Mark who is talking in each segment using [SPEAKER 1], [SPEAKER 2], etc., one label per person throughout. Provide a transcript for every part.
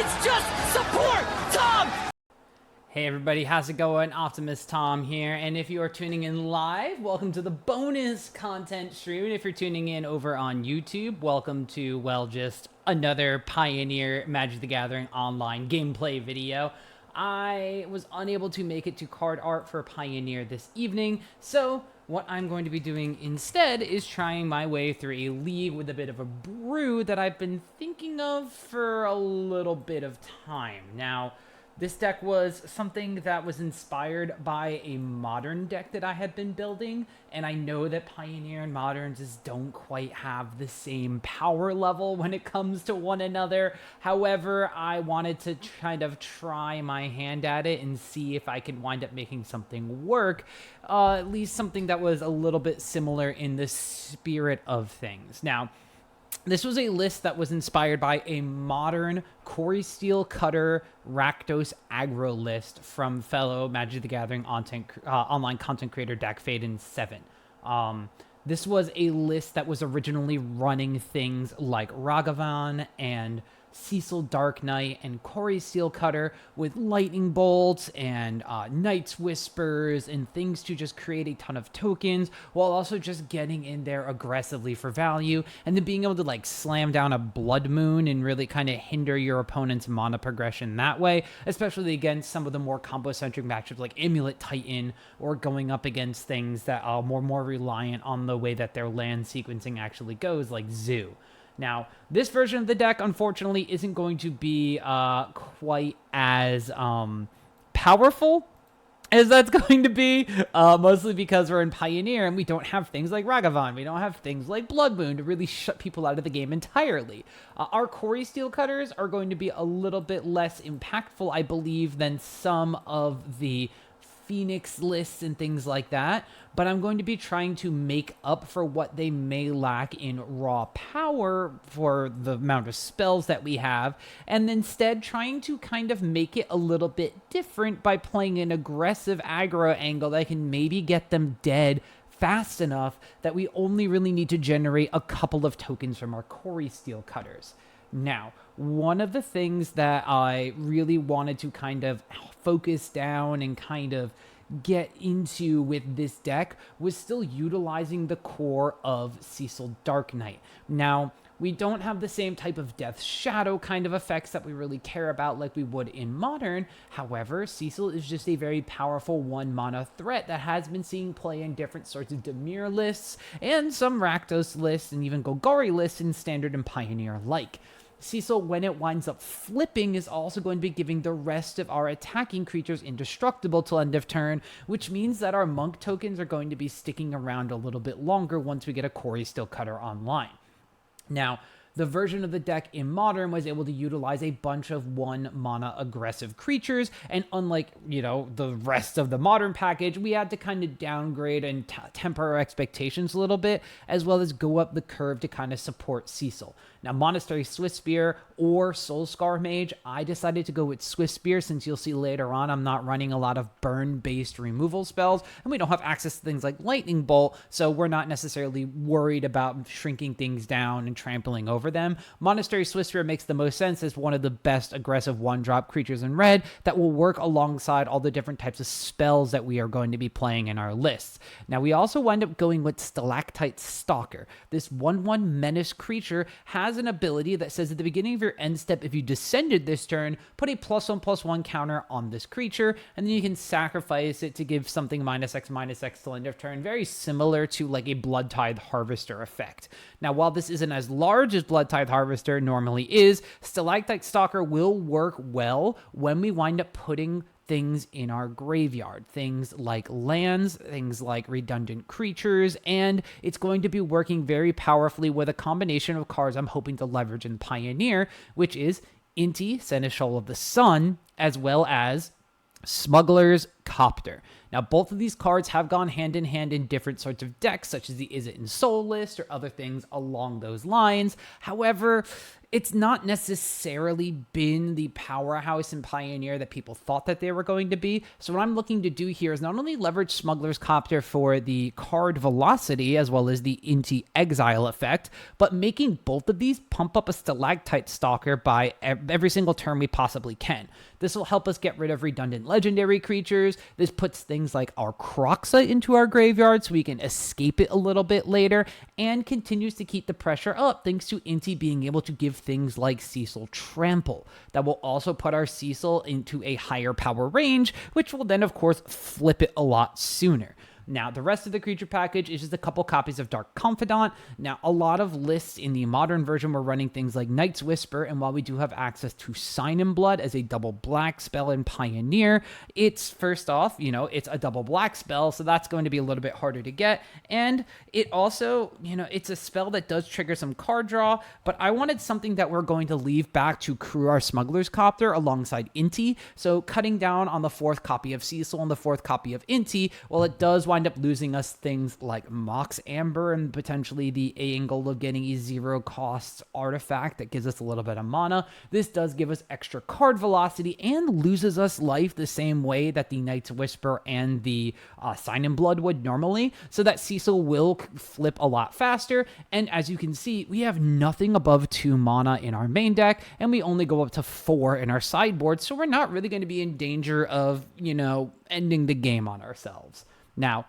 [SPEAKER 1] It's just support, Tom!
[SPEAKER 2] Hey everybody, how's it going? Optimus Tom here, and if you are tuning in live, welcome to the bonus content stream. And if you're tuning in over on YouTube, welcome to, well, just another Pioneer Magic the Gathering online gameplay video. I was unable to make it to card art for Pioneer this evening, so what I'm going to be doing instead is trying my way through a league with a bit of a brew that I've been thinking of for a little bit of time. Now, this deck was something that was inspired by a modern deck that I had been building, and I know that Pioneer and Moderns just don't quite have the same power level when it comes to one another. However, I wanted to kind of try my hand at it and see if I could wind up making something work, at least something that was a little bit similar in the spirit of things. Now, this was a list that was inspired by a modern Cori-Steel Cutter Rakdos Aggro list from fellow Magic the Gathering online content creator Dak Faden7. This was a list that was originally running things like Ragavan and Cecil Dark Knight and Cori-Steel Cutter with Lightning Bolts and Night's Whispers and things to just create a ton of tokens while also just getting in there aggressively for value, and then being able to like slam down a Blood Moon and really kind of hinder your opponent's mana progression that way, especially against some of the more combo-centric matchups like Amulet Titan, or going up against things that are more reliant on the way that their land sequencing actually goes, like Zoo. Now, this version of the deck, unfortunately, isn't going to be quite as powerful as that's going to be, mostly because we're in Pioneer and we don't have things like Ragavan. We don't have things like Blood Moon to really shut people out of the game entirely. Our Cori-Steel Cutters are going to be a little bit less impactful, I believe, than some of the Phoenix lists and things like that, but I'm going to be trying to make up for what they may lack in raw power for the amount of spells that we have, and instead trying to kind of make it a little bit different by playing an aggressive aggro angle that can maybe get them dead fast enough that we only really need to generate a couple of tokens from our Cori-Steel Cutters. Now, one of the things that I really wanted to kind of focus down and kind of get into with this deck was still utilizing the core of Cecil Dark Knight. Now, we don't have the same type of Death Shadow kind of effects that we really care about like we would in Modern. However, Cecil is just a very powerful 1 mana threat that has been seeing play in different sorts of Dimir lists and some Rakdos lists and even Golgari lists in Standard and Pioneer alike. Cecil, when it winds up flipping, is also going to be giving the rest of our attacking creatures indestructible till end of turn, which means that our Monk tokens are going to be sticking around a little bit longer once we get a Cori-Steel Cutter online. Now, the version of the deck in Modern was able to utilize a bunch of 1 mana aggressive creatures, and unlike, the rest of the Modern package, we had to kind of downgrade and temper our expectations a little bit, as well as go up the curve to kind of support Cecil. Now, Monastery Swiftspear or Soulscar Mage, I decided to go with Swiftspear since you'll see later on I'm not running a lot of burn-based removal spells, and we don't have access to things like Lightning Bolt, so we're not necessarily worried about shrinking things down and trampling over them. Monastery Swiftspear makes the most sense as one of the best aggressive 1-drop creatures in red that will work alongside all the different types of spells that we are going to be playing in our lists. Now, we also wind up going with Stalactite Stalker. This 1/1 menace creature has an ability that says at the beginning of your end step, if you descended this turn, put a +1/+1 counter on this creature, and then you can sacrifice it to give something -X/-X till end of turn, very similar to like a Bloodtithe Harvester effect. Now, while this isn't as large as Bloodtithe Harvester normally is, Stalactite Stalker will work well when we wind up putting things in our graveyard, things like lands, things like redundant creatures, and it's going to be working very powerfully with a combination of cards I'm hoping to leverage in Pioneer, which is Inti, Seneschal of the Sun, as well as Smugglers, Copter. Now, both of these cards have gone hand in hand in different sorts of decks, such as the Izzet and Soul list or other things along those lines. However, it's not necessarily been the powerhouse in Pioneer that people thought that they were going to be. So what I'm looking to do here is not only leverage Smuggler's Copter for the card velocity as well as the Inti exile effect, but making both of these pump up a Stalactite Stalker by every single turn we possibly can. This will help us get rid of redundant legendary creatures. This puts things like our Kroxa into our graveyard so we can escape it a little bit later, and continues to keep the pressure up thanks to Inti being able to give things like Cecil Trample. That will also put our Cecil into a higher power range, which will then of course flip it a lot sooner. Now, the rest of the creature package is just a couple copies of Dark Confidant. Now, a lot of lists in the modern version were running things like Night's Whisper, and while we do have access to Sign in Blood as a double black spell in Pioneer, it's, first off, it's a double black spell, so that's going to be a little bit harder to get, and it also, it's a spell that does trigger some card draw, but I wanted something that we're going to leave back to crew our Smuggler's Copter alongside Inti, so cutting down on the 4th copy of Cecil and the 4th copy of Inti, while it does wind up losing us things like Mox Amber and potentially the angle of getting a 0-cost artifact that gives us a little bit of mana. This does give us extra card velocity and loses us life the same way that the Night's Whisper and the Sign in Blood would normally, so that Cecil will flip a lot faster. And as you can see, we have nothing above 2 mana in our main deck, and we only go up to 4 in our sideboard, so we're not really going to be in danger of, ending the game on ourselves. Now,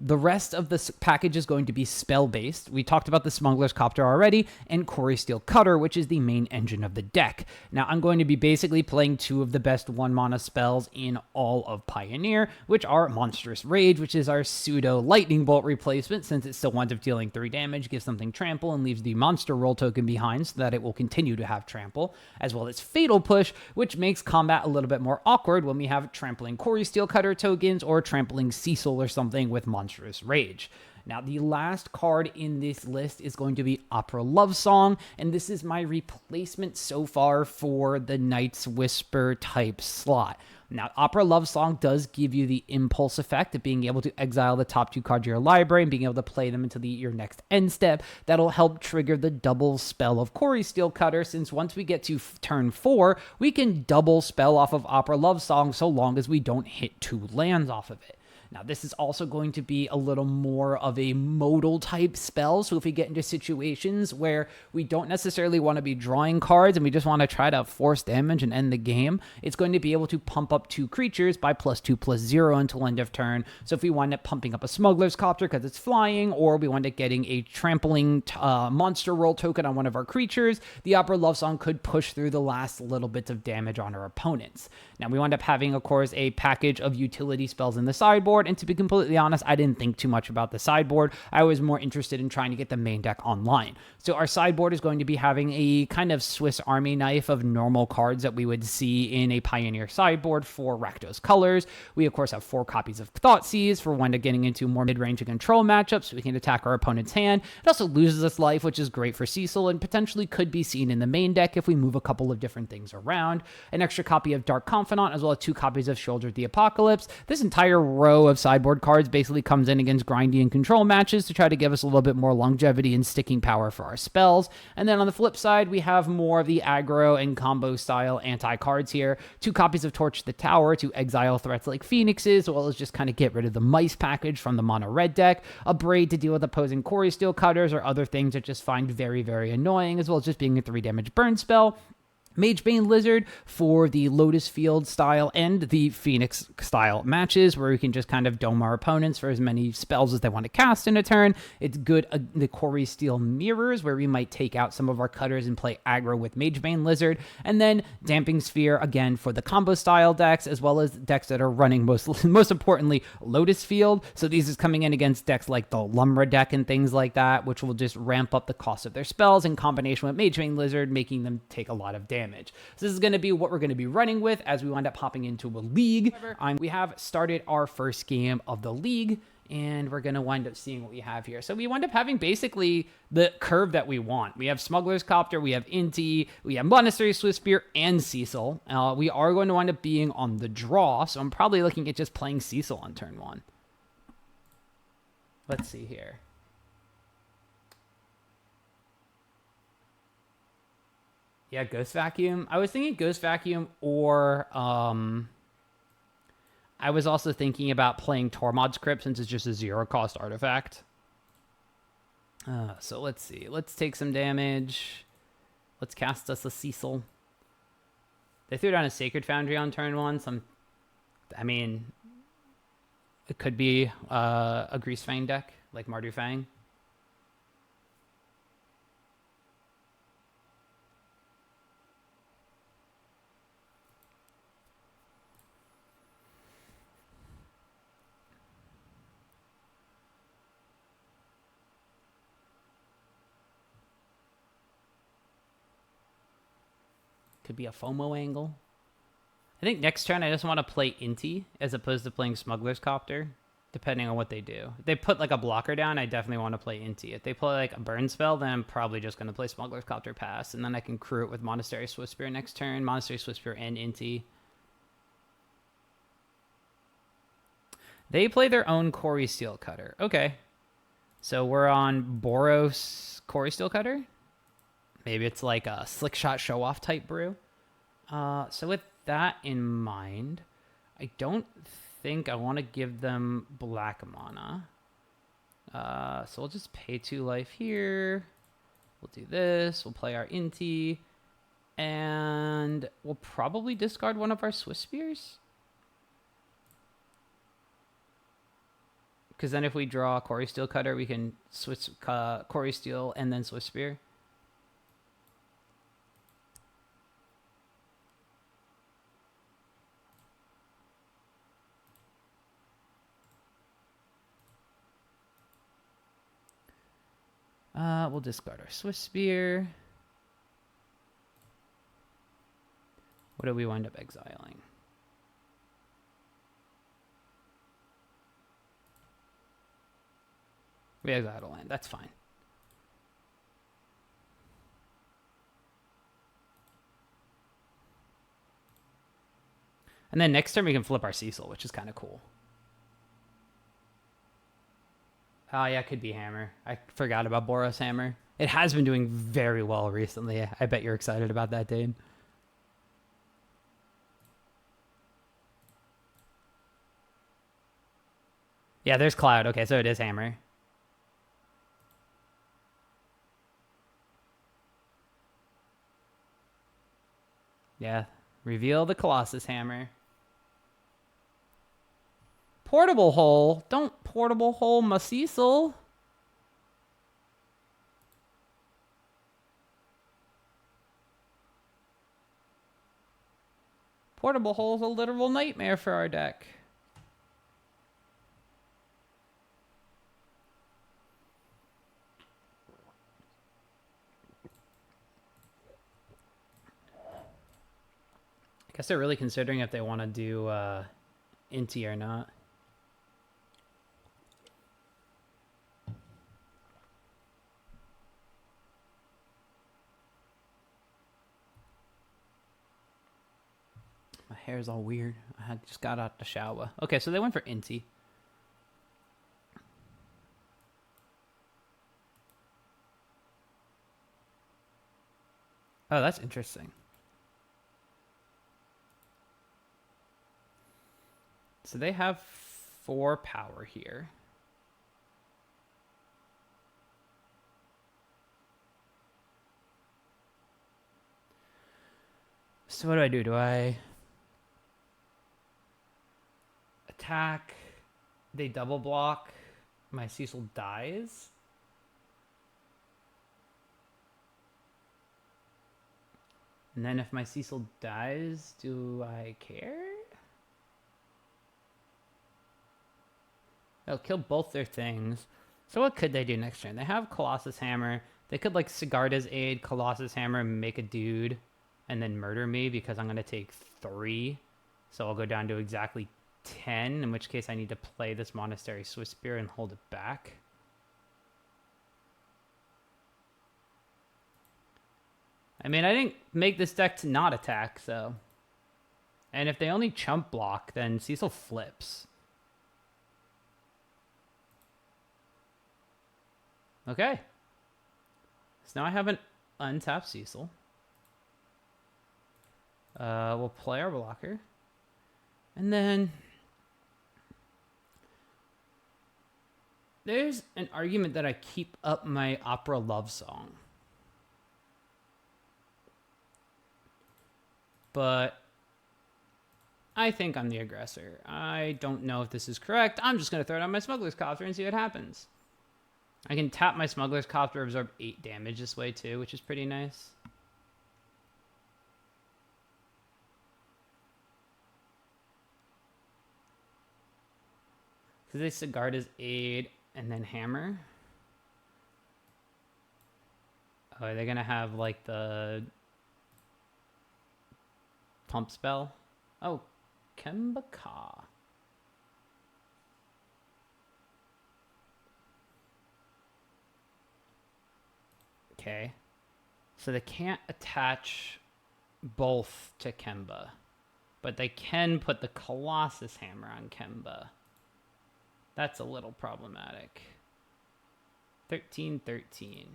[SPEAKER 2] the rest of this package is going to be spell-based. We talked about the Smuggler's Copter already, and Cori-Steel Cutter, which is the main engine of the deck. Now, I'm going to be basically playing 2 of the best 1-mana spells in all of Pioneer, which are Monstrous Rage, which is our pseudo Lightning Bolt replacement, since it still winds up dealing 3 damage, gives something Trample, and leaves the Monster Roll token behind so that it will continue to have Trample, as well as Fatal Push, which makes combat a little bit more awkward when we have trampling Cori-Steel Cutter tokens or trampling Cecil or something with Monstrous Rage. Now, the last card in this list is going to be Opera Love Song, and this is my replacement so far for the Night's Whisper type slot. Now, Opera Love Song does give you the impulse effect of being able to exile the top 2 cards of your library and being able to play them until your next end step. That'll help trigger the double spell of Cori-Steel Cutter, since once we get to turn 4, we can double spell off of Opera Love Song so long as we don't hit 2 lands off of it. Now, this is also going to be a little more of a modal type spell, so if we get into situations where we don't necessarily want to be drawing cards and we just want to try to force damage and end the game, it's going to be able to pump up 2 creatures by +2/+0 until end of turn. So if we wind up pumping up a Smuggler's Copter because it's flying, or we wind up getting a trampling monster roll token on one of our creatures, the Opera Love Song could push through the last little bits of damage on our opponents. Now, we wind up having, of course, a package of utility spells in the sideboard, and to be completely honest, I didn't think too much about the sideboard. I was more interested in trying to get the main deck online. So our sideboard is going to be having a kind of Swiss Army knife of normal cards that we would see in a Pioneer sideboard for Rakdos colors. We, of course, have 4 copies of Thoughtseize for when getting into more mid-range and control matchups, so we can attack our opponent's hand. It also loses us life, which is great for Cecil, and potentially could be seen in the main deck if we move a couple of different things around. An extra copy of Dark Confidant, as well as 2 copies of Shoulder the Apocalypse. This entire row of sideboard cards basically comes in against grindy and control matches to try to give us a little bit more longevity and sticking power for our spells. And then on the flip side, we have more of the aggro and combo style anti-cards here. 2 copies of Torch the Tower to exile threats like Phoenixes, as well as just kind of get rid of the Mice package from the mono red deck. A Braid to deal with opposing Cori-Steel Cutters or other things that just find very, very annoying, as well as just being a 3 damage burn spell. Magebane Lizard for the Lotus Field style and the Phoenix style matches, where we can just kind of dome our opponents for as many spells as they want to cast in a turn. It's good, the Cori-Steel Mirrors, where we might take out some of our cutters and play aggro with Magebane Lizard. And then Damping Sphere, again, for the combo style decks, as well as decks that are running most importantly, Lotus Field. So these is coming in against decks like the Lumra deck and things like that, which will just ramp up the cost of their spells in combination with Magebane Lizard, making them take a lot of damage. damage. So this is going to be what we're going to be running with as we wind up hopping into a league. We have started our first game of the league, and we're going to wind up seeing what we have here. So we wind up having basically the curve that we want. We have Smuggler's Copter, we have Inti, we have Monastery Swiftspear, and Cecil. We are going to wind up being on the draw, so I'm probably looking at just playing Cecil on turn 1. Let's see here. Yeah, Ghost Vacuum. I was thinking Ghost Vacuum, or I was also thinking about playing Tormod's Crypt since it's just a 0-cost artifact. So let's see. Let's take some damage. Let's cast us a Cecil. They threw down a Sacred Foundry on turn 1. I mean, it could be a Greasefang deck, like Mardu Fang. Could be a FOMO angle. I think next turn I just want to play Inti as opposed to playing Smuggler's Copter, depending on what they do. If they put like a blocker down, I definitely want to play Inti. If they play like a burn spell, then I'm probably just going to play Smuggler's Copter pass, and then I can crew it with Monastery Swiftspear next turn. Monastery Swiftspear and Inti. They play their own Cori-Steel Cutter. Okay. So we're on Boros Cori-Steel Cutter. Maybe it's like a slick shot show off type brew. So with that in mind, I don't think I want to give them black mana. So we'll just pay 2 life here. We'll do this. We'll play our Inti. And we'll probably discard one of our Swiftspears. Because then if we draw Cori-Steel Cutter, we can switch Cori-Steel and then Swiftspear. We'll discard our Swiftspear. What do we wind up exiling? We exiled a land. That's fine. And then next turn we can flip our Cecil, which is kind of cool. Oh, yeah, it could be Hammer. I forgot about Boros Hammer. It has been doing very well recently. I bet you're excited about that, Dane. Yeah, there's Cloud. Okay, so it is Hammer. Yeah, reveal the Colossus Hammer. Portable Hole. Don't Portable Hole my Cecil. Portable Hole's a literal nightmare for our deck. I guess they're really considering if they want to do Inti or not. My hair's all weird. I just got out the shower. Okay, so they went for Inti. Oh, that's interesting. So they have 4 power here. So what do? Do I attack? They double block. My Cecil dies. And then if my Cecil dies, do I care? They'll kill both their things. So what could they do next turn? They have Colossus Hammer. They could like Sigarda's Aid, Colossus Hammer, and make a dude. and then murder me because I'm going to take 3. So I'll go down to exactly 10, in which case I need to play this Monastery Swift Spear and hold it back. I mean, I didn't make this deck to not attack, so... And if they only chump block, then Cecil flips. Okay. So now I have an untapped Cecil. We'll play our blocker. And then... There's an argument that I keep up my opera love song. But I think I'm the aggressor. I don't know if this is correct. I'm just going to throw it on my Smuggler's Copter and see what happens. I can tap my Smuggler's Copter, absorb 8 damage this way too, which is pretty nice. So they Sigard is aid and then hammer. Oh, are they going to have like the pump spell? Oh, Kembaka. Okay. So they can't attach both to Kemba, but they can put the Colossus Hammer on Kemba. That's a little problematic. 13-13.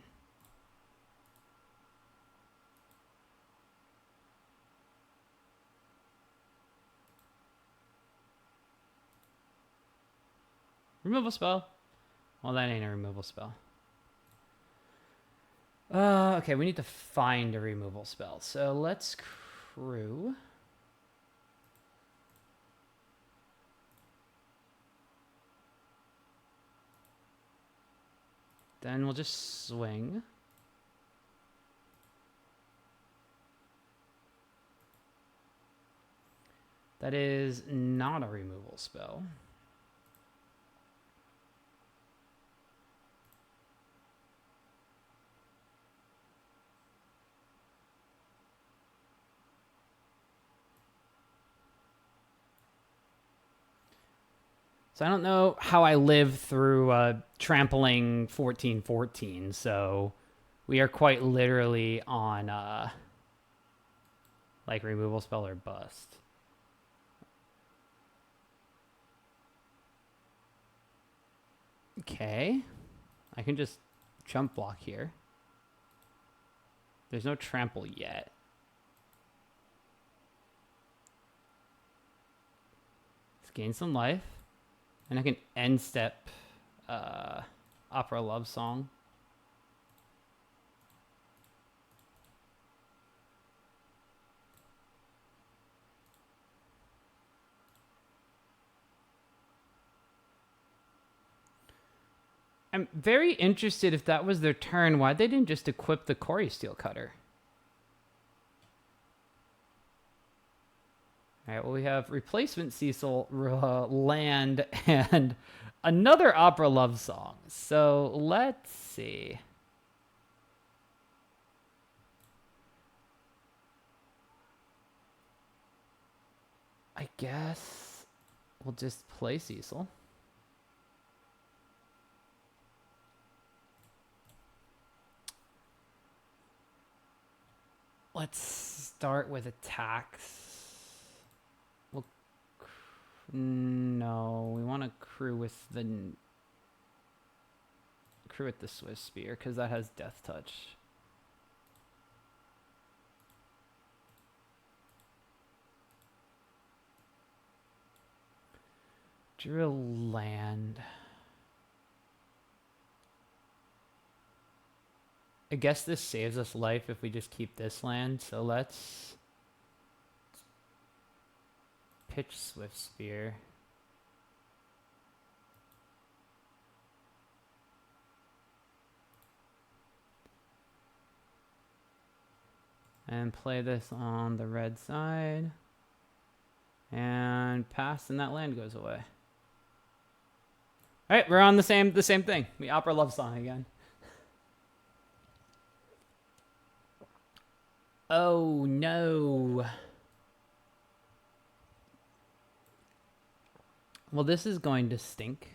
[SPEAKER 2] Removal spell? Well, that ain't a removal spell. Okay, we need to find a removal spell. So let's crew. Then we'll just swing. That is not a removal spell. So I don't know how I live through trampling 14-14, so we are quite literally on like removal spell or bust. Okay, I can just jump block here. There's no trample yet. Let's gain some life. And I can end step opera love song. I'm very interested if that was their turn, why they didn't just equip the Cori-Steel Cutter. All right, well, we have replacement Cecil, land, and another opera love song. So let's see. I guess we'll just play Cecil. Let's start with attacks. No, we want to crew with the Swift Spear because that has Death Touch. Drill land. I guess this saves us life if we just keep this land, so let's pitch Swift Spear. And play this on the red side. And pass, and that land goes away. Alright, we're on the same thing. We opera love song again. Oh no. Well, this is going to stink.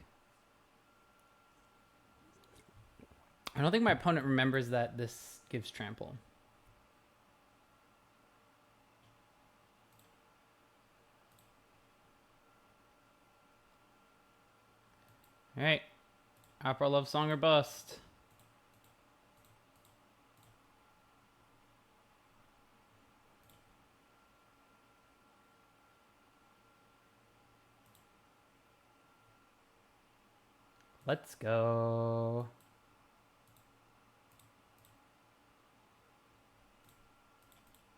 [SPEAKER 2] I don't think my opponent remembers that this gives trample. All right. Opera love song or bust. Let's go.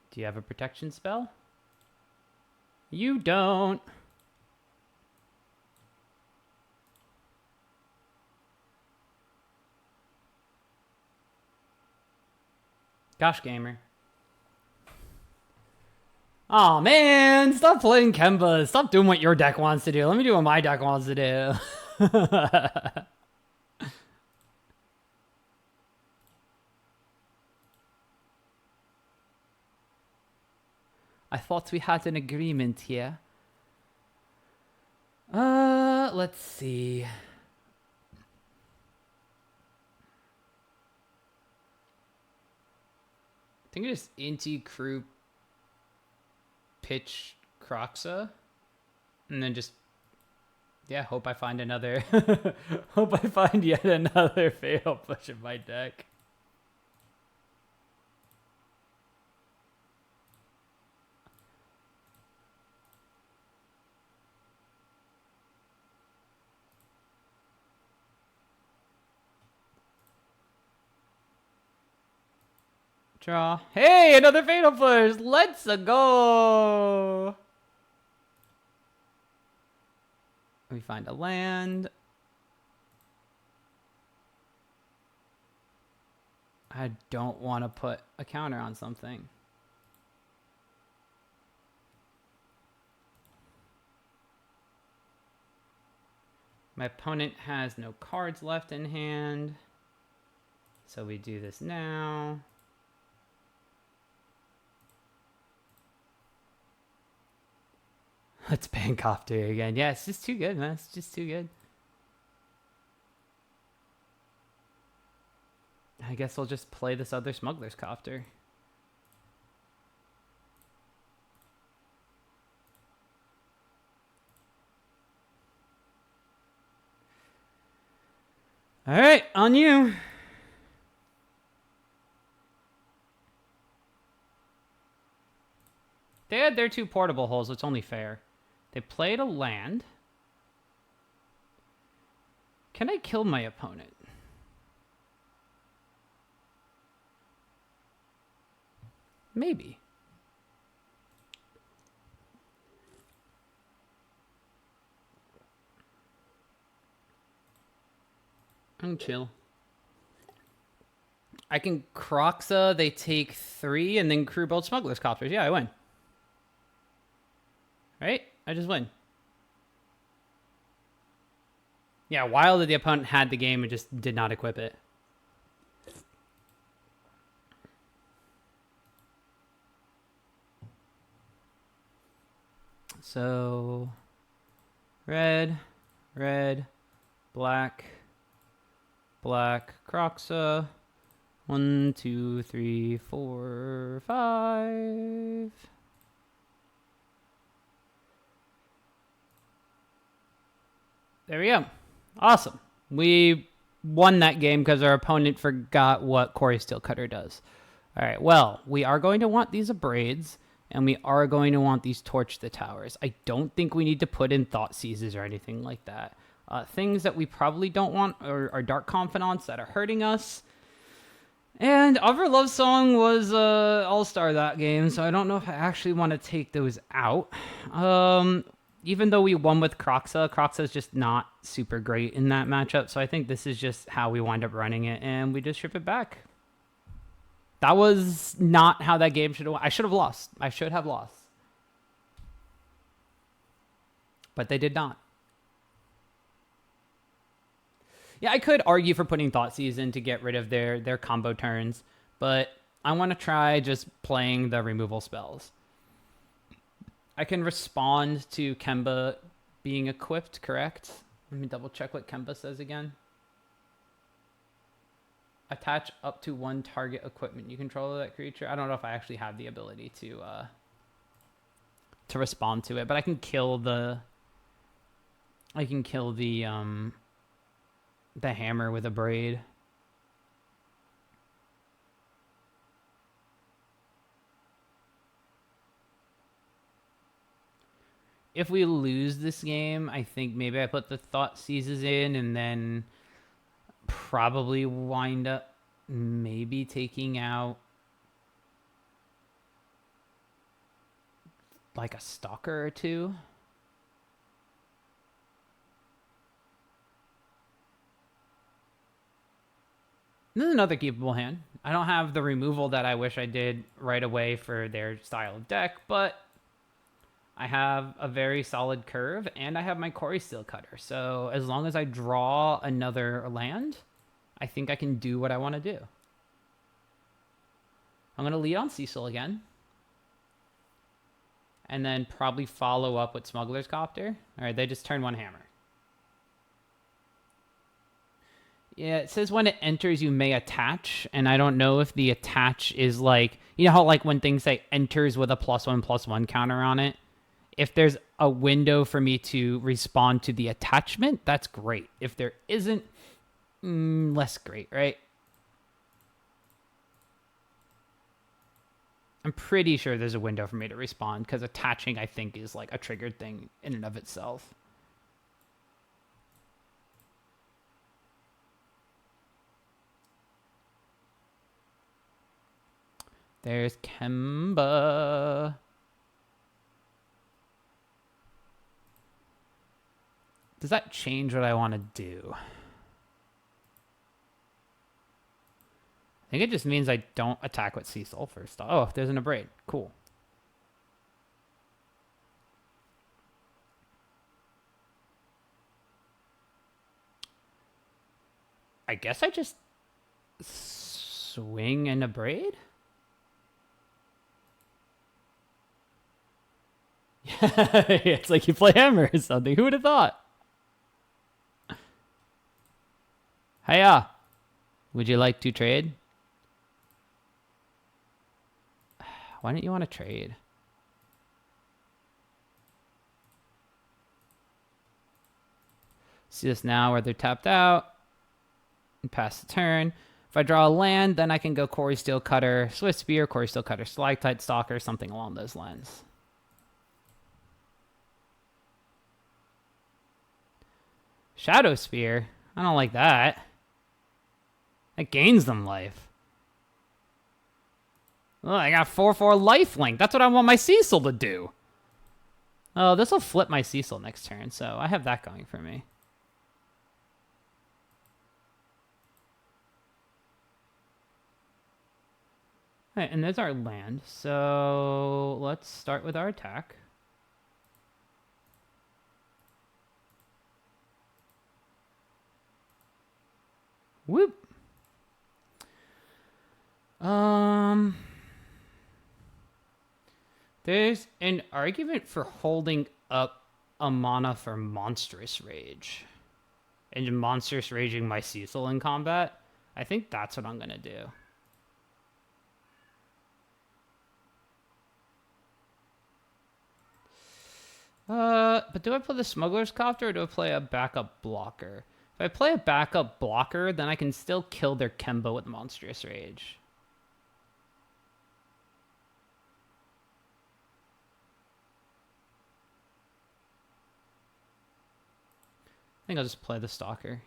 [SPEAKER 2] Do you have a protection spell? You don't. Gosh, gamer. Oh man, stop playing Kemba. Stop doing what your deck wants to do. Let me do what my deck wants to do. I thought we had an agreement here. Let's see. I think it's Inti, Crew, pitch, Croxa, and then just, yeah, hope I find another, hope I find yet another fatal push in my deck. Draw. Hey, another fatal push. Let's go. We find a land. I don't want to put a counter on something. My opponent has no cards left in hand. So we do this now. Let's ban Copter again. Yeah, it's just too good, man. It's just too good. I guess I'll just play this other Smuggler's Copter. All right, on you. They had their 2 portable holes. It's only fair. They played a land. Can I kill my opponent? Maybe. I'm chill. I can Croxa, they take 3, and then crew both Smuggler's Copters. Yeah, I win. Right? I just win. Yeah, wild that the opponent had the game and just did not equip it. So, red, black, Croxa. 1, 2, 3, 4, 5. There we go. Awesome. We won that game because our opponent forgot what Cori-Steel Cutter does. All right, well, we are going to want these Abrades, and we are going to want these Torch the Towers. I don't think we need to put in Thought Seizes or anything like that. Things that we probably don't want are Dark Confidants that are hurting us. And Our Love Song was all-star that game, so I don't know if I actually want to take those out. Even though we won with Croxa, Croxa's just not super great in that matchup, so I think this is just how we wind up running it, and we just strip it back. That was not how that game should have won. I should have lost. I should have lost. But they did not. Yeah, I could argue for putting Thoughtseize in to get rid of their combo turns, but I want to try just playing the removal spells. I can respond to Kemba being equipped, correct? Let me double check what Kemba says again. Attach up to one target equipment you control of that creature. I don't know if I actually have the ability to respond to it, but I can kill the hammer with a braid. If we lose this game, I think maybe I put the Thought Seizes in and then probably wind up maybe taking out like a Stalker or two. This is another keepable hand. I don't have the removal that I wish I did right away for their style of deck, but I have a very solid curve, and I have my Cori-Steel Cutter. So as long as I draw another land, I think I can do what I want to do. I'm going to lead on Cecil again. And then probably follow up with Smuggler's Copter. All right, they just turn one hammer. Yeah, it says when it enters, you may attach. And I don't know if the attach is like, you know how like when things say enters with a +1/+1 counter on it? If there's a window for me to respond to the attachment, that's great. If there isn't, less great, right? I'm pretty sure there's a window for me to respond because attaching, I think, is like a triggered thing in and of itself. There's Kemba. Does that change what I want to do? I think it just means I don't attack with Cecil first. Oh, there's an Abrade. Cool. I guess I just swing an Abrade? It's like you play Hammer or something. Who would have thought? Hiya. Would you like to trade? Why don't you want to trade? See this now where they're tapped out and pass the turn. If I draw a land, then I can go Cori-Steel Cutter, Swift Spear, Cori-Steel Cutter, Stalactite Stalker, something along those lines. Shadow Spear? I don't like that. That gains them life. Oh, I got 4/4 lifelink. That's what I want my Cecil to do. Oh, this will flip my Cecil next turn, so I have that going for me. All right, and there's our land. So let's start with our attack. Whoop. There's an argument for holding up a mana for Monstrous Rage. And Monstrous Raging my Cecil in combat. I think that's what I'm going to do. But do I play the Smuggler's Copter or do I play a backup blocker? If I play a backup blocker, then I can still kill their Kemba with Monstrous Rage. I think I'll just play the Stalker.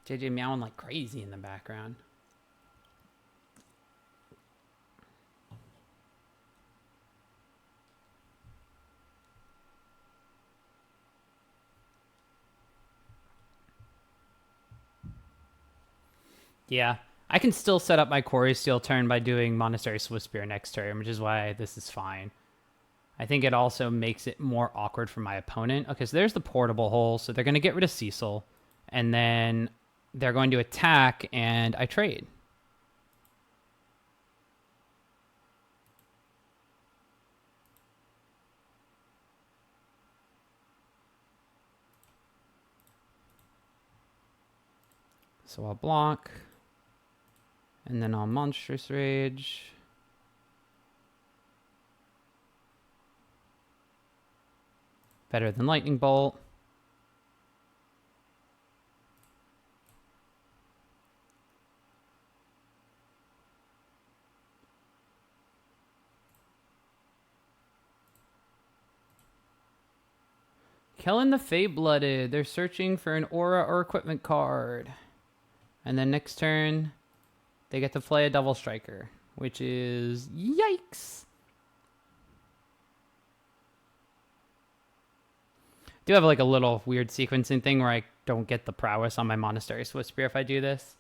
[SPEAKER 2] JJ meowing like crazy in the background. Yeah, I can still set up my Cori-Steel turn by doing Monastery Swift Spear next turn, which is why this is fine. I think it also makes it more awkward for my opponent. Okay, so there's the portable hole. So they're going to get rid of Cecil. And then they're going to attack, and I trade. So I'll block. And then I'll Monstrous Rage. Better than Lightning Bolt. Killing the Fate-Blooded. They're searching for an aura or equipment card. And then next turn, they get to play a Double Striker, which is yikes. Do have like a little weird sequencing thing where I don't get the prowess on my Monastery Swift Spear if I do this.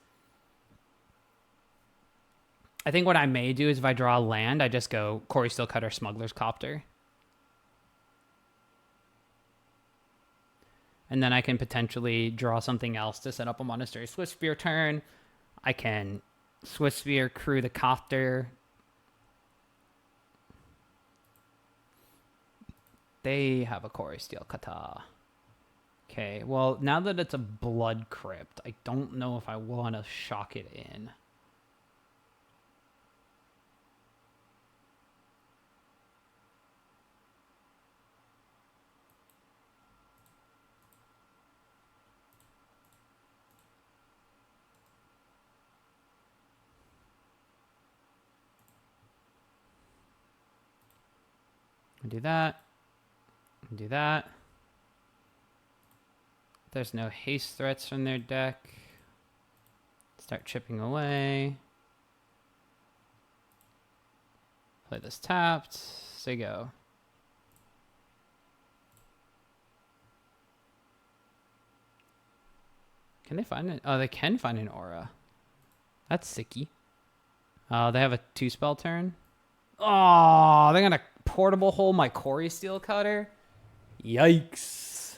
[SPEAKER 2] I think what I may do is if I draw a land, I just go Cori-Steel Cutter, Smuggler's Copter. And then I can potentially draw something else to set up a Monastery Swift Spear turn. I can Swift Spear, crew the Copter. They have a Cori-Steel Cutter. Okay, well, now that it's a Blood Crypt, I don't know if I want to shock it in. Do that. Do that. There's no haste threats from their deck. Start chipping away. Play this tapped. Say go. Can they find it? Oh, they can find an aura. That's sicky. Oh, they have a 2-spell turn. Oh, they're gonna portable hole my Cori-Steel Cutter. Yikes.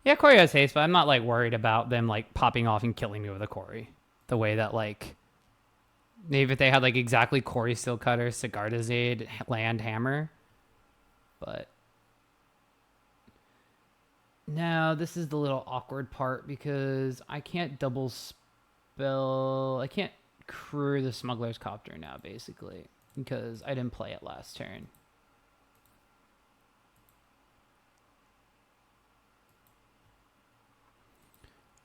[SPEAKER 2] Yeah, Cori has haste, but I'm not like worried about them like popping off and killing me with a Cori. The way that like maybe if they had like exactly Cori-Steel Cutter, Sigardazade, Land Hammer. But now this is the little awkward part because I can't double spell. I can't crew the Smuggler's Copter now, basically, because I didn't play it last turn.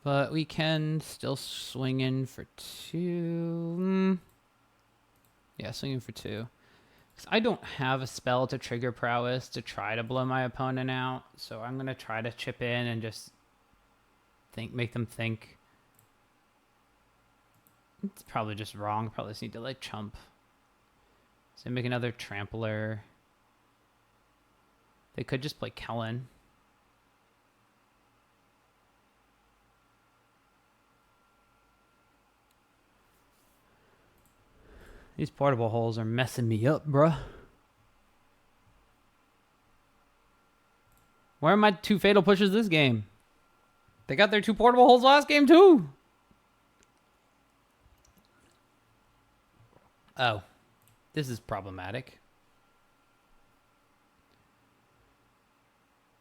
[SPEAKER 2] But we can still swing in for 2. Yeah, swing in for 2. I don't have a spell to trigger prowess to try to blow my opponent out, so I'm going to try to chip in and just make them think. It's probably just wrong. Probably just need to like chump. So make another Trampler. They could just play Kellen. These portable holes are messing me up, bruh. Where are my 2 fatal pushes this game? They got their 2 portable holes last game too. Oh, this is problematic.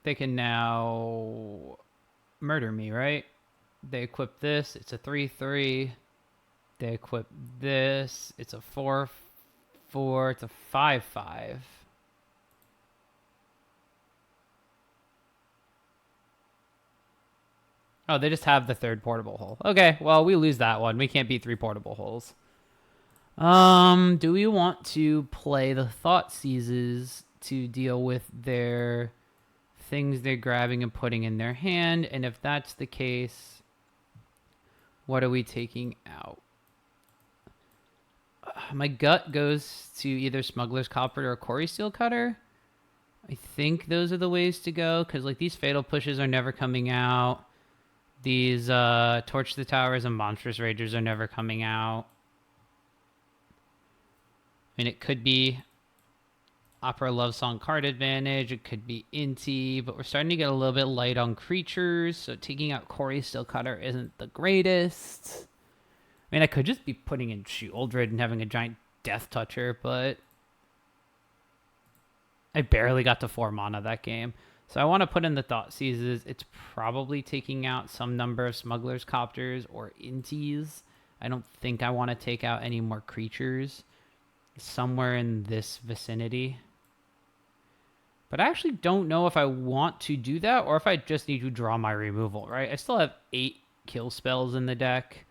[SPEAKER 2] They can now murder me, right? They equip this. It's a 3/3. They equip this. It's a 4/4. It's a 5/5. Oh, they just have the 3rd portable hole. Okay, well, we lose that one. We can't beat 3 portable holes. Do we want to play the Thought Seizes to deal with their things they're grabbing and putting in their hand? And if that's the case, what are we taking out? My gut goes to either Smuggler's Copter or Cori-Steel Cutter. I think those are the ways to go, because like these fatal pushes are never coming out. These Torch the Towers and Monstrous Ragers are never coming out. I mean, it could be Opera Love Song card advantage. It could be Inti, but we're starting to get a little bit light on creatures, so taking out Cori-Steel Cutter isn't the greatest. I mean, I could just be putting in Shieldred and having a giant Death Toucher, but I barely got to 4 mana that game. So I want to put in the Thoughtseizes. It's probably taking out some number of Smugglers, Copters, or Intis. I don't think I want to take out any more creatures. Somewhere in this vicinity. But I actually don't know if I want to do that or if I just need to draw my removal, right? I still have 8 kill spells in the deck.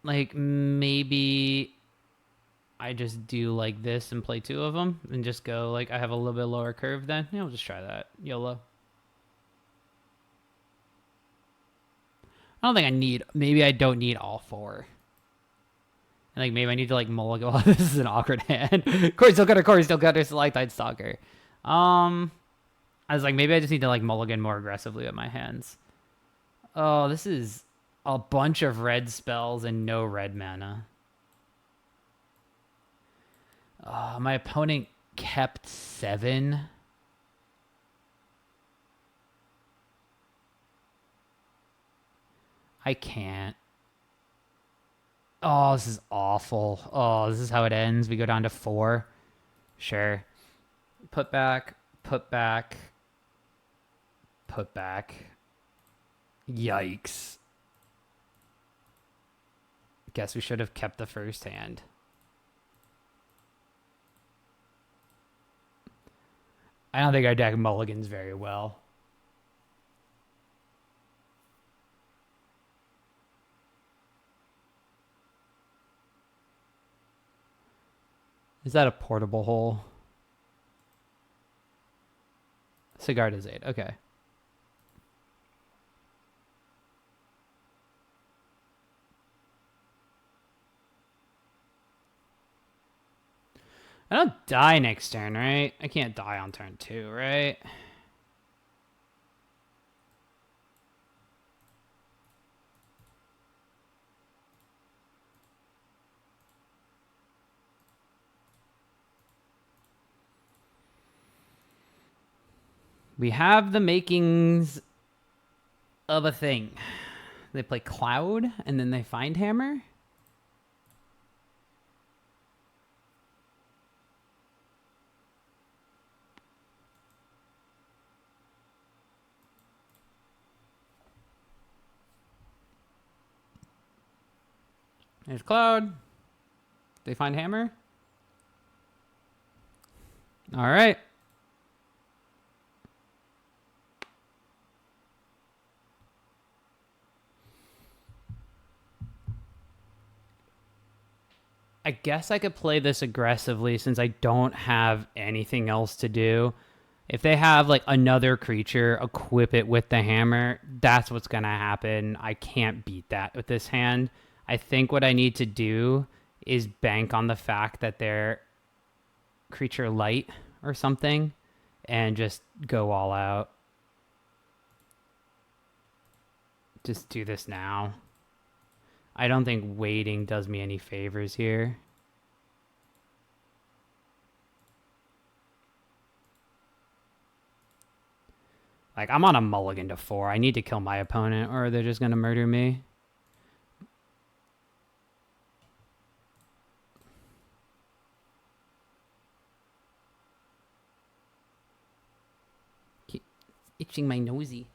[SPEAKER 2] Like, maybe I just do like this and play 2 of them and just go like I have a little bit lower curve then. Yeah, we'll just try that. YOLO. I don't think I need, maybe I don't need all 4. And like maybe I need to like mulligan. Oh, this is an awkward hand. Cori-Steel Cutter, Stalactite Stalker. I was like, maybe I just need to like mulligan more aggressively with my hands. Oh, this is a bunch of red spells and no red mana. My opponent kept 7. I can't. Oh, this is awful. Oh, this is how it ends. We go down to 4. Sure. Put back. Put back. Put back. Yikes. Guess we should have kept the first hand. I don't think our deck mulligans very well. Is that a portable hole? Cigar does 8. Okay. I don't die next turn, right? I can't die on turn 2, right? We have the makings of a thing. They play Cloud, and then they find Hammer. There's Cloud. They find Hammer. All right. I guess I could play this aggressively since I don't have anything else to do. If they have like another creature, equip it with the hammer, that's what's going to happen. I can't beat that with this hand. I think what I need to do is bank on the fact that they're creature light or something and just go all out. Just do this now. I don't think waiting does me any favors here. Like, I'm on a mulligan to 4. I need to kill my opponent or they're just going to murder me. Keep itching my nosy.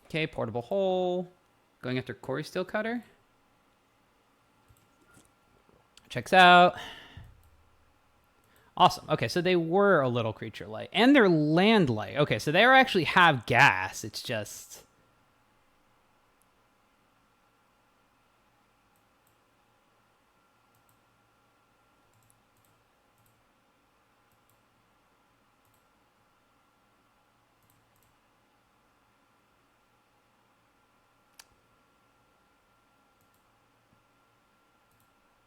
[SPEAKER 2] Okay, portable hole. Going after Cori-Steel Cutter. Checks out. Awesome. Okay, so they were a little creature light. And they're land light. Okay, so they actually have gas. It's just...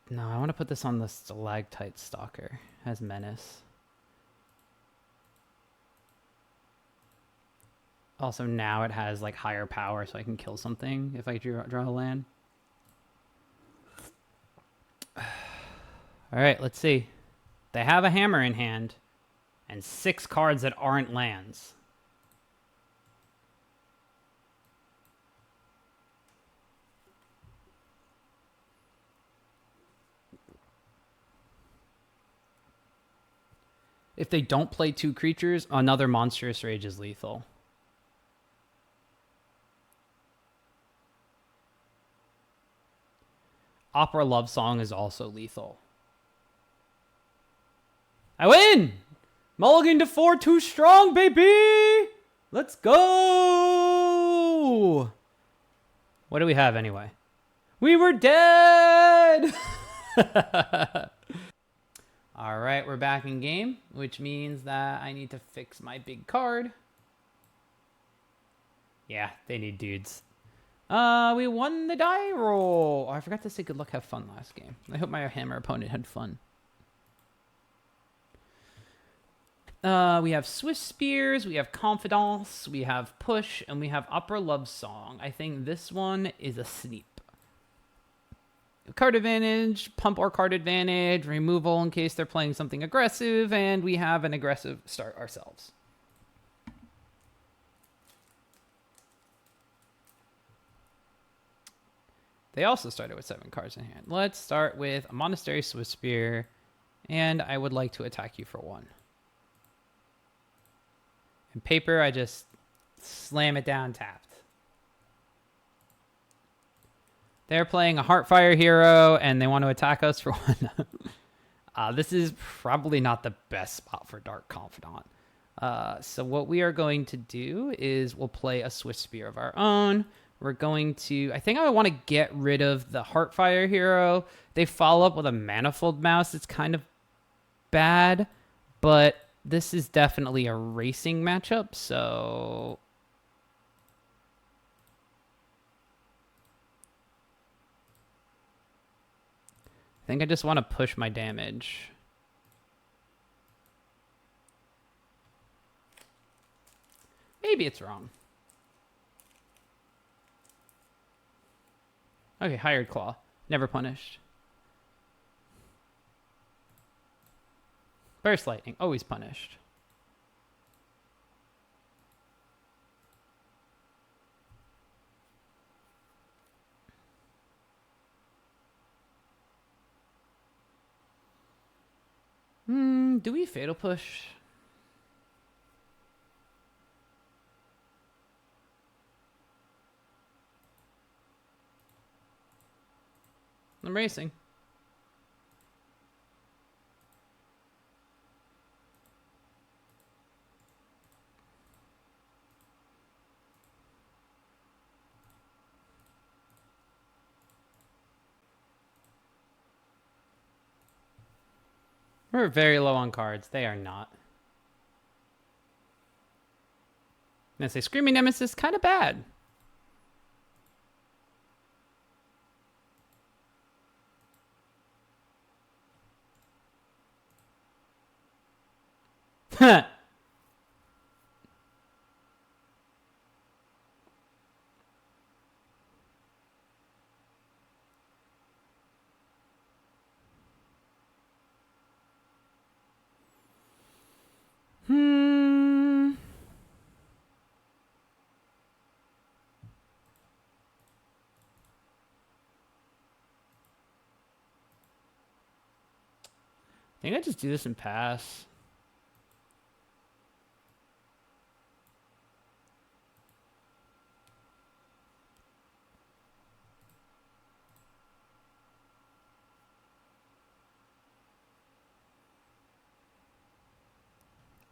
[SPEAKER 2] No, I want to put this on the Stalactite Stalker as Menace. Also, now it has like higher power, so I can kill something if I draw a land. All right, let's see. They have a hammer in hand and 6 cards that aren't lands. If they don't play 2 creatures, another Monstrous Rage is lethal. Opera Love Song is also lethal. I win! Mulligan to 4, too strong, baby! Let's go! What do we have anyway? We were dead! All right, we're back in game, which means that I need to fix my big card. Yeah, they need dudes. We won the die roll. Oh, I forgot to say good luck, have fun last game. I hope my hammer opponent had fun. We have Swift Spears, we have Confidence, we have Push, and we have Opera Love Song. I think this one is a sneak. Card advantage, pump or card advantage, removal in case they're playing something aggressive, and we have an aggressive start ourselves. They also started with 7 cards in hand. Let's start with a Monastery Swift Spear, and I would like to attack you for 1. In paper, I just slam it down tapped. They're playing a Heartfire hero, and they want to attack us for 1. This is probably not the best spot for Dark Confidant. So what we are going to do is we'll play a Swift Spear of our own. We're going to... I think I want to get rid of the Heartfire hero. They follow up with a Manifold Mouse. It's kind of bad, but this is definitely a racing matchup, so... I think I just want to push my damage. Maybe it's wrong. Okay, Hired Claw. Never punished. Burst Lightning. Always punished. Do we Fatal Push? I'm racing. We're very low on cards. They are not. I'm gonna say Screaming Nemesis, kind of bad. I think I just do this and pass.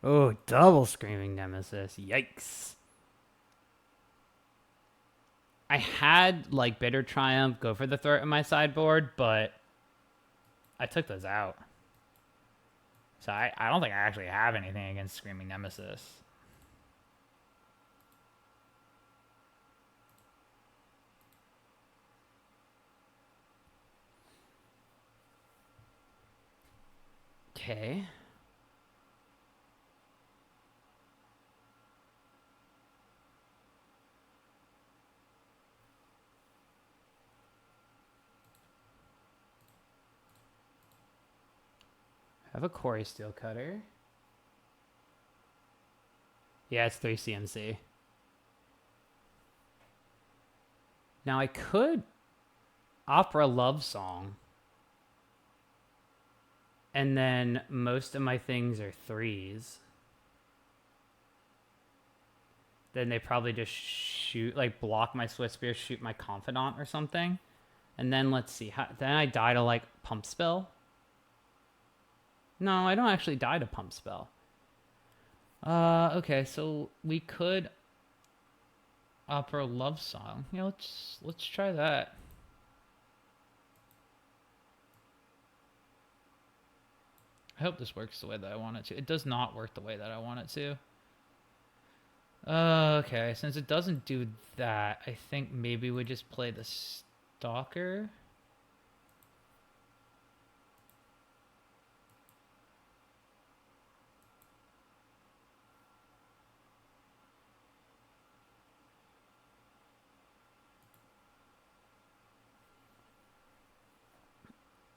[SPEAKER 2] Oh, double Screaming Nemesis. Yikes. I had, like, Bitter Triumph go for the threat in my sideboard, but I took those out. So I don't think I actually have anything against Screaming Nemesis. Okay. have a Cori-Steel Cutter. Yeah, it's 3 CMC. Now I could Opera Love Song. And then most of my things are 3s. Then they probably just shoot, like block my Swift Spear, shoot my Confidant or something. And then let's see, then I die to like Pump Spell. No, I don't actually die to Pump Spell. Okay, so we could Opera Love Song. Yeah, let's try that. I hope this works the way that I want it to. It does not work the way that I want it to. Okay, since it doesn't do that, I think maybe we just play the Stalker.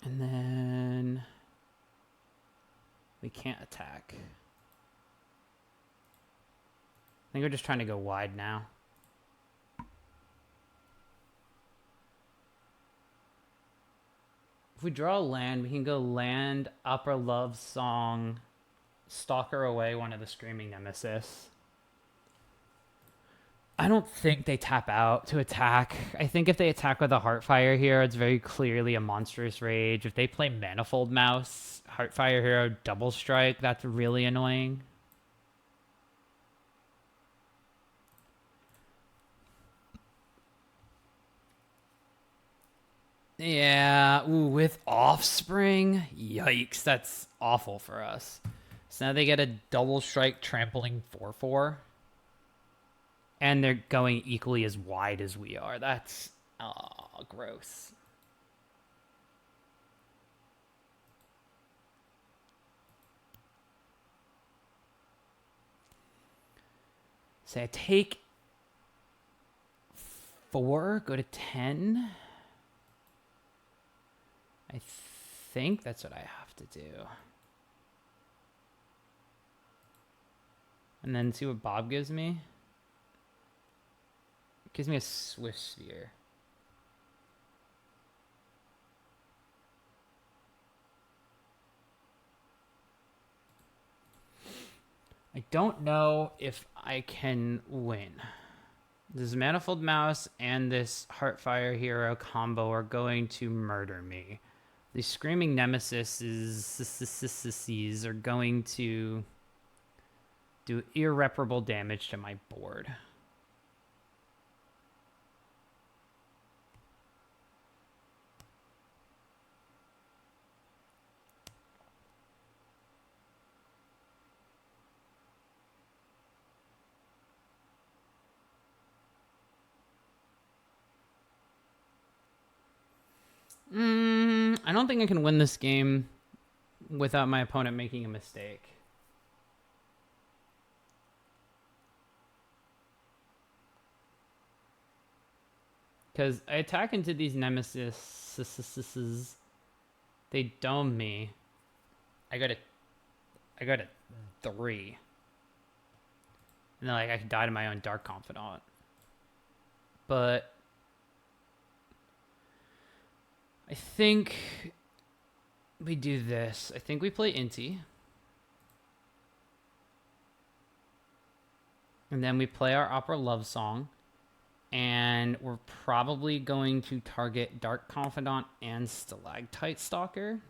[SPEAKER 2] And then we can't attack. I think we're just trying to go wide now. If we draw a land, we can go land, Opera Love Song, Stalker away one of the Screaming Nemesis. I don't think they tap out to attack. I think if they attack with a Heartfire Hero, it's very clearly a Monstrous Rage. If they play Manifold Mouse, Heartfire Hero, Double Strike, that's really annoying. Yeah, ooh, with Offspring? Yikes, that's awful for us. So now they get a Double Strike Trampling 4/4. And they're going equally as wide as we are. That's gross. So I take 4, go to 10. I think that's what I have to do. And then see what Bob gives me. Gives me a Swift Sphere. I don't know if I can win. This Manifold Mouse and this Heartfire Hero combo are going to murder me. These Screaming Nemesis are going to do irreparable damage to my board. I don't think I can win this game without my opponent making a mistake. Because I attack into these nemesis, they dome me. I got a 3. And then like I could die to my own Dark Confidant. But I think we do this. I think we play Inti. And then we play our Opera Love Song. And we're probably going to target Dark Confidant and Stalactite Stalker.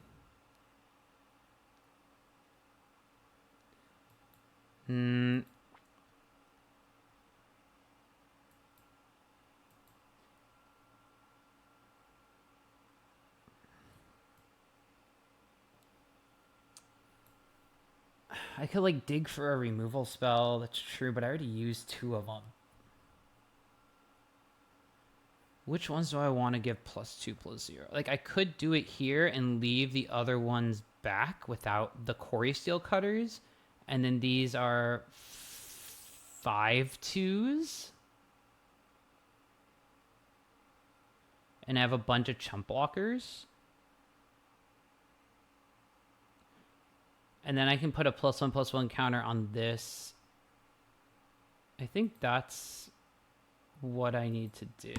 [SPEAKER 2] I could like dig for a removal spell, that's true, but I already used 2 of them. Which ones do I want to give +2/+0? Like I could do it here and leave the other ones back without the Cori-Steel Cutters. And then these are 5/2s. And I have a bunch of chump blockers. And then I can put a +1/+1 counter on this. I think that's what I need to do.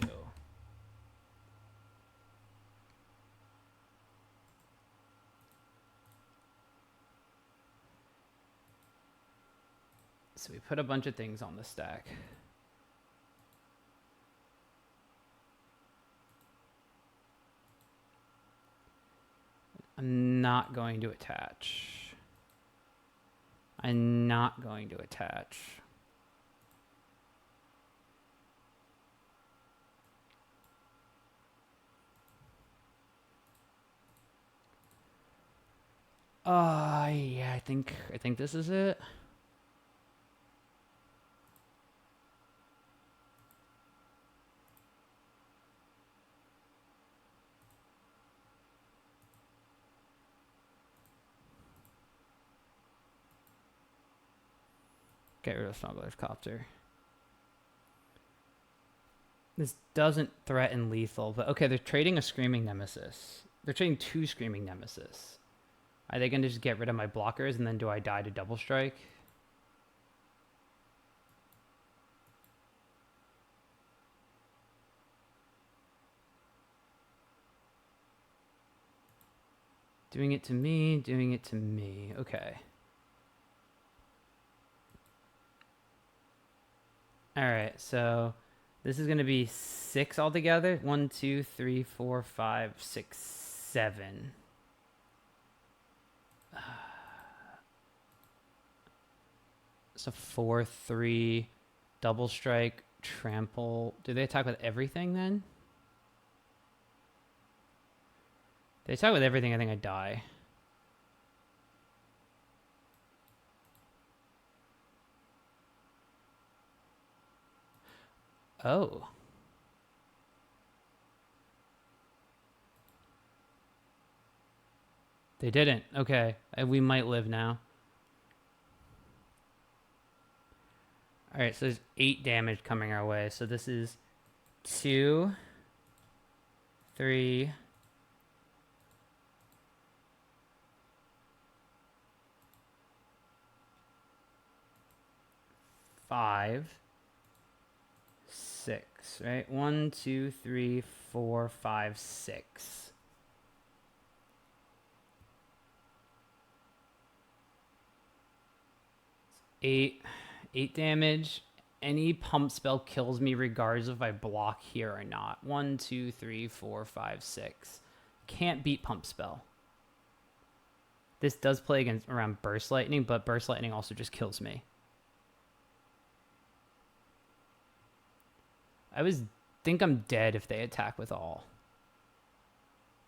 [SPEAKER 2] So we put a bunch of things on the stack. I'm not going to attach. I'm not going to attach. Yeah, I think this is it. Get rid of Smuggler's Copter. This doesn't threaten lethal, but okay, they're trading a Screaming Nemesis. They're trading 2 Screaming Nemesis. Are they going to just get rid of my blockers and then do I die to double strike? Doing it to me, doing it to me. Okay. All right, so this is going to be 6 altogether. 1, 2, 3, 4, 5, 6, 7. So 4, 3, double strike, trample. Do they attack with everything then? They attack with everything, I think I die. Oh. They didn't. Okay. We might live now. Alright, so there's 8 damage coming our way. So this is 2, 3, 5, 6, right? 1, 2, 3, 4, 5, 6. Eight damage. Any pump spell kills me regardless if I block here or not. 1, 2, 3, 4, 5, 6. Can't beat pump spell. This does play against around burst lightning, but burst lightning also just kills me. I think I'm dead if they attack with all.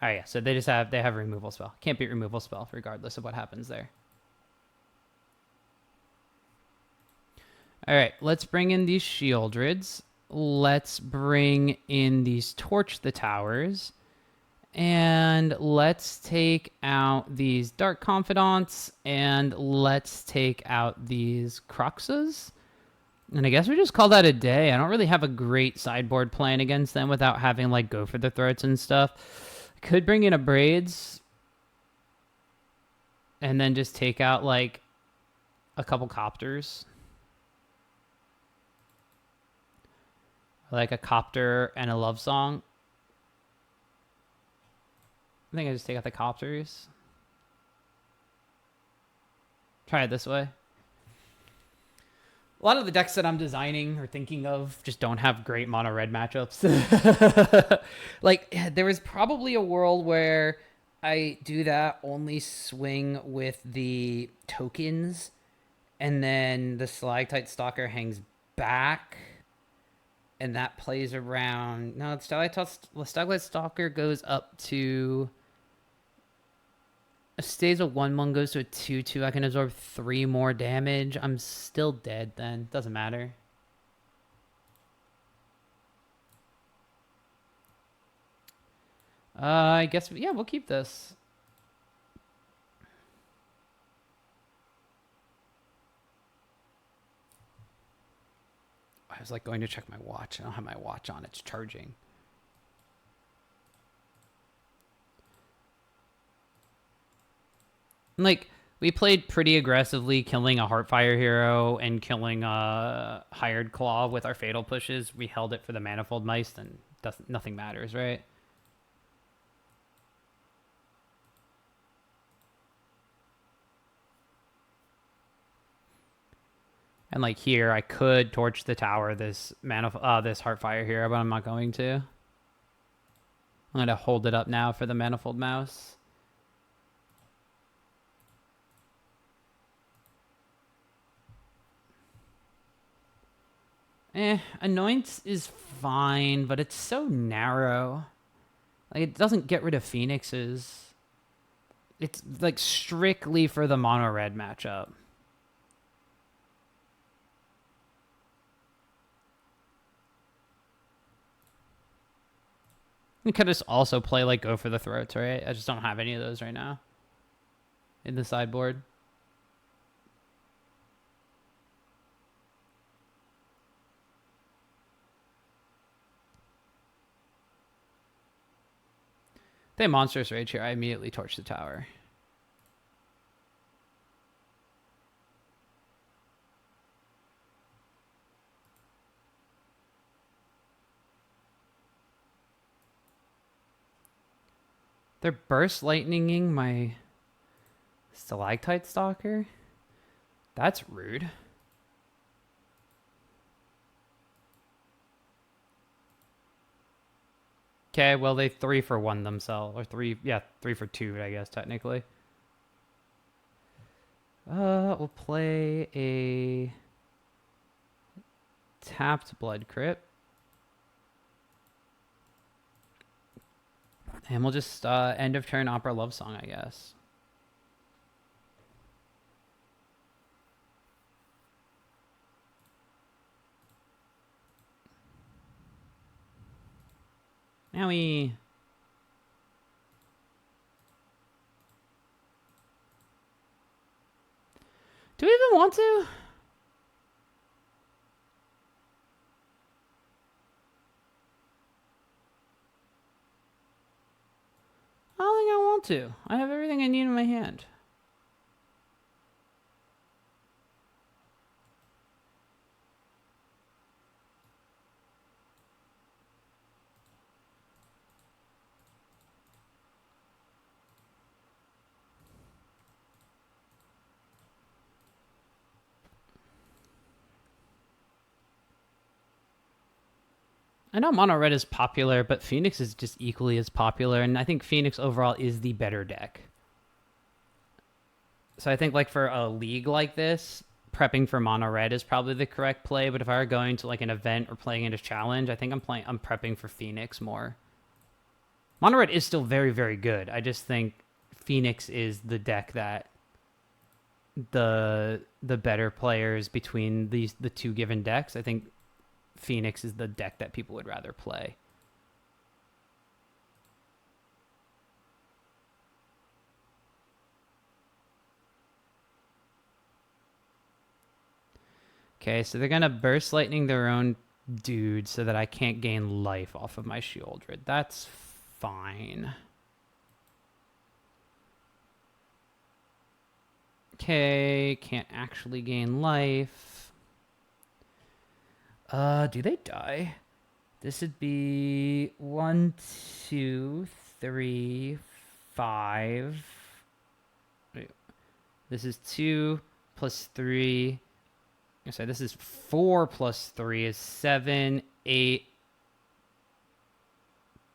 [SPEAKER 2] Oh yeah, so they have removal spell. Can't beat removal spell regardless of what happens there. All right, let's bring in these Shieldrids. Let's bring in these Torch the Towers. And let's take out these Dark Confidants. And let's take out these Cruxes. And I guess we just call that a day. I don't really have a great sideboard plan against them without having, like, go for the throats and stuff. I could bring in a Braids. And then just take out, like, a couple Copters. Like a Copter and a Love Song. I think I just take out the Copters. Try it this way. A lot of the decks that I'm designing or thinking of just don't have great mono red matchups. Like, there was probably a world where I do that, only swing with the tokens, and then the Stalactite Stalker hangs back. And that plays around... No, the Stalactite Stalker goes up to... It stays a 1/1, goes to a 2/2. I can absorb 3 more damage. I'm still dead then. Doesn't matter. I guess... Yeah, we'll keep this. I was like going to check my watch. I don't have my watch on. It's charging. Like, We played pretty aggressively, killing a Heartfire hero and killing a Hired Claw with our Fatal Pushes. We held it for the Manifold Mice, and nothing matters, right? And like here, I could torch the tower this this Heartfire hero, but I'm not going to. I'm going to hold it up now for the Manifold Mouse. Anoints is fine, but it's so narrow. Like, it doesn't get rid of Phoenixes. It's, like, strictly for the mono-red matchup. You could just also play, like, Go for the Throats, right? I just don't have any of those right now in the sideboard. They have Monstrous Rage here. I immediately torch the tower. They're Burst Lightninging my Stalactite Stalker? That's rude. Okay, well, they 3-for-1 themselves. Or 3-for-2, I guess, technically. We'll play a tapped Blood Crypt. And we'll just end of turn Opera Love Song, I guess. Now we... Do we even want to? I don't think I want to. I have everything I need in my hand. I know Mono Red is popular, but Phoenix is just equally as popular, and I think Phoenix overall is the better deck. So I think, like, for a league like this, prepping for Mono Red is probably the correct play, but if I were going to, like, an event or playing in a challenge, I think I'm prepping for Phoenix more. Mono Red is still very, very good. I just think Phoenix is the deck that the better players between the two given decks. I think Phoenix is the deck that people would rather play. Okay, so they're gonna Burst Lightning their own dude so that I can't gain life off of my Shieldred. That's fine. Okay, can't actually gain life. Do they die? This would be 1, 2, 3, 5. Wait. This is 2 plus 3. I'm sorry, this is 4 plus 3 is 7, 8,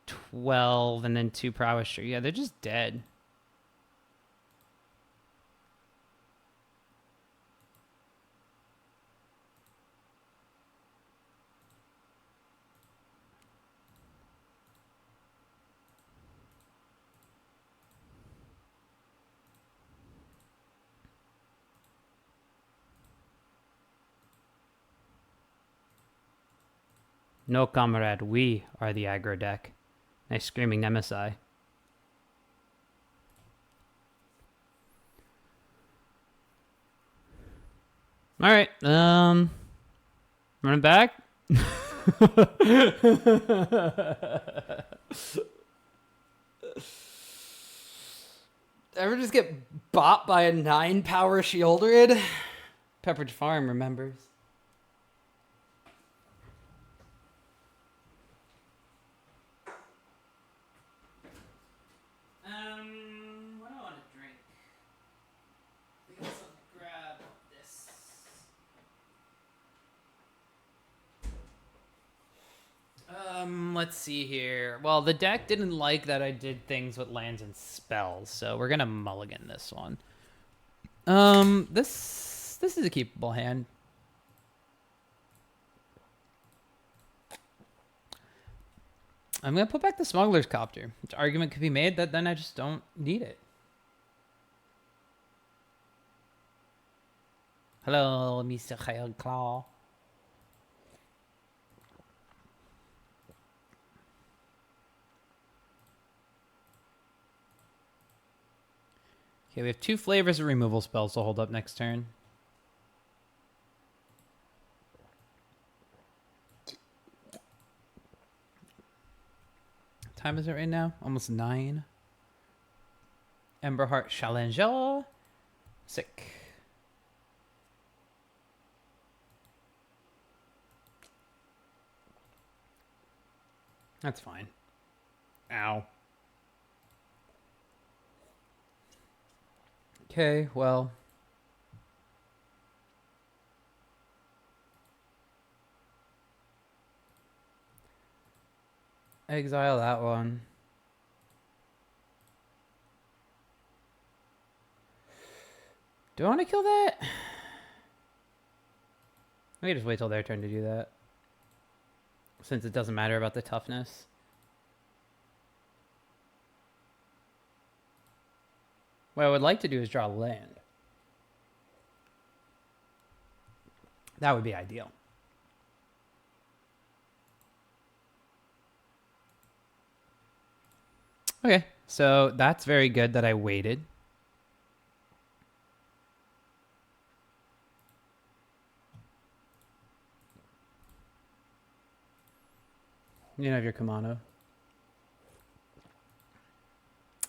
[SPEAKER 2] 12, and then 2 prowess. Sure, yeah, they're just dead. No, comrade, we are the aggro deck. Nice Screaming Nemesis. Alright, running back. Ever just get bopped by a 9-power Shieldred? Pepperidge Farm remembers. What do I want to drink? I guess I'll grab this. Let's see here. Well, the deck didn't like that I did things with lands and spells, so we're gonna mulligan this one. This is a keepable hand. I'm gonna put back the Smuggler's Copter, which argument could be made that then I just don't need it. Hello, Mr. Hail Claw. Okay, we have 2 flavors of removal spells to hold up next turn. What time is it right now? Almost 9. Emberheart Challenger. Sick. That's fine. Ow. Okay, well. Exile that one. Do I want to kill that? We can just wait till their turn to do that. Since it doesn't matter about the toughness. What I would like to do is draw land. That would be ideal. Okay, so that's very good that I waited. You don't have your Kamano.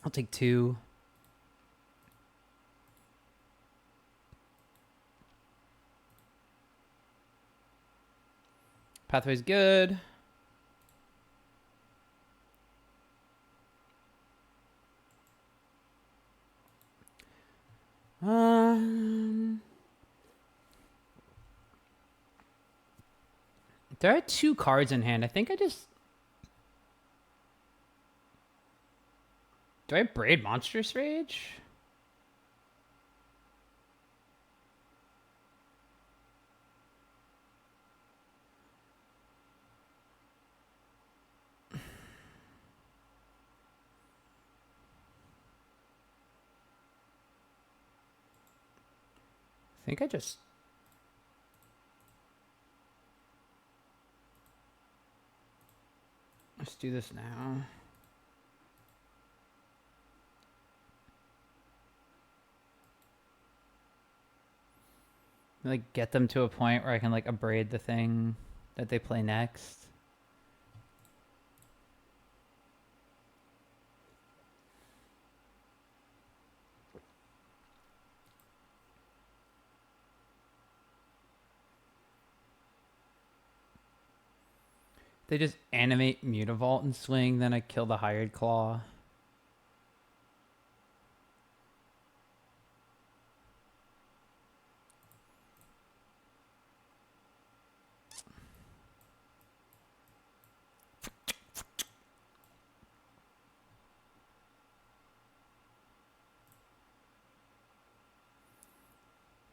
[SPEAKER 2] I'll take 2. Pathway's good. There are 2 cards in hand. I think I just... Do I braid Monstrous Rage? I think I just... Let's do this now. Like, get them to a point where I can, like, abrade the thing that they play next. They just animate Mutavault and swing, then I kill the Hired Claw.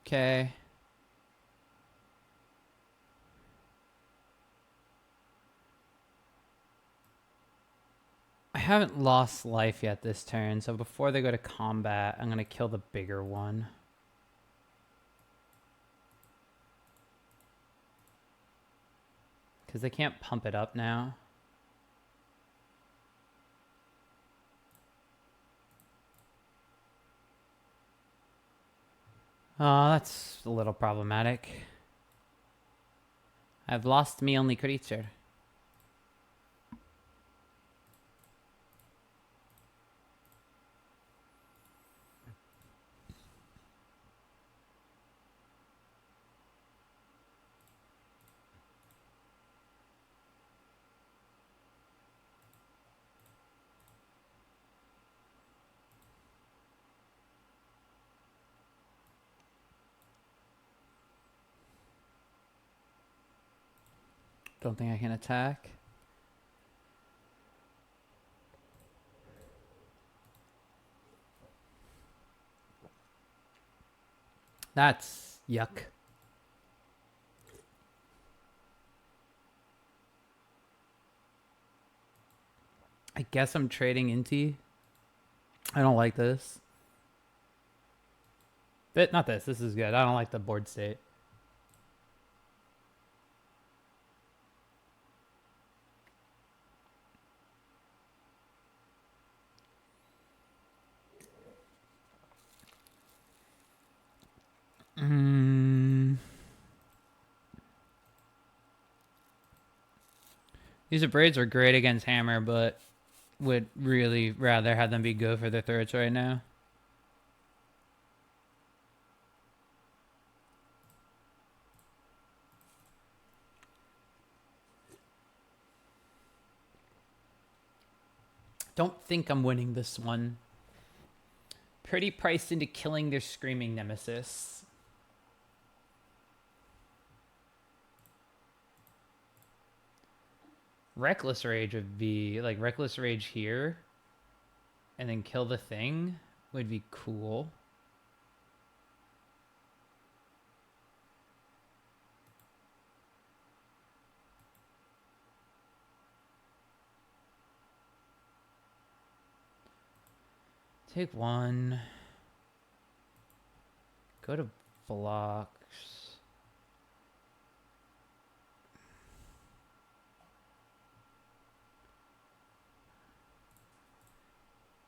[SPEAKER 2] Okay. I haven't lost life yet this turn, so before they go to combat, I'm going to kill the bigger one. Because they can't pump it up now. Oh, that's a little problematic. I've lost me only creature. Don't think I can attack. That's yuck. I guess I'm trading Inti. I don't like this. But not this. This is good. I don't like the board state. These braids are great against Hammer, but would really rather have them be go for their throats right now. Don't think I'm winning this one. Pretty priced into killing their screaming nemesis. Reckless Rage would be like Reckless Rage here and then kill the thing would be cool. Take one. Go to blocks.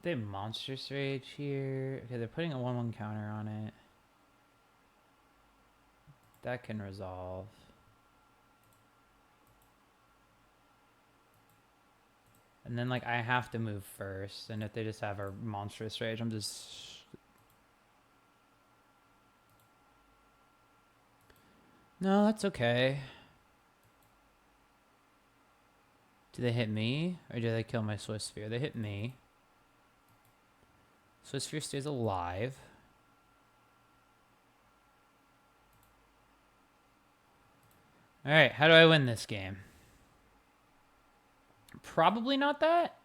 [SPEAKER 2] They have Monstrous Rage here. Okay, they're putting a 1/1 counter on it. That can resolve. And then, like, I have to move first. And if they just have a Monstrous Rage, I'm just... No, that's okay. Do they hit me? Or do they kill my Swiss Sphere? They hit me. Swiss Sphere stays alive. Alright, how do I win this game? Probably not that.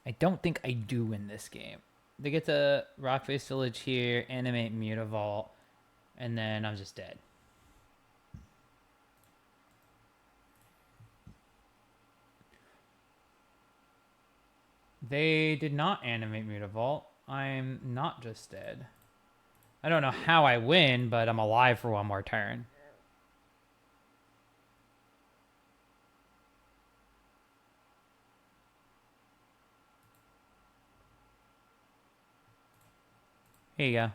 [SPEAKER 2] I don't think I do win this game. They get to Rockface Village here, animate Mutavault, and then I'm just dead. They did not animate Mutavault. I'm not just dead. I don't know how I win, but I'm alive for one more turn. Here you go.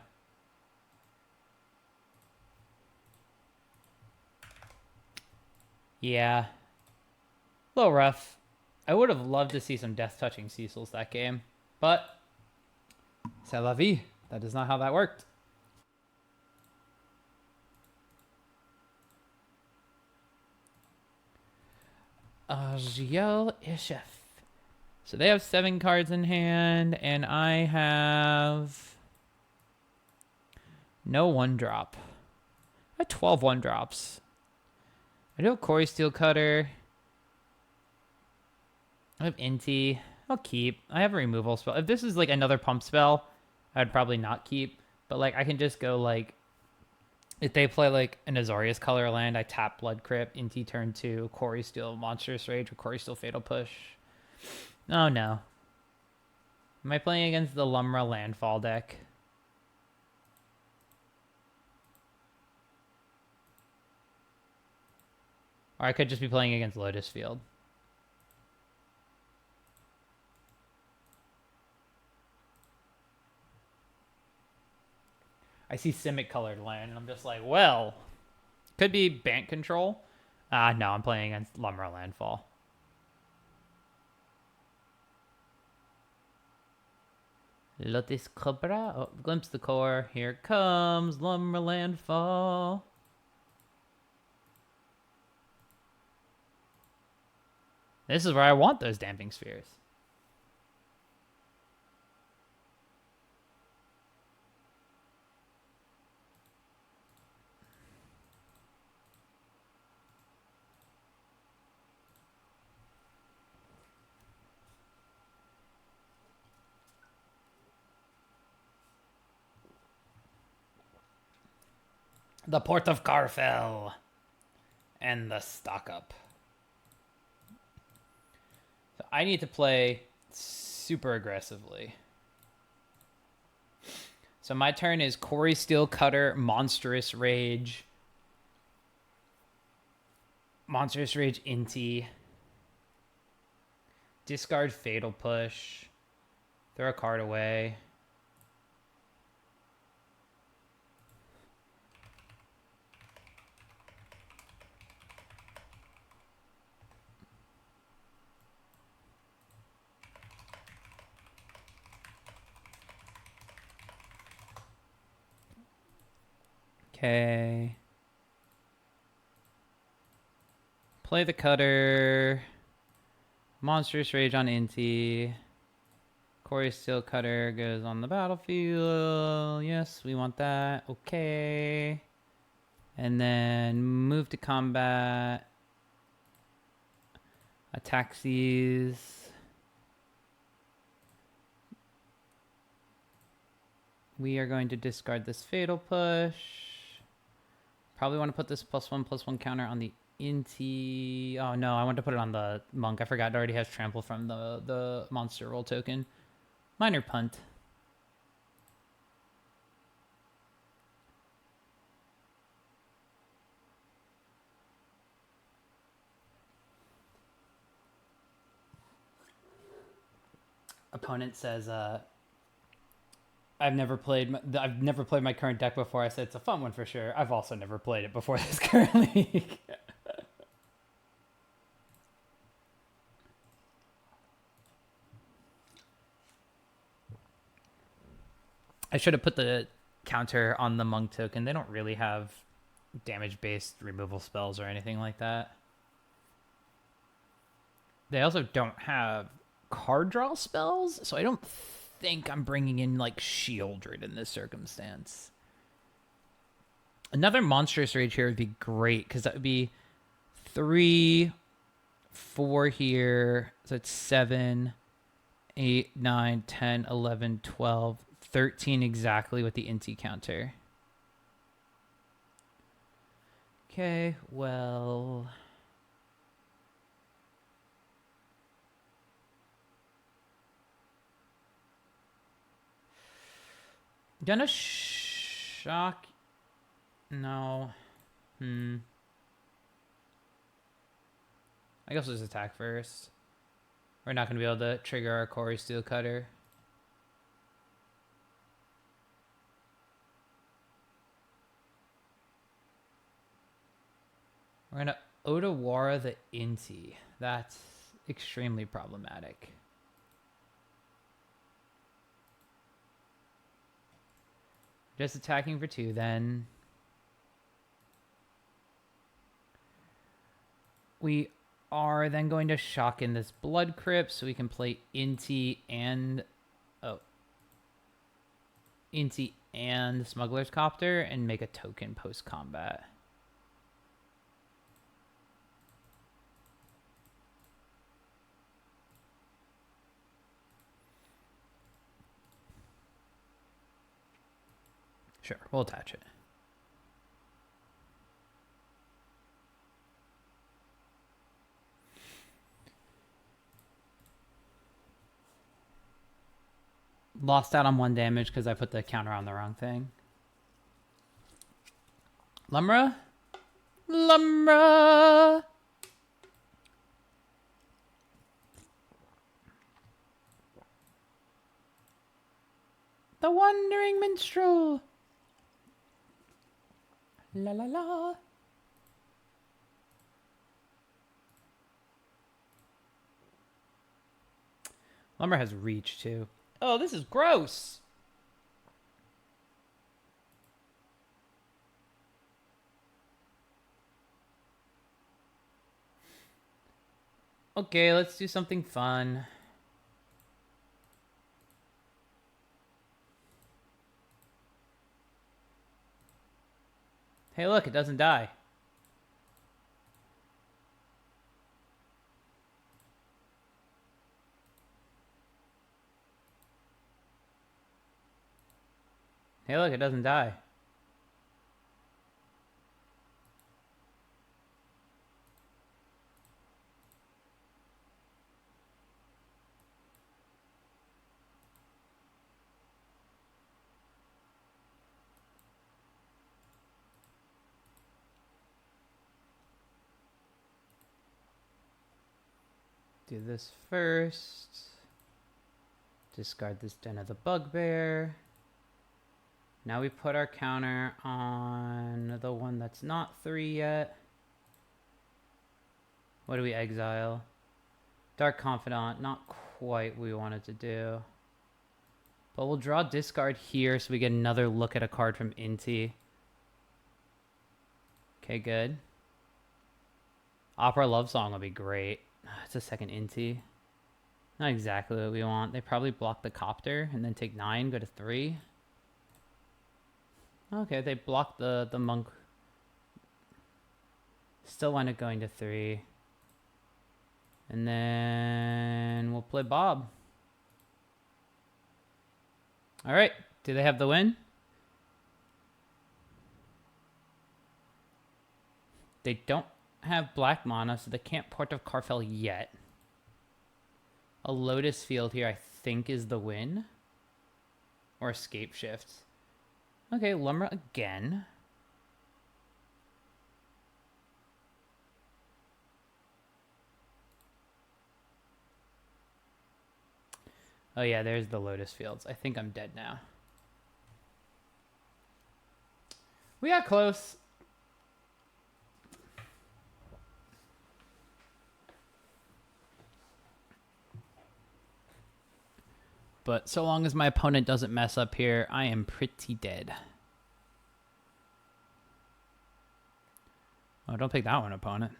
[SPEAKER 2] Yeah. A little rough. I would have loved to see some death-touching Cecils that game, but c'est la vie. That is not how that worked. Izzet. So they have 7 cards in hand, and I have no 1-drop. I have 12 1-drops. I do have Cori-Steel Cutter. I have Inti. I'll keep. I have a removal spell. If this is like another pump spell, I'd probably not keep. But like I can just go like, if they play like an Azorius color land, I tap Blood Crypt, Inti turn 2, Cori-Steel Monstrous Rage, or Cori-Steel Fatal Push. Oh no. Am I playing against the Lumra Landfall deck? Or I could just be playing against Lotus Field. I see Simic colored land, and I'm just like, well, could be Bant Control. No, I'm playing against Lumra Landfall. Lotus Cobra. Oh, glimpse the core. Here it comes, Lumra Landfall. This is where I want those Damping Spheres. The Port of Carfell. And the stock up. So I need to play super aggressively. So my turn is Cori-Steel Cutter, Monstrous Rage. Monstrous Rage Inti. Discard Fatal Push. Throw a card away. Okay. Play the Cutter. Monstrous Rage on Inti. Cori-Steel Cutter goes on the battlefield. Yes, we want that. Okay. And then move to combat. Attack these. We are going to discard this Fatal Push. Probably want to put this +1/+1 counter on the Inti. Oh no, I want to put it on the Monk. I forgot it already has Trample from the monster roll token. Minor punt. Opponent says, I've never played my current deck before. I said it's a fun one for sure. I've also never played it before this current league. I should have put the counter on the Monk token. They don't really have damage-based removal spells or anything like that. They also don't have card draw spells, so I don't think I'm bringing in like Shieldred in this circumstance. Another Monstrous Rage here would be great because that would be 3, 4 here. So it's 7, 8, 9, 10, 11, 12, 13 exactly with the Inti counter. Okay, well... Gonna shock... No. I guess let's attack first. We're not gonna be able to trigger our Cori-Steel Cutter. We're gonna Otawara the Inti. That's extremely problematic. Just attacking for 2 then. We are then going to shock in this Blood Crypt so we can play Inti and Smuggler's Copter and make a token post combat. Sure, we'll attach it. Lost out on 1 damage because I put the counter on the wrong thing. Lumra? Lumra! The Wandering Minstrel! La la la! Lumra has reach too. Oh, this is gross! Okay, let's do something fun. Hey, look, it doesn't die. Hey, look, it doesn't die. do this first. Discard this Den of the Bugbear. Now we put our counter on the one that's not 3 yet. What do we exile? Dark Confidant, not quite what we wanted to do. But we'll draw discard here so we get another look at a card from Inti. Okay, good. Opera Love Song would be great. It's a second Inti. Not exactly what we want. They probably block the Copter and then take 9, go to 3. Okay, they blocked the monk. Still wind up going to 3. And then we'll play Bob. All right, do they have the win? They don't have black mana, so they can't Port of Carfel yet. A Lotus Field here, I think, is the win. Or Escape Shift. Okay, Lumra again. Oh yeah, there's the Lotus Fields. I think I'm dead now. We got close. But so long as my opponent doesn't mess up here, I am pretty dead. Oh, don't pick that one, opponent.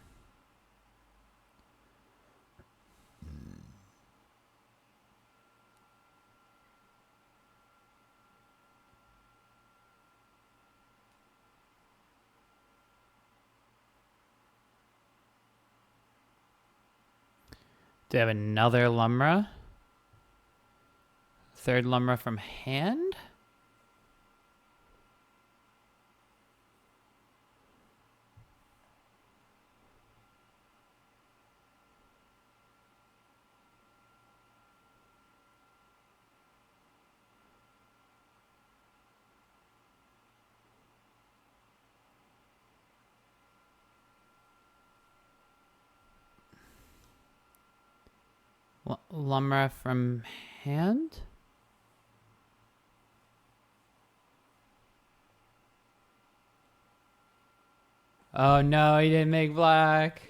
[SPEAKER 2] Do I have another Lumra? Third Lumra from hand? Lumra from hand? Oh no, he didn't make black.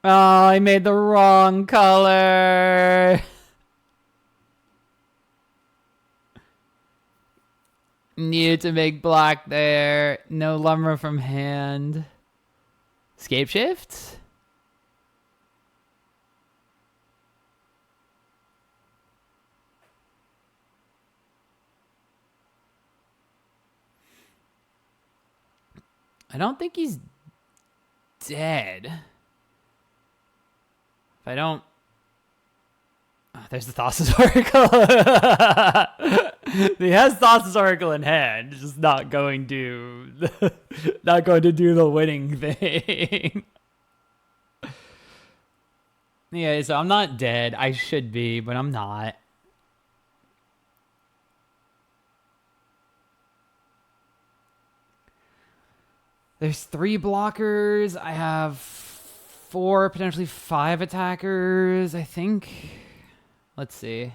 [SPEAKER 2] Oh, I made the wrong color. Needed to make black there. No Lumra from hand. Escape Shift? I don't think he's dead. If I don't... Oh, there's the Thassa's Oracle. He has Thassa's Oracle in hand, just not going to do the winning thing. Yeah, so I'm not dead. I should be, but I'm not. There's 3 blockers. I have 4, potentially 5 attackers, I think. Let's see.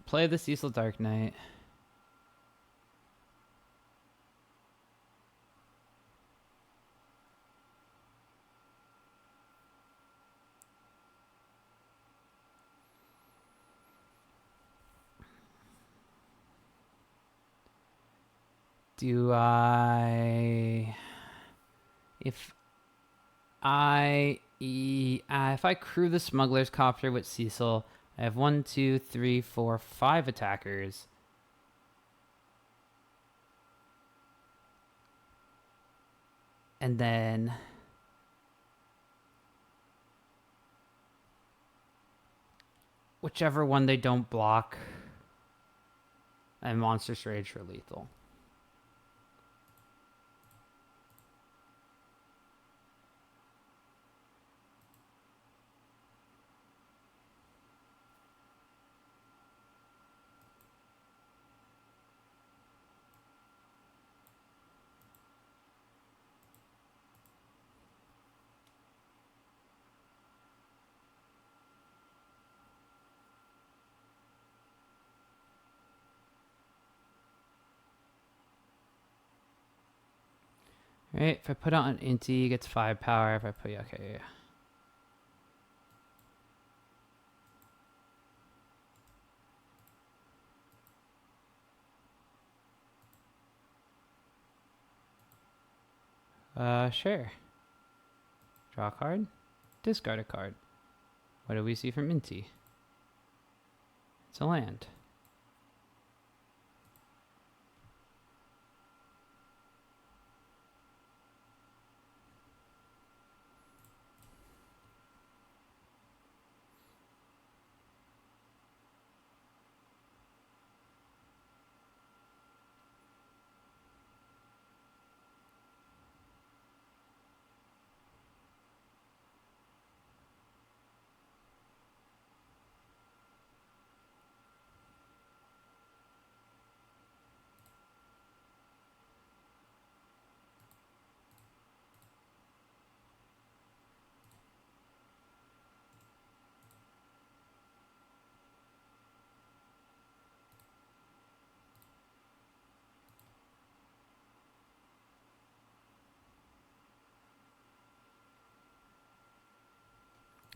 [SPEAKER 2] Play the Cecil Dark Knight. Do I... If I crew the Smuggler's Copter with Cecil, I have 1, 2, 3, 4, 5 attackers. And then... whichever one they don't block, and Monstrous Rage for lethal. Right, if I put out an Inti, he gets 5 power. If I put, okay, yeah. Sure. Draw a card. Discard a card. What do we see from Inti? It's a land.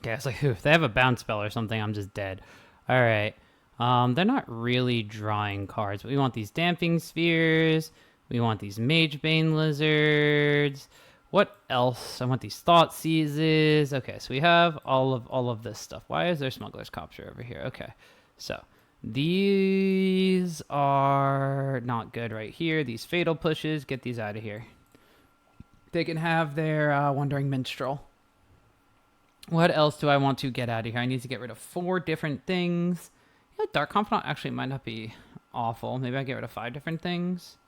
[SPEAKER 2] Okay, it's like, if they have a bounce spell or something, I'm just dead. All right. They're not really drawing cards, but we want these Damping Spheres. We want these Magebane Lizards. What else? I want these Thought Seizes. Okay, so we have all of this stuff. Why is there Smuggler's Copter over here? Okay, so these are not good right here. These Fatal Pushes, get these out of here. They can have their Wandering Minstrel. What else do I want to get out of here? I need to get rid of 4 different things. You know, Dark Confidant actually might not be awful. Maybe I get rid of 5 different things.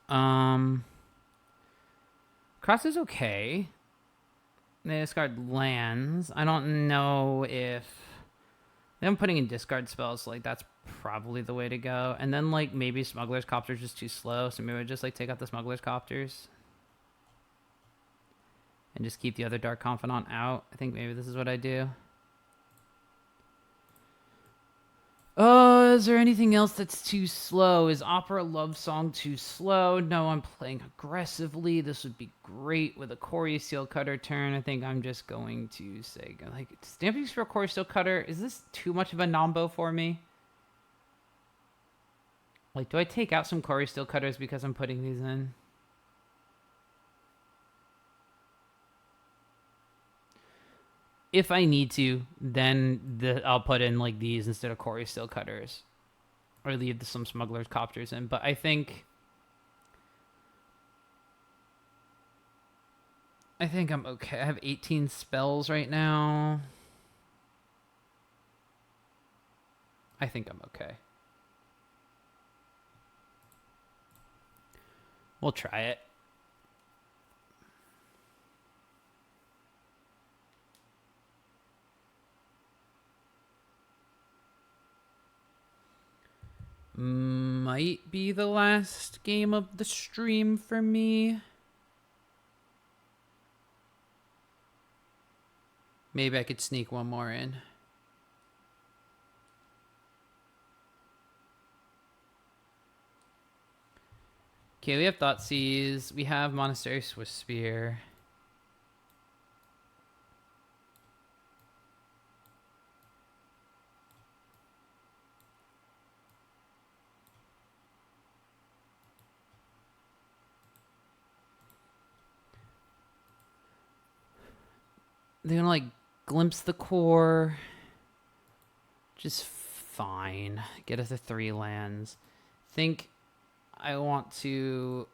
[SPEAKER 2] Cross is okay. They discard lands. I don't know if them putting in discard spells, like that's probably the way to go. And then like maybe Smuggler's Copter's just too slow, so maybe I just like take out the Smuggler's Copters. And just keep the other Dark Confidant out. I think maybe this is what I do. Oh, is there anything else that's too slow? Is Opera Love Song too slow? No, I'm playing aggressively. This would be great with a Cori-Steel Cutter turn. I think I'm just going to say, like, Stamping for a Cori-Steel Cutter. Is this too much of a nombo for me? Like, do I take out some Cori-Steel Cutters because I'm putting these in? If I need to, then I'll put in like these instead of Cori-Steel Cutters, or leave some Smuggler's Copters in. But I think I'm okay. I have 18 spells right now. I think I'm okay. We'll try it. Might be the last game of the stream for me. Maybe I could sneak one more in. Okay, we have Thoughtseize. We have Monastery Swiss Spear. They're gonna like glimpse the core. Just fine. Get us to 3 lands. Think I want to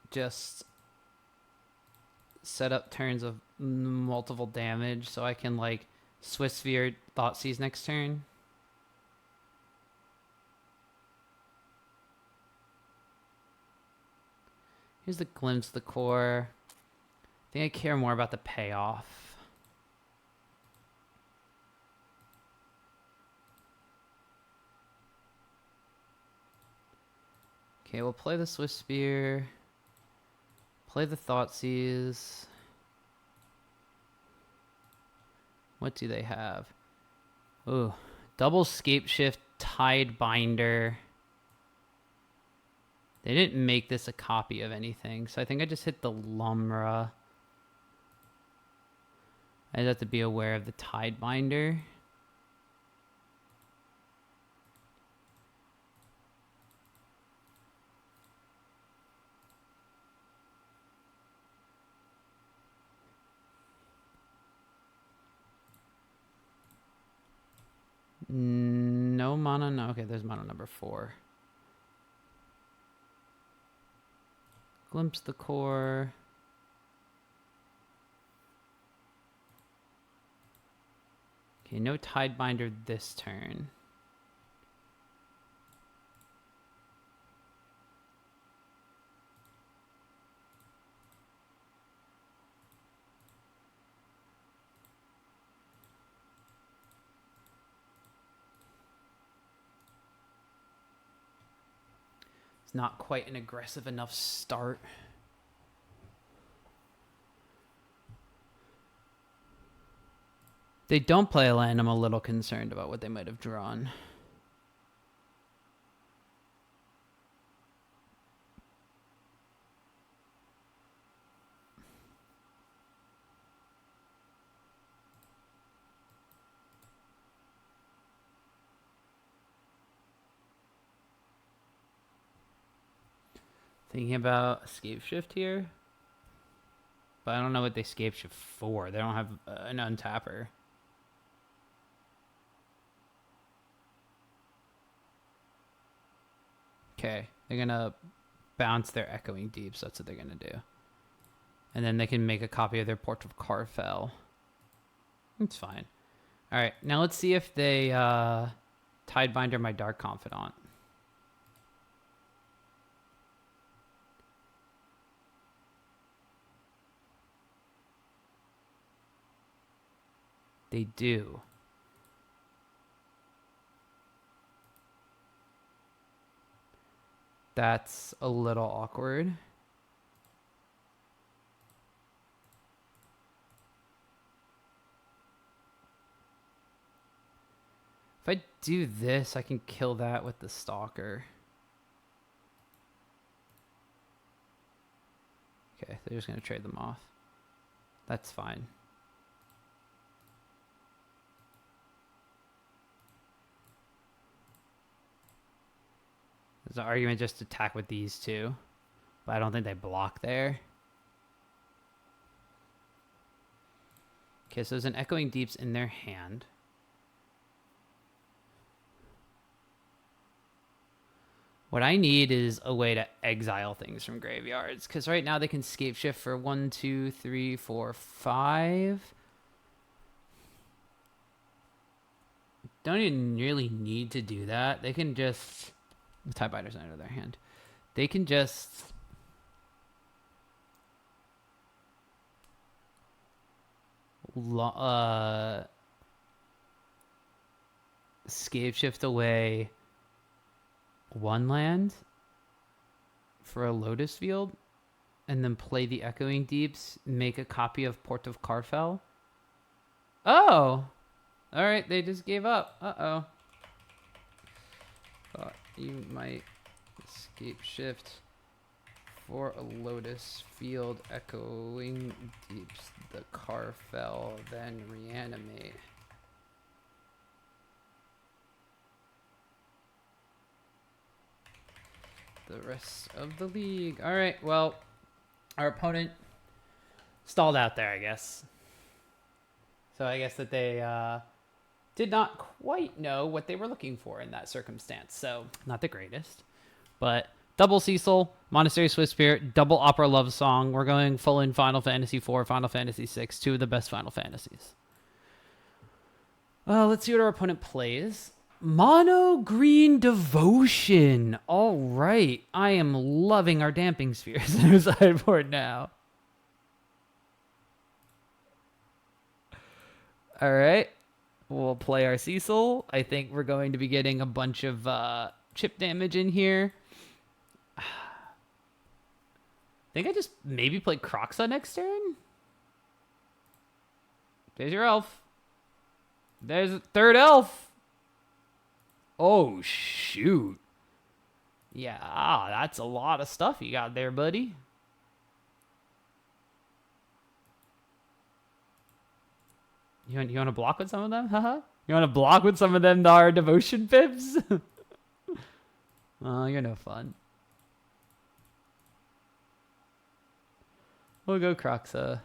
[SPEAKER 2] just set up turns of multiple damage so I can like Swiss Sphere Thoughtseize next turn. Here's the glimpse of the core. I think I care more about the payoff. Okay, we'll play the Swiss Spear. Play the Thoughtseize. What do they have? Ooh, double Scape Shift, Tide Binder. They didn't make this a copy of anything, so I think I just hit the Lumra. I'd have to be aware of the Tidebinder. No mono, no. Okay, there's mono number 4. Glimpse the core. Okay, no Tidebinder this turn. It's not quite an aggressive enough start. They don't play a land, I'm a little concerned about what they might have drawn. Thinking about escape shift here. But I don't know what they escape shift for. They don't have an untapper. Okay, they're gonna bounce their Echoing Deeps. That's what they're gonna do. And then they can make a copy of their Port of Carfell. It's fine. All right, now let's see if they Tidebinder my Dark Confidant. They do. That's a little awkward. If I do this, I can kill that with the Stalker. Okay, they're just going to trade them off. That's fine. There's an argument just to attack with these two, but I don't think they block there. Okay, so there's an Echoing Deeps in their hand. What I need is a way to exile things from graveyards, because right now they can scape shift for 1, 2, 3, 4, 5. Don't even really need to do that. They can just... The Tiebinder's out of their hand. They can just... scape shift away 1 land for a Lotus Field, and then play the Echoing Deeps, make a copy of Port of Carfell. Oh! Alright, they just gave up. Uh-oh. Thought you might escape shift for a Lotus Field, Echoing Deeps the Carfell, then reanimate. The rest of the league. All right, well, our opponent stalled out there, I guess. So I guess that they did not quite know what they were looking for in that circumstance. So not the greatest, but double Cecil, Monastery Swift Spirit, double Opera Love Song. We're going full in Final Fantasy IV, Final Fantasy VI, 2 of the best Final Fantasies. Let's see what our opponent plays. Mono Green Devotion. All right. I am loving our Damping Spheres in our sideboard now. All right. We'll play our Cecil. I think we're going to be getting a bunch of chip damage in here. I think I just maybe play Croxa next turn. There's your elf. There's a third elf. Oh, shoot. Yeah, that's a lot of stuff you got there, buddy. You want to block with some of them? Haha. You want to block with some of them our devotion pips? Oh, you're no fun. We'll go Croxa.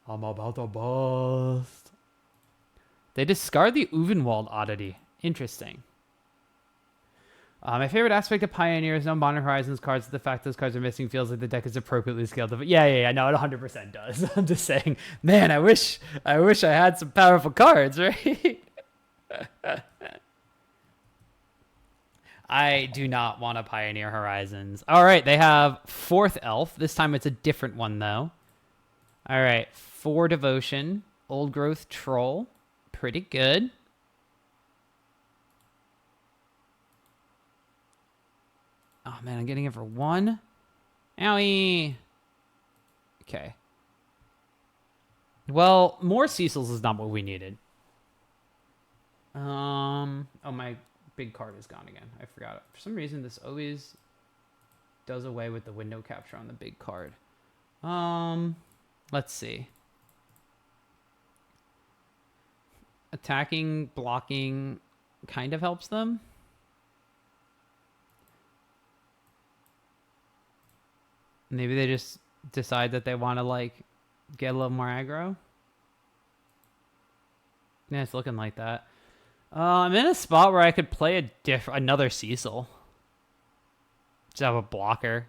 [SPEAKER 2] I'm about to bust. They discard the Uvenwald oddity. Interesting. My favorite aspect of Pioneer is no Modern Horizons cards. The fact those cards are missing feels like the deck is appropriately scaled. Yeah. No, it 100% does. I'm just saying, man, I wish I had some powerful cards, right? I do not want a Pioneer Horizons. All right, they have 4th Elf. This time it's a different one, though. All right, 4 Devotion. Old Growth Troll. Pretty good. Oh, man, I'm getting it for 1. Owie. Okay. Well, more Cecils is not what we needed. Oh, my big card is gone again. I forgot it. For some reason, this always does away with the window capture on the big card. Let's see. Attacking, blocking kind of helps them. Maybe they just decide that they want to, like, get a little more aggro. Yeah, it's looking like that. I'm in a spot where I could play another Cecil. Just have a blocker.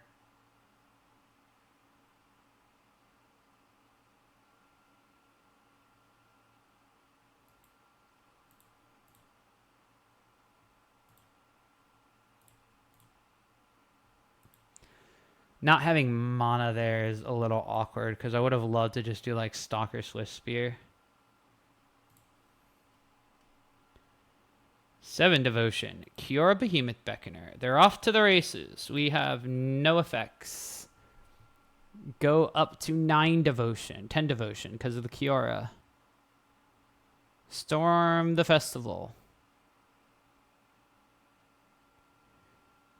[SPEAKER 2] Not having mana there is a little awkward because I would have loved to just do like Stalker Swift Spear. 7 Devotion. Kiora Behemoth Beckoner. They're off to the races. We have no effects. Go up to 9 Devotion. 10 Devotion because of the Kiora. Storm the Festival.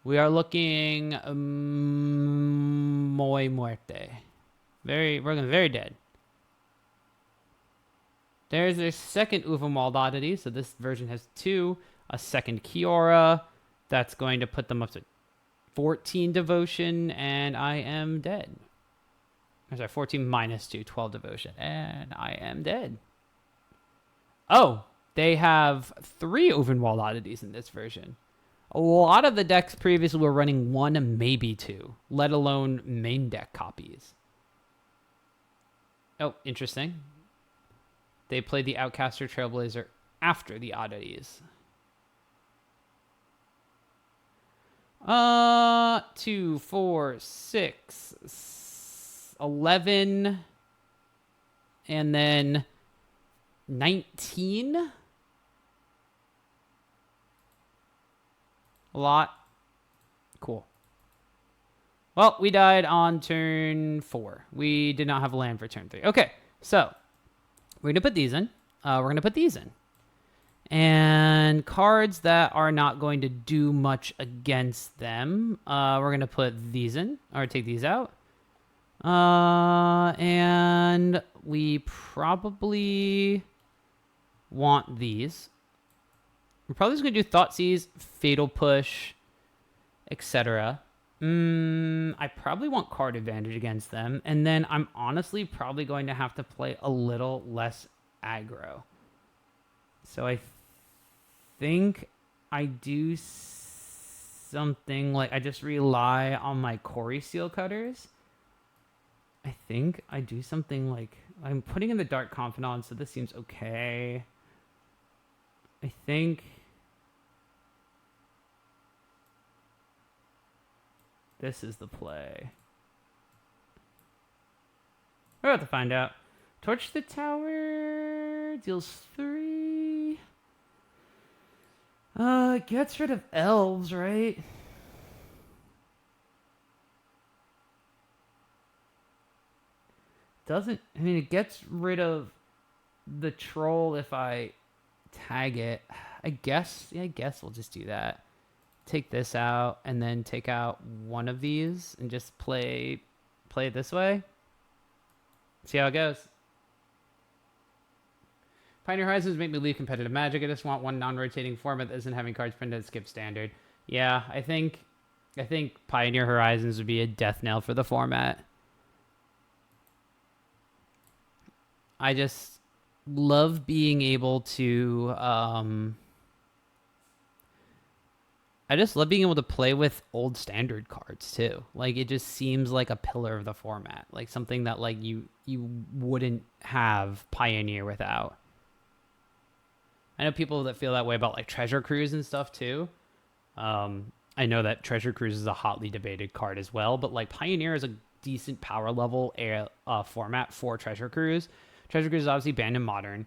[SPEAKER 2] We are looking muy muerte. We're going very dead. There's a second Uvenwald oddity, so this version has 2. A second Kiora. That's going to put them up to 14 Devotion, and I am dead. I'm sorry, 14 minus 2, 12 Devotion, and I am dead. Oh, they have 3 Uvenwald oddities in this version. A lot of the decks previously were running 1 and maybe 2, let alone main deck copies. Oh, interesting. They played the Outcaster Trailblazer after the oddities. 2, 4, 6, 11, and then 19. A lot. Cool. Well, we died on turn 4. We did not have a land for turn 3. Okay, so we're going to put these in. We're going to put these in. And cards that are not going to do much against them, we're going to put these in, or take these out. And we probably want these. We're probably just going to do Thoughtseize, Fatal Push, etc. I probably want card advantage against them. And then I'm honestly probably going to have to play a little less aggro. So I think I do something like I just rely on my Cori-Steel Cutters. I think I do something like I'm putting in the Dark Confidant, so this seems okay. I think this is the play. We're about to find out. Torch the Tower deals 3. Gets rid of elves, right? doesn't... I mean, it gets rid of the troll if I tag it. I guess we'll just do that. Take this out and then take out one of these and just play it this way. See how it goes. Pioneer Horizons make me leave competitive Magic. I just want one non-rotating format that isn't having cards printed. Skip standard. Yeah, I think Pioneer Horizons would be a death knell for the format. I just love being able to I just love being able to play with old standard cards too. Like, it just seems like a pillar of the format, like something that like you wouldn't have Pioneer without. I know people that feel that way about like Treasure Cruise and stuff too. I know that Treasure Cruise is a hotly debated card as well, but like Pioneer is a decent power level format for Treasure Cruise. Treasure Cruise is obviously banned in Modern.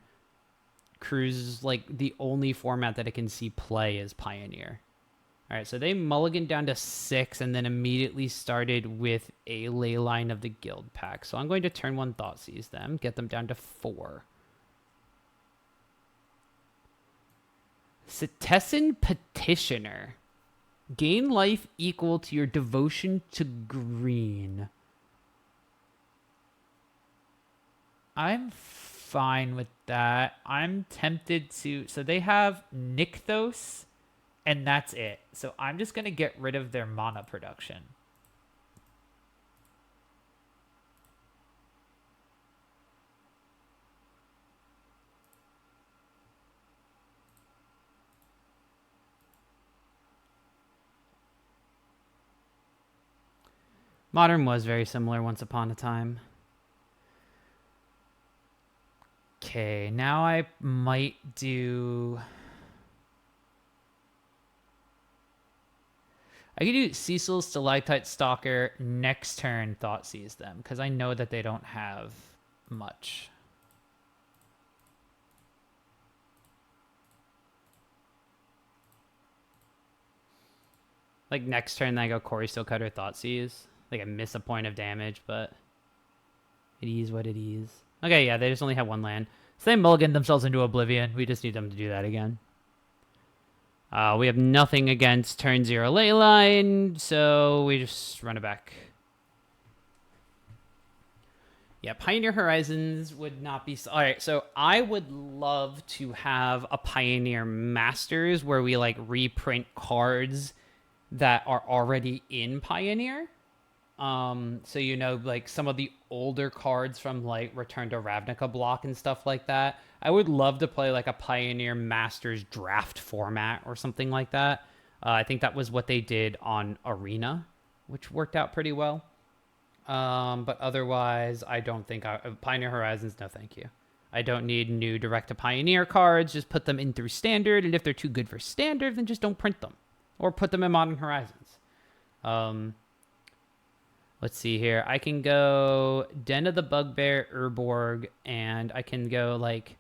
[SPEAKER 2] Cruise is like the only format that it can see play is Pioneer. All right, so they mulliganed down to 6 and then immediately started with a Leyline of the Guild pack. So I'm going to turn 1 Thoughtseize them, get them down to 4. Cetizen Petitioner. Gain life equal to your devotion to green. I'm fine with that. I'm tempted to... So they have Nykthos, and that's it. So I'm just going to get rid of their mana production. Modern was very similar once upon a time. Okay, now I might do... I could do Cecil, Stalactite, Stalker, next turn Thoughtseize them, because I know that they don't have much. Like next turn, then I go Cori-Steel Cutter, Thoughtseize. Like I miss a point of damage, but it is what it is. Okay, yeah, they just only have 1 land. So they mulligan themselves into Oblivion. We just need them to do that again. We have nothing against turn 0 Leyline, so we just run it back. Yeah, Pioneer Horizons would not be... All right, so I would love to have a Pioneer Masters where we like reprint cards that are already in Pioneer. So, you know, like some of the older cards from like Return to Ravnica block and stuff like that. I would love to play like a Pioneer Masters draft format or something like that. I think that was what they did on Arena, which worked out pretty well. But otherwise, I don't think Pioneer Horizons, no thank you. I don't need new Direct to Pioneer cards. Just put them in through Standard, and if they're too good for Standard, then just don't print them. Or put them in Modern Horizons. Let's see here. I can go Den of the Bugbear, Urborg, and I can go like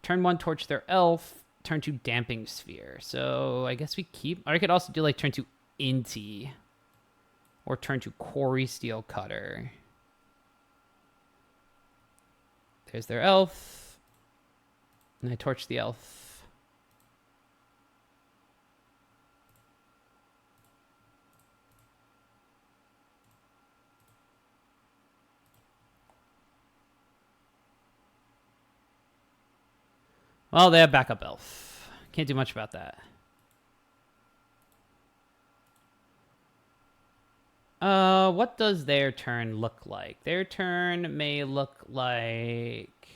[SPEAKER 2] turn 1 Torch their Elf, turn 2 Damping Sphere. So I guess we keep... Or I could also do like turn 2 Inti. Or turn 2 Cori-Steel Cutter. There's their Elf. And I torch the Elf. Well, they have backup Elf. Can't do much about that. What does their turn look like? Their turn may look like...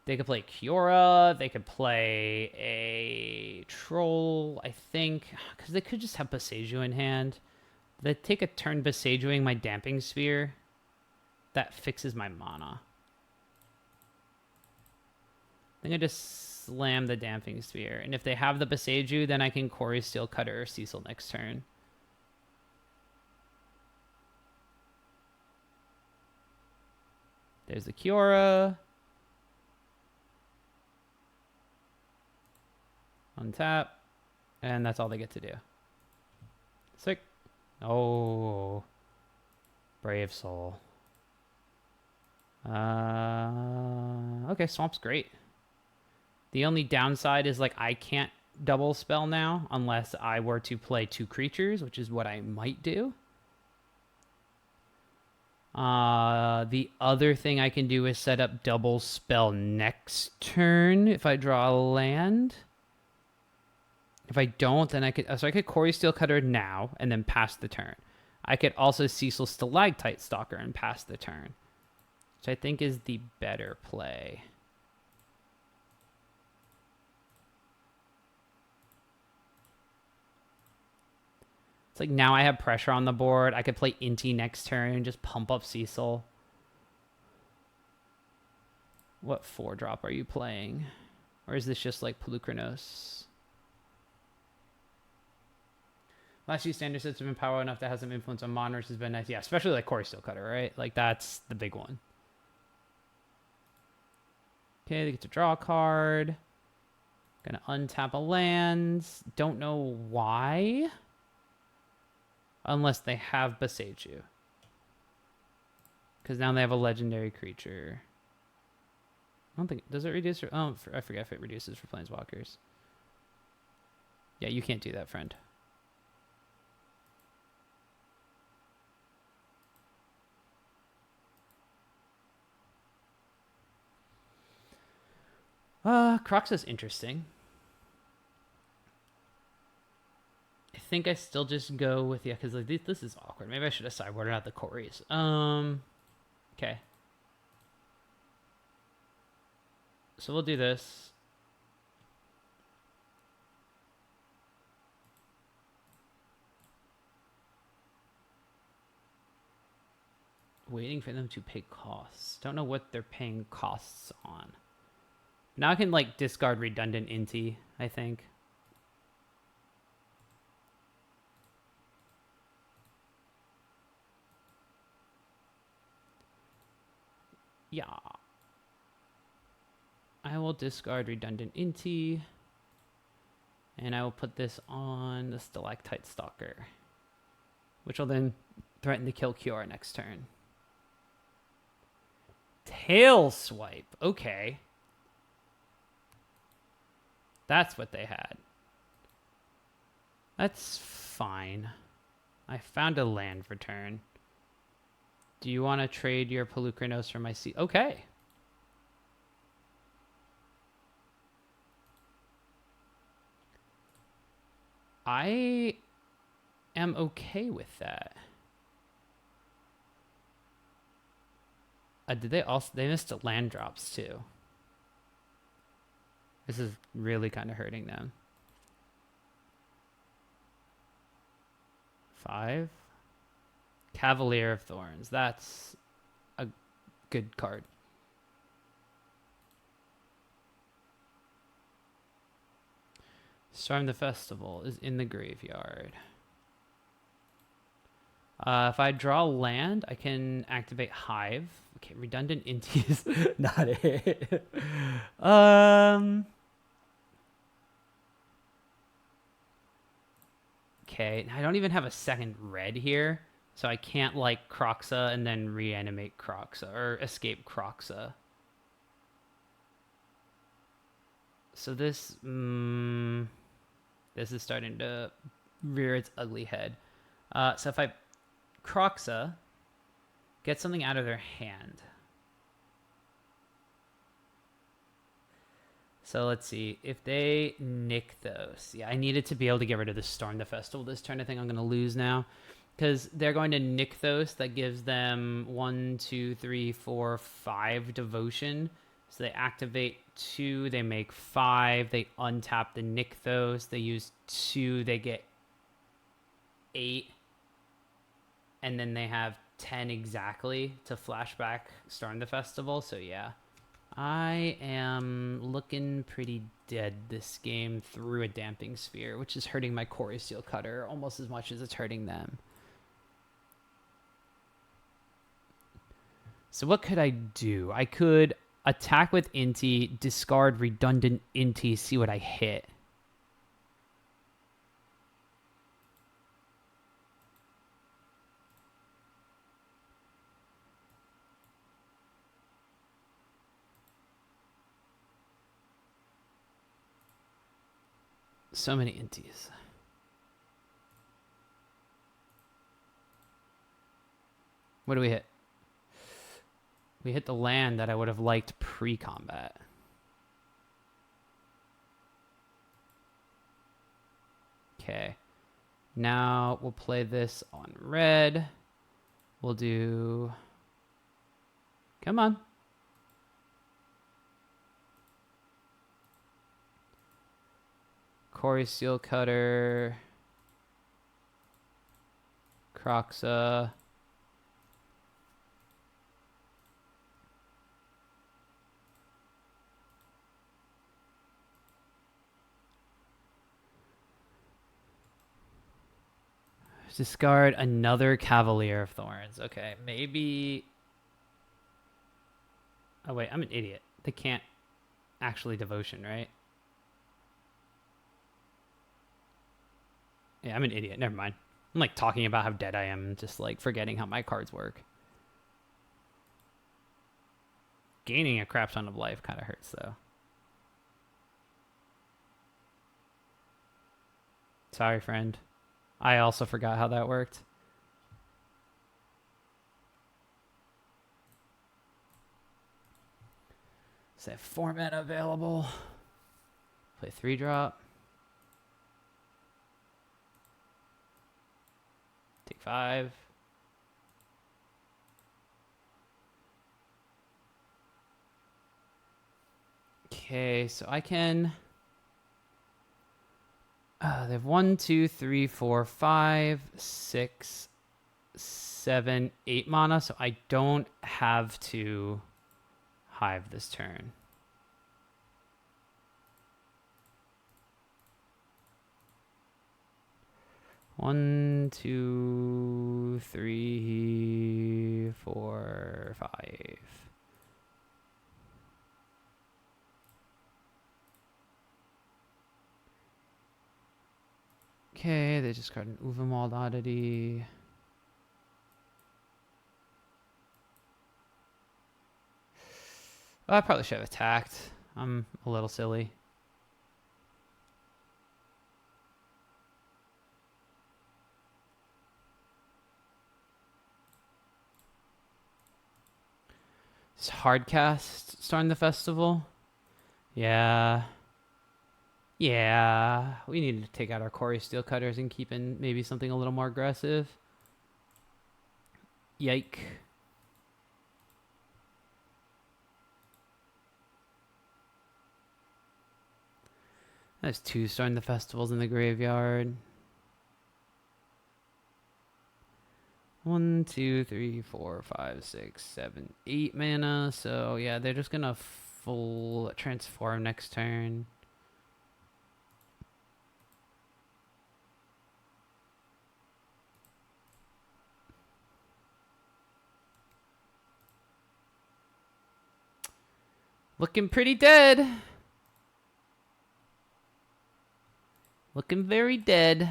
[SPEAKER 2] They could play Kiora. They could play a Troll, I think. Because they could just have Boseiju in hand. They take a turn Boseiju-ing my Damping Sphere. That fixes my mana. I'm going to just slam the Damping Sphere. And if they have the Boseiju, then I can Cori-Steel Cutter or Cecil next turn. There's the Kiora. Untap. And that's all they get to do. Sick. Oh. Brave soul. Okay, Swamp's great. The only downside is, like, I can't double spell now unless I were to play 2 creatures, which is what I might do. The other thing I can do is set up double spell next turn if I draw a land. If I don't, then I could... So I could Cori-Steel Cutter now and then pass the turn. I could also Cecil Stalactite Stalker and pass the turn, which I think is the better play. It's like now I have pressure on the board. I could play Inti next turn and just pump up Cecil. What 4-drop are you playing? Or is this just like Polukranos? Last few standard sets have been powerful enough to have some influence on monitors has been nice. Yeah, especially like Cori-Steel Cutter, right? Like that's the big one. Okay, they get to draw a card. Gonna untap a land. Don't know why. Unless they have Boseiju. Because now they have a legendary creature. I don't think... Does it reduce... Oh, I forget if it reduces for planeswalkers. Yeah, you can't do that, friend. Croxa's interesting. I think I still just go with... Yeah, because like, this is awkward. Maybe I should have sideboarded out the Coris. Okay. So we'll do this. Waiting for them to pay costs. Don't know what they're paying costs on. Now I can like discard redundant Inti, I think. Yeah. I will discard redundant Inti. And I will put this on the Stalactite Stalker, which will then threaten to kill Kiora next turn. Tail Swipe. Okay. That's what they had. That's fine. I found a land for turn. Do you want to trade your Polukranos for my sea? Okay. I am okay with that. Did they also... They missed land drops too. This is really kind of hurting them. 5. Cavalier of Thorns. That's a good card. Storm the Festival is in the graveyard. If I draw land, I can activate Hive. Okay, redundant Inti is not it. Okay, I don't even have a second red here, so I can't like Croxa and then reanimate Croxa or escape Croxa. So this is starting to rear its ugly head. So if I Croxa, get something out of their hand. So let's see. If they Nykthos. Yeah, I needed to be able to get rid of the Storm the Festival this turn. I think I'm going to lose now. Because they're going to Nykthos. That gives them 1, 2, 3, 4, 5 devotion. So they activate 2. They make 5. They untap the Nykthos. They use 2. They get 8. And then they have 10 exactly to flashback Storm the Festival. So yeah. I am looking pretty dead this game through a Damping Sphere, which is hurting my Cori-Steel Cutter almost as much as it's hurting them. So what could I do? I could attack with Inti, discard redundant Inti, see what I hit. So many Intis. What do we hit? We hit the land that I would have liked pre-combat. Okay. Now we'll play this on red. We'll do... Come on. Cori-Steel Cutter. Croxa. Discard another Cavalier of Thorns. Okay, maybe... Oh, wait, I'm an idiot. They can't actually devotion, right? Yeah, I'm an idiot. Never mind. I'm like talking about how dead I am, just like forgetting how my cards work. Gaining a crap ton of life kind of hurts, though. Sorry, friend. I also forgot how that worked. So I have 4 mana available. Play 3-drop. Take 5. Okay, so I can... they have 1, 2, 3, 4, 5, 6, 7, 8 mana, so I don't have to hive this turn. One, 2, 3, 4, 5. Okay, they just got an Uvamald Oddity. I probably should have attacked. I'm a little silly. Is Hardcast starting the festival? Yeah. Yeah. We need to take out our Cori-Steel Cutters and keep in maybe something a little more aggressive. Yike. There's 2 starting the festivals in the graveyard. 1, 2, 3, 4, 5, 6, 7, 8 mana. So yeah, they're just gonna full transform next turn. Looking pretty dead. Looking very dead.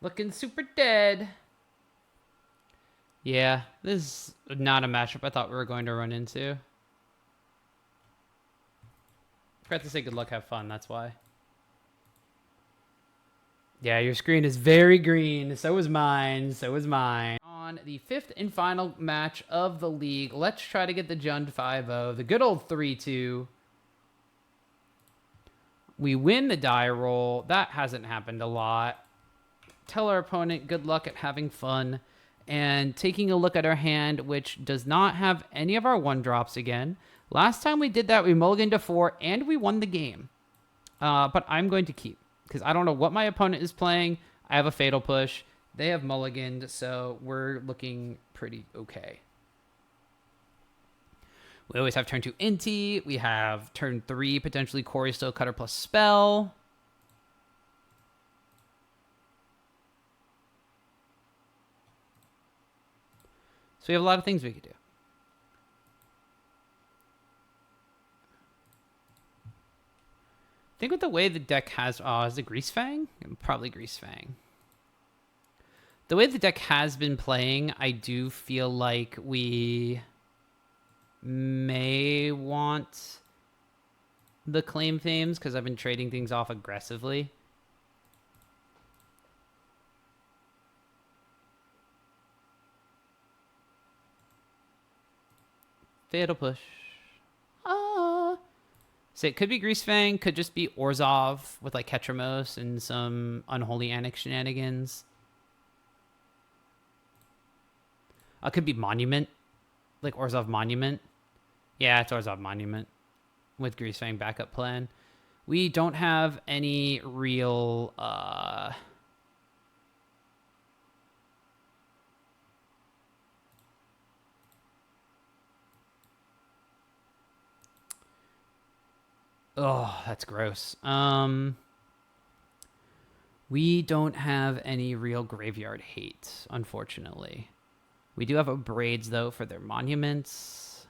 [SPEAKER 2] Looking super dead. Yeah, this is not a matchup I thought we were going to run into. Forgot to say good luck, have fun, that's why. Yeah, your screen is very green. So is mine. So is mine. On the 5th and final match of the league, let's try to get the Jund 5-0. The good old 3-2. We win the die roll. That hasn't happened a lot. Tell our opponent good luck at having fun. And taking a look at our hand, which does not have any of our 1-drops again. Last time we did that, we mulliganed to 4 and we won the game. But I'm going to keep, because I don't know what my opponent is playing. I have a Fatal Push. They have mulliganed, so we're looking pretty okay. We always have turn 2 Inti. We have turn 3, potentially Cori-Steel Cutter plus Spell. So we have a lot of things we could do. I think with the way the deck has... Oh, is it Greasefang? Probably Greasefang. The way the deck has been playing, I do feel like we may want the Claim Fames because I've been trading things off aggressively. Fatal Push. So it could be Greasefang, could just be Orzhov with like Ketramos and some Unholy Annex shenanigans. Could be Monument, like Orzhov Monument. Yeah, it's Orzhov Monument with Greasefang backup plan. We don't have any real... Oh, that's gross. We don't have any real graveyard hate, unfortunately. We do have a Braids, though, for their monuments.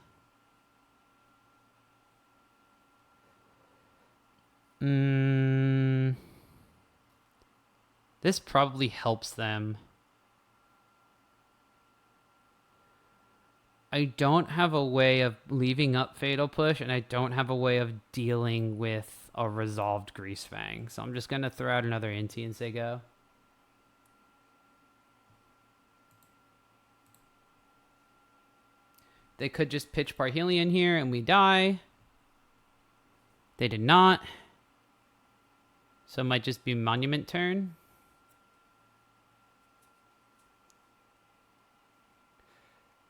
[SPEAKER 2] This probably helps them. I don't have a way of leaving up Fatal Push, and I don't have a way of dealing with a resolved Greasefang. So I'm just going to throw out another Inti and say go. They could just pitch Parhelion here and we die. They did not. So it might just be Monument turn.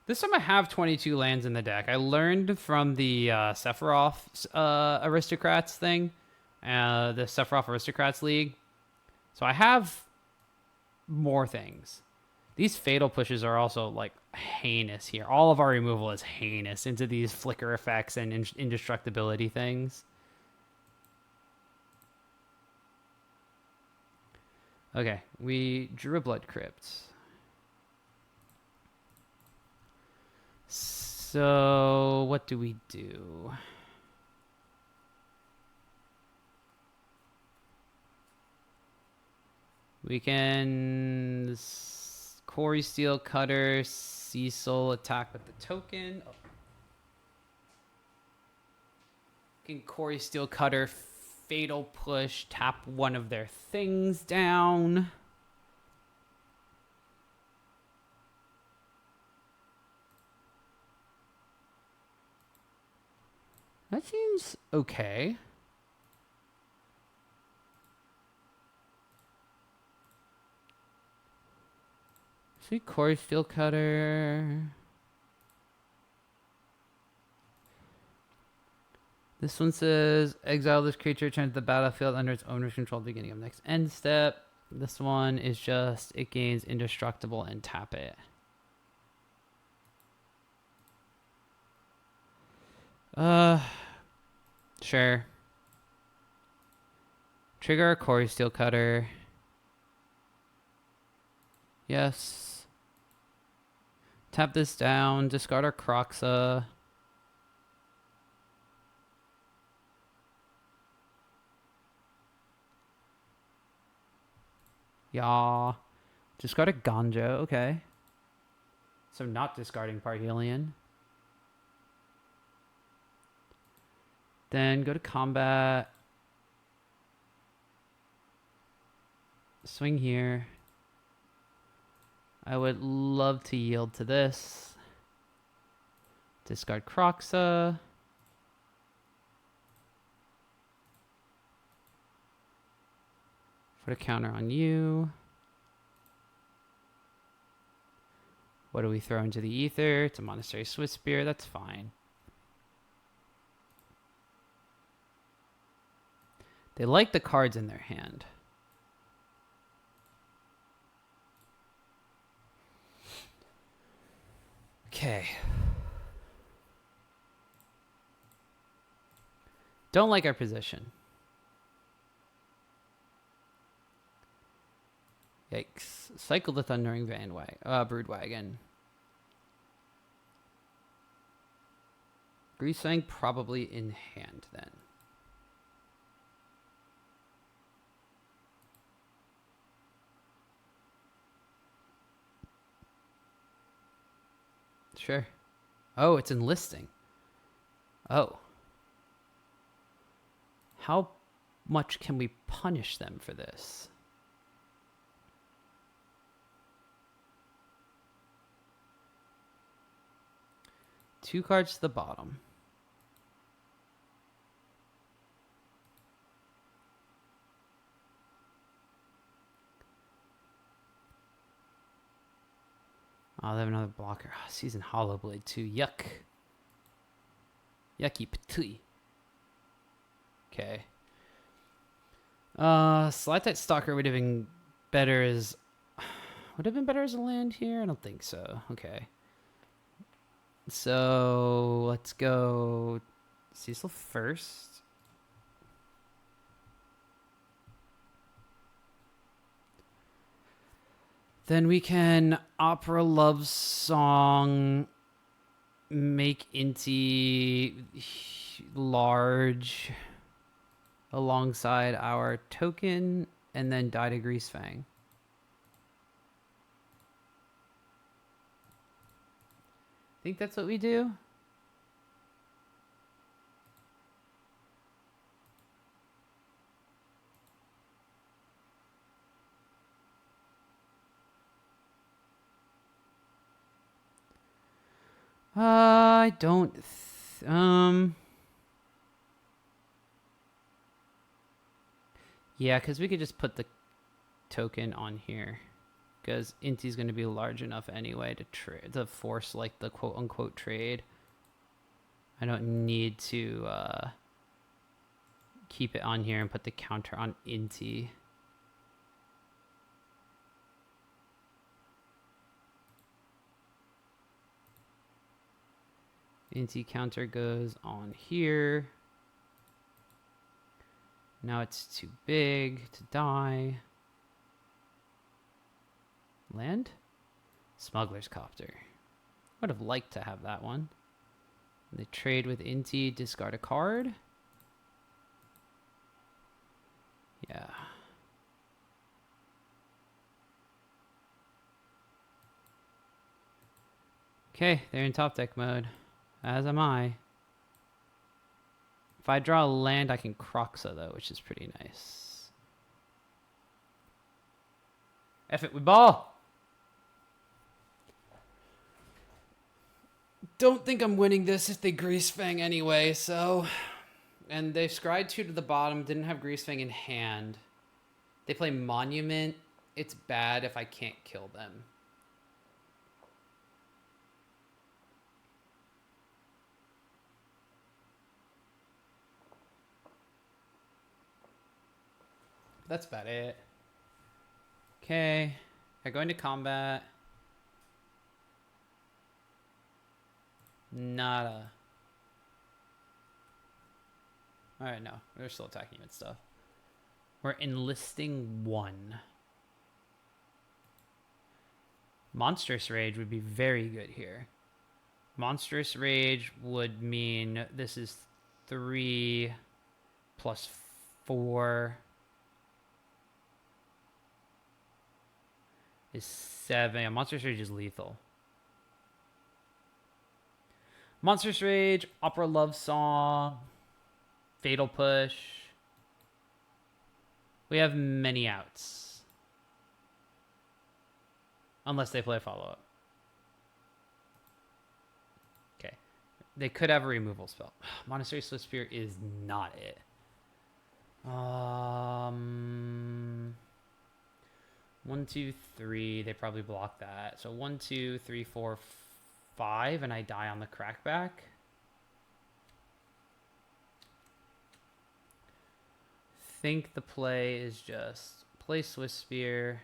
[SPEAKER 2] This time I have 22 lands in the deck. I learned from the Sephiroth Aristocrats thing, the Sephiroth Aristocrats League. So I have more things. These Fatal Pushes are also like heinous here. All of our removal is heinous into these flicker effects and indestructibility things. Okay, we drew a Blood Crypt. So, what do we do? We can Cori-Steel Cutter, Cecil, attack with the token. Oh. We can Cori-Steel Cutter, Fatal Push, tap one of their things down. That seems okay. See, Cori-Steel Cutter. This one says, exile this creature, return to the battlefield under its owner's control at the beginning of next end step. This one is just, it gains indestructible and tap it. Sure. Trigger a Cori-Steel Cutter. Yes. Tap this down. Discard our Croxa. Yeah. Discard a Ganja. Okay. So not discarding Parhelion. Then go to combat. Swing here. I would love to yield to this. Discard Croxa. Put a counter on you. What do we throw into the ether? It's a Monastery Swiss Spear. That's fine. They like the cards in their hand. Okay. Don't like our position. Yikes. Cycle the Thundering Broodwagon. Greasefang probably in hand then. Sure. Oh, it's enlisting. Oh. How much can we punish them for this? Two cards to the bottom. Oh, they have another blocker. Oh, Season Hollow Blade too. Yuck. Yucky patooey. Okay. Slide Tight Stalker would have been better as... Would have been better as a land here? I don't think so. Okay. So, let's go Cecil first. Then we can Opera Love Song, make Inti large alongside our token, and then die to Greasefang. Think that's what we do? I don't... Yeah, because we could just put the token on here. Because Inti's going to be large enough anyway to force like the quote-unquote trade. I don't need to keep it on here and put the counter on Inti. Inti counter goes on here. Now it's too big to die. Land? Smuggler's Copter. Would have liked to have that one. They trade with Inti, discard a card. Yeah. Okay, they're in top deck mode. As am I. If I draw a land, I can Croxa though, which is pretty nice. F it, we ball! Don't think I'm winning this if they Greasefang anyway, so... And they scryed 2 to the bottom, didn't have Greasefang in hand. They play Monument. It's bad if I can't kill them. That's about it. Okay. They're going to combat. Nada. Alright, no. They're still attacking and stuff. We're enlisting 1. Monstrous Rage would be very good here. Monstrous Rage would mean this is 3 plus 4 is 7. Yeah, Monstrous Rage is lethal. Monstrous Rage, Opera Love Song, Fatal Push. We have many outs. Unless they play a follow-up. Okay. They could have a removal spell. Monastery Swift Spear is not it. 1, 2, 3. They probably block that. So 1, 2, 3, 4, 5, and I die on the crackback. Think the play is just play Swift Spear,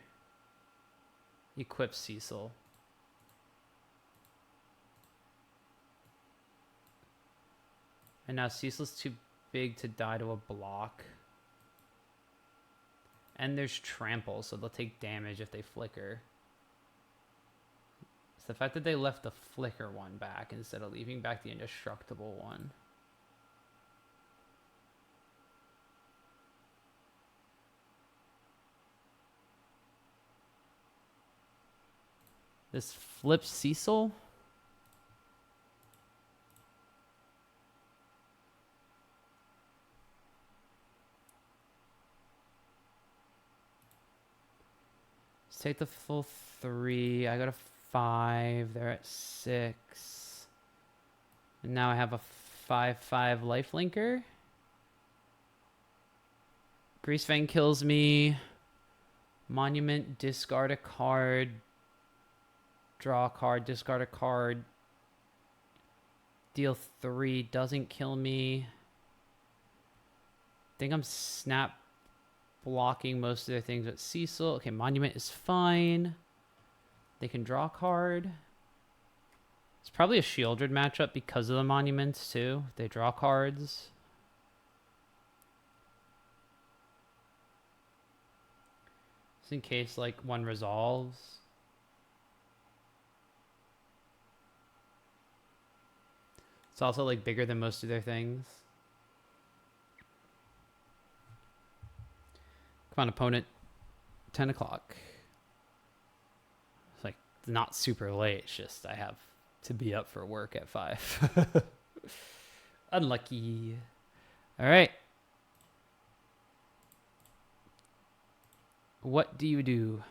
[SPEAKER 2] equip Cecil. And now Cecil's too big to die to a block. And there's Trample, so they'll take damage if they flicker. the fact that they left the flicker one back instead of leaving back the indestructible one. This flips Cecil. Let's take the full 3. I got a 5. They're at 6. And now I have a 5/5 lifelinker. Greasefang kills me. Monument, discard a card. Draw a card, discard a card. Deal 3, doesn't kill me. I think I'm snap blocking most of their things with Cecil. Okay, Monument is fine. They can draw a card. It's probably a shielded matchup because of the Monuments too. They draw cards. Just in case like one resolves. It's also like bigger than most of their things. Come on, opponent. 10 o'clock. It's like not super late. It's just I have to be up for work at 5. Unlucky. All right. What do you do?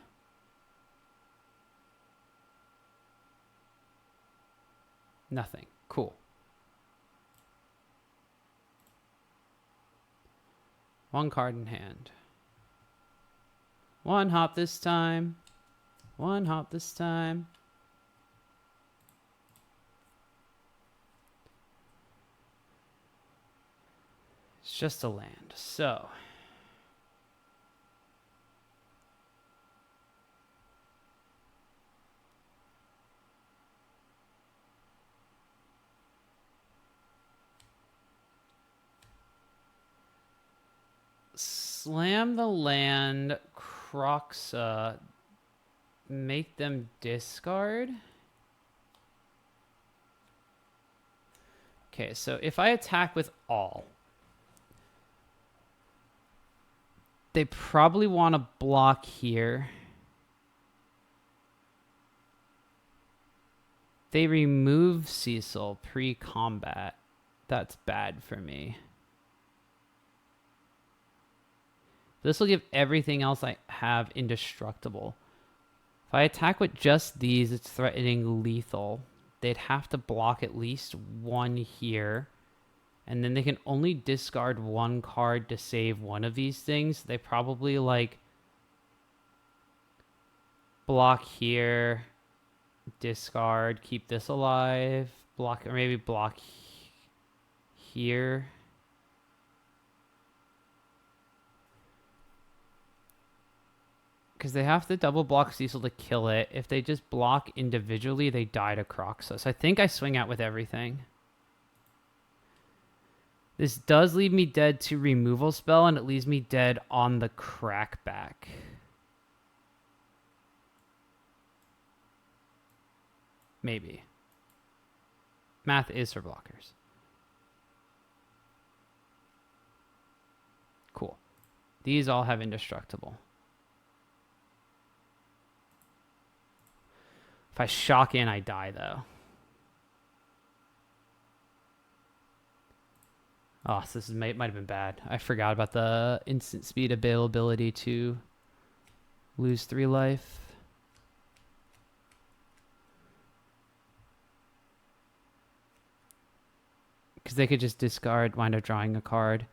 [SPEAKER 2] Nothing. Cool. One card in hand. One hop this time. One hop this time. It's just a land. So. Slam the land, Croxa, make them discard. Okay, so if I attack with all, they probably want to block here. They remove Cecil pre-combat. That's bad for me. This will give everything else I have indestructible. If I attack with just these, it's threatening lethal. They'd have to block at least one here. And then they can only discard one card to save one of these things. They probably like block here, discard, keep this alive, block, or maybe block here. Because they have to double block Cecil to kill it. If they just block individually, they die to Croxa. So I think I swing out with everything. This does leave me dead to removal spell, and it leaves me dead on the crackback. Maybe. Math is for blockers. Cool. These all have indestructible. If I shock in, I die, though. Oh, so this might have been bad. I forgot about the instant speed availability to lose 3 life. Because they could just discard, wind up drawing a card.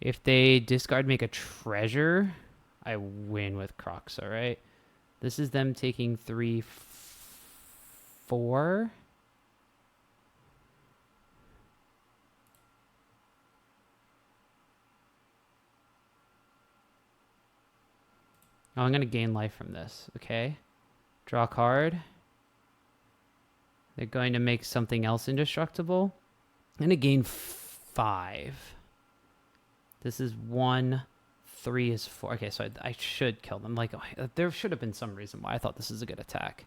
[SPEAKER 2] If they discard, make a treasure, I win with Croxa, right? This is them taking 3, 4. Oh, I'm going to gain life from this. Okay. Draw a card. They're going to make something else indestructible. I'm going to gain 5. This is 1. 3 is 4. Okay, so I should kill them. Like, there should have been some reason why I thought this is a good attack.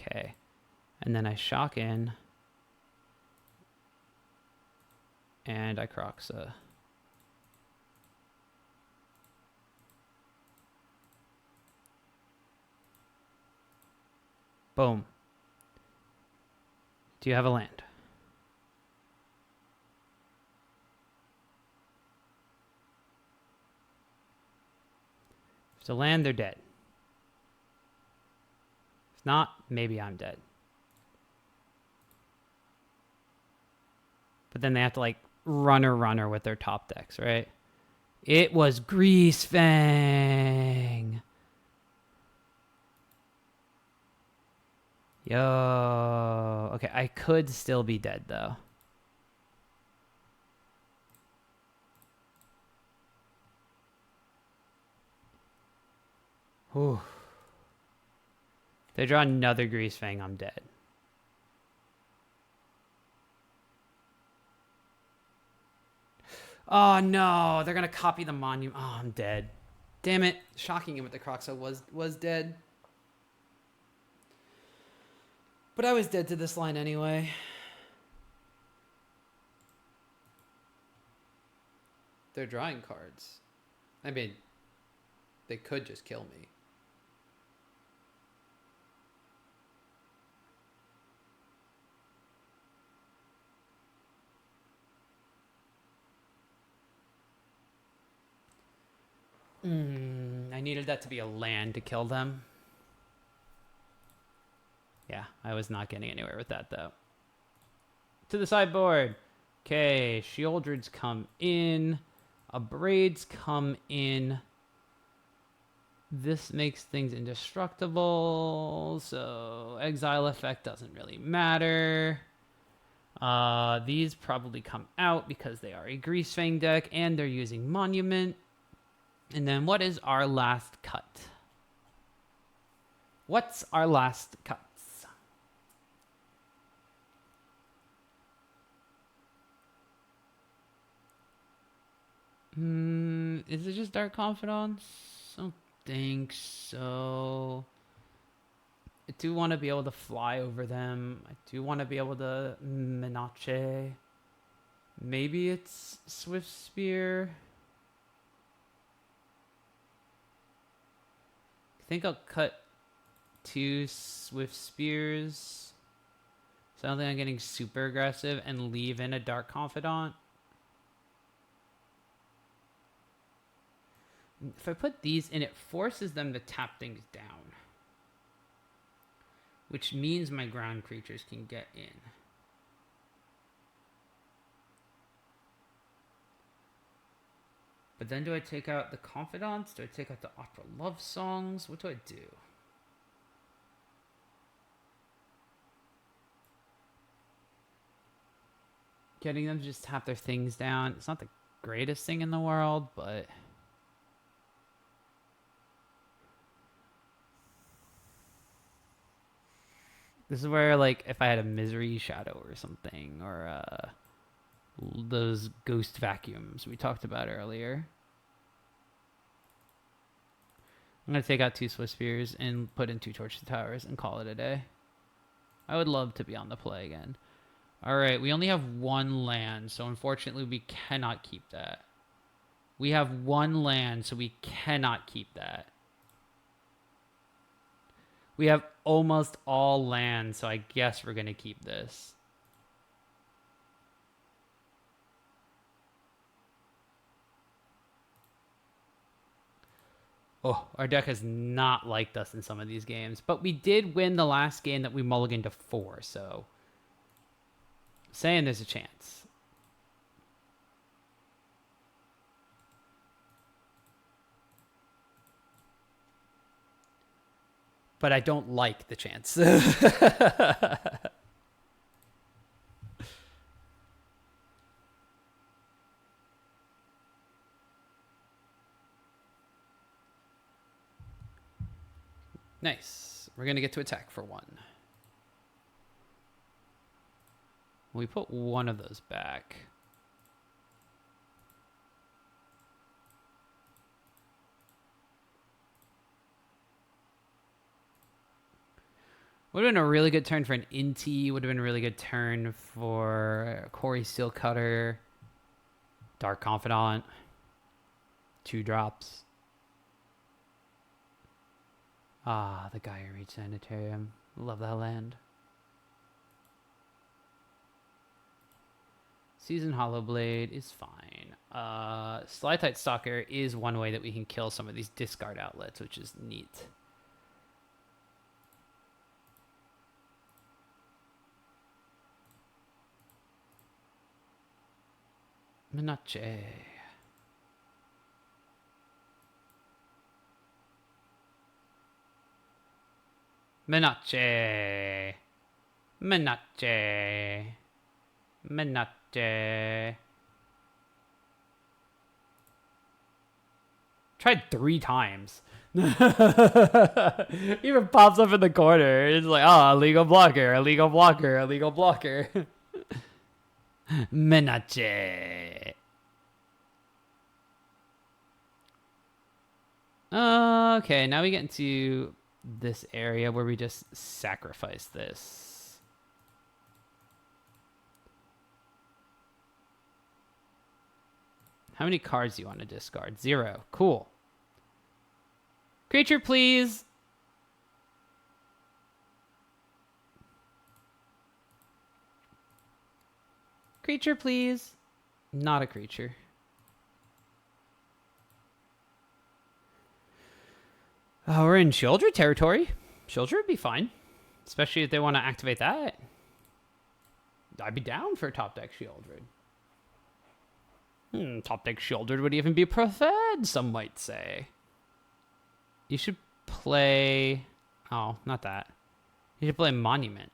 [SPEAKER 2] Okay. And then I shock in. And I Croxa. Boom. Do you have a land? If it's a land, they're dead. If not, maybe I'm dead. But then they have to like runner with their top decks, right? It was Greasefang. Yo. Okay, I could still be dead though. Whew. They draw another Greasefang, I'm dead. Oh no, they're gonna copy the monument. Oh, I'm dead. Damn it. Shocking him with the Croxa was dead. But I was dead to this line anyway. They're drawing cards. I mean, they could just kill me. I needed that to be a land to kill them. Yeah, I was not getting anywhere with that, though. To the sideboard. Okay, Shieldred's come in. Abrade's come in. This makes things indestructible, so exile effect doesn't really matter. These probably come out because they are a Greasefang deck, and they're using Monument. And then what is our last cut? What's our last cuts? Is it just Dark Confidants? I don't think so. I do want to be able to fly over them. I do want to be able to Menace. Maybe it's Swift Spear. I think I'll cut 2 Swift Spears. So I don't think I'm getting super aggressive and leave in a Dark Confidant. If I put these in, it forces them to tap things down. Which means my ground creatures can get in. But then do I take out the Confidants? Do I take out the Opera Love Songs? What do I do? Getting them to just tap their things down. It's not the greatest thing in the world, but... This is where, like, if I had a Misery Shadow or something, or those Ghost Vacuums we talked about earlier. I'm going to take out 2 Swiss Spears and put in 2 Torch Towers and call it a day. I would love to be on the play again. Alright, we only have 1 land, so unfortunately we cannot keep that. We have 1 land, so we cannot keep that. We have almost all land, so I guess we're going to keep this. Oh, our deck has not liked us in some of these games. But we did win the last game that we mulliganed to 4, so... saying there's a chance. But I don't like the chance. Nice. We're going to get to attack for 1. We put 1 of those back. Would have been a really good turn for an Inti. Would have been a really good turn for Cori-Steel Cutter. Dark Confidant. 2 drops. Ah, the Gaia Reach Sanitarium. Love that land. Seasoned Hollowblade is fine. Slytite Stalker is one way that we can kill some of these discard outlets, which is neat. Menace. Menace. Menace. Menace. Tried 3 times. Even pops up in the corner. It's like, oh, illegal blocker, illegal blocker, illegal blocker. Menace. Okay, now we get into this area where we just sacrifice this. How many cards do you want to discard? 0. Cool. Creature, please. Creature, please. Not a creature. Oh, we're in Shieldred territory. Shieldred would be fine. Especially if they want to activate that. I'd be down for top deck Shieldred. Top deck Shieldred would even be preferred, some might say. You should play... Oh, not that. You should play Monument.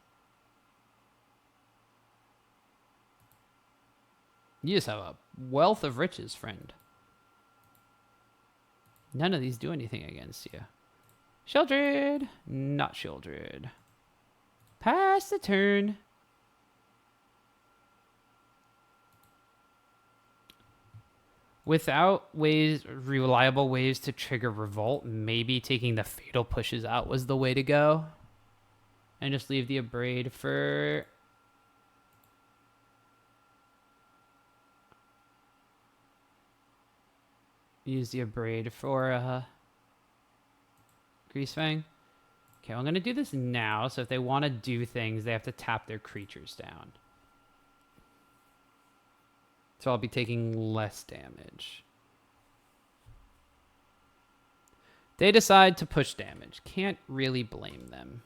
[SPEAKER 2] You just have a wealth of riches, friend. None of these do anything against you. Shieldred. Not Shieldred. Pass the turn. Without reliable ways to trigger Revolt, maybe taking the Fatal Pushes out was the way to go. And just leave the Abrade for... Use the Abrade for Greasefang. Okay, well, I'm going to do this now, so if they want to do things, they have to tap their creatures down. So I'll be taking less damage. They decide to push damage. Can't really blame them.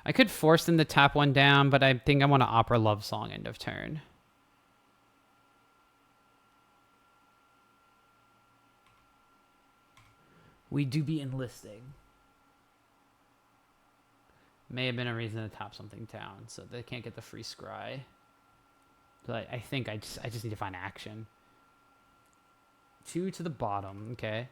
[SPEAKER 2] I could force them to tap one down, but I think I want to Opera Love Song end of turn. We do be enlisting. May have been a reason to tap something down, so they can't get the free scry. But I think I just need to find action. 2 to the bottom, okay.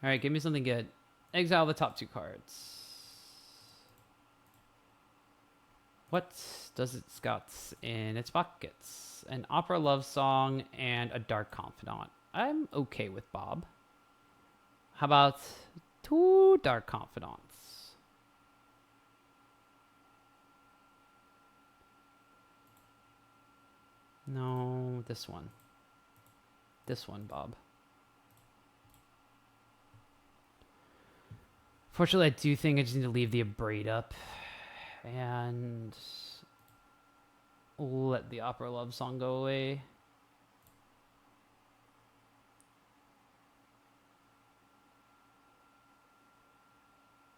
[SPEAKER 2] All right, give me something good. Exile the top 2 cards. What does it got in its pockets? An Opera Love Song and a Dark Confidant. I'm okay with Bob. How about 2 Dark Confidants? No, this one. This one, Bob. Fortunately, I do think I just need to leave the Abrade up. And let the Opera Love Song go away.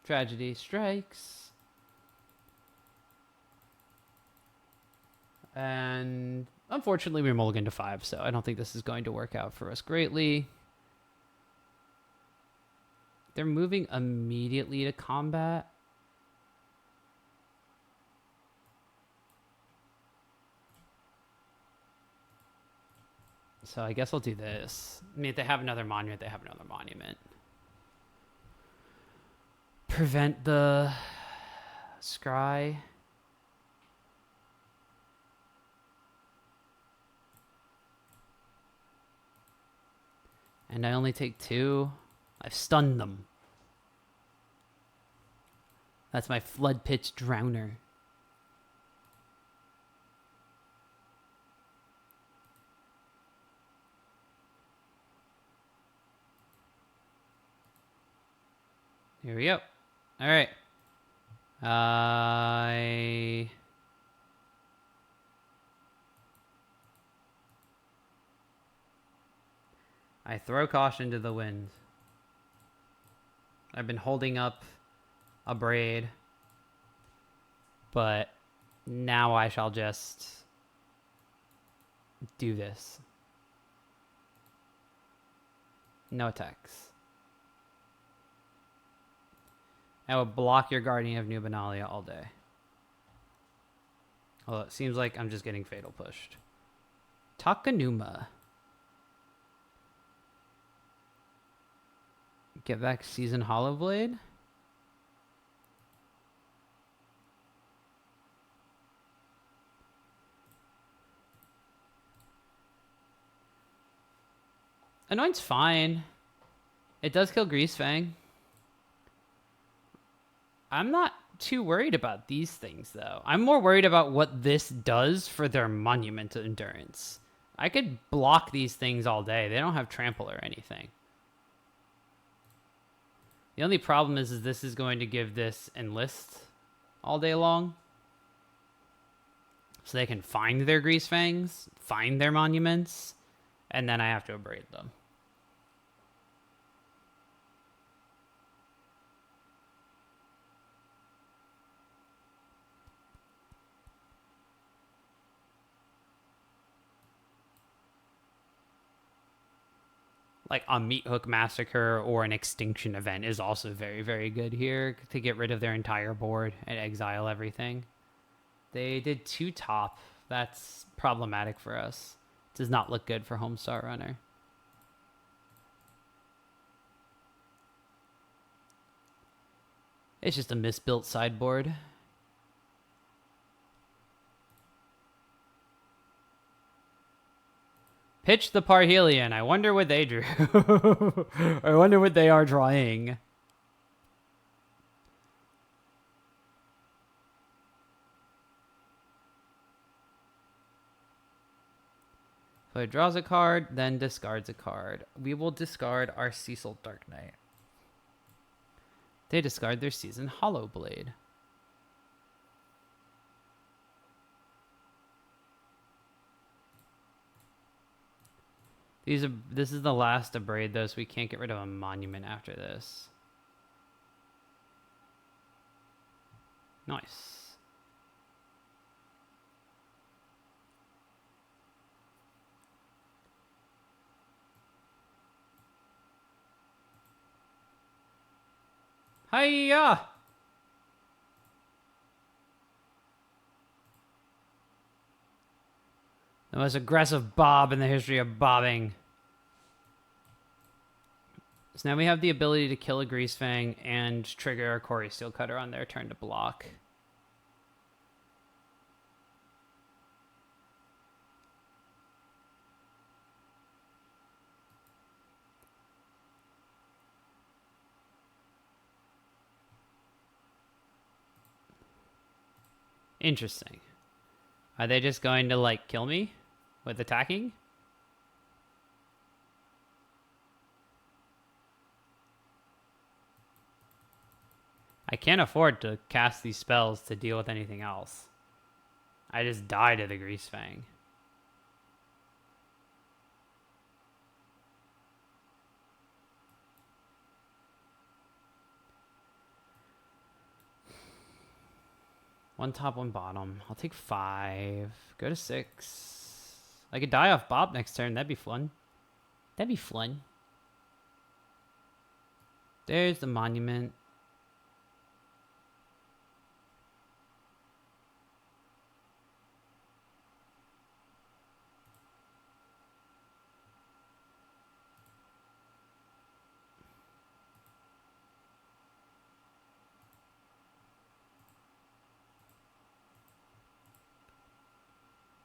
[SPEAKER 2] Tragedy strikes. And unfortunately, we're mulliganed to 5, so I don't think this is going to work out for us greatly. They're moving immediately to combat. So I guess I'll do this. I mean, if they have another monument, they have another monument. Prevent the scry. And I only take 2. I've stunned them. That's my Flood Pitch Drowner. Here we go. All right. I throw caution to the wind. I've been holding up a braid, but now I shall just do this. No attacks. I will block your Guardian of New Benalia all day. Although it seems like I'm just getting fatal pushed. Takanuma. Get back Season Hollowblade. Anoint's fine. It does kill Greasefang. I'm not too worried about these things, though. I'm more worried about what this does for their monument endurance. I could block these things all day. They don't have trample or anything. The only problem is this is going to give this enlist all day long. So they can find their Greasefangs, find their monuments, and then I have to abrade them. Like a Meat Hook Massacre or an Extinction Event is also very, very good here to get rid of their entire board and exile everything. They did 2 top. That's problematic for us. Does not look good for Homestar Runner. It's just a misbuilt sideboard. Pitch the Parhelion. I wonder what they drew. I wonder what they are drawing. So it draws a card, then discards a card. We will discard our Cecil Dark Knight. They discard their Season Hollowblade. This is the last abrade though, so we can't get rid of a monument after this. Nice. Hiya! The most aggressive bob in the history of bobbing. So now we have the ability to kill a Greasefang and trigger a Cori-Steel Cutter on their turn to block. Interesting. Are they just going to, like, kill me with attacking? I can't afford to cast these spells to deal with anything else. I just die to the Greasefang. One top, one bottom. I'll take 5. Go to 6. I could die off Bob next turn. That'd be fun. That'd be fun. There's the monument.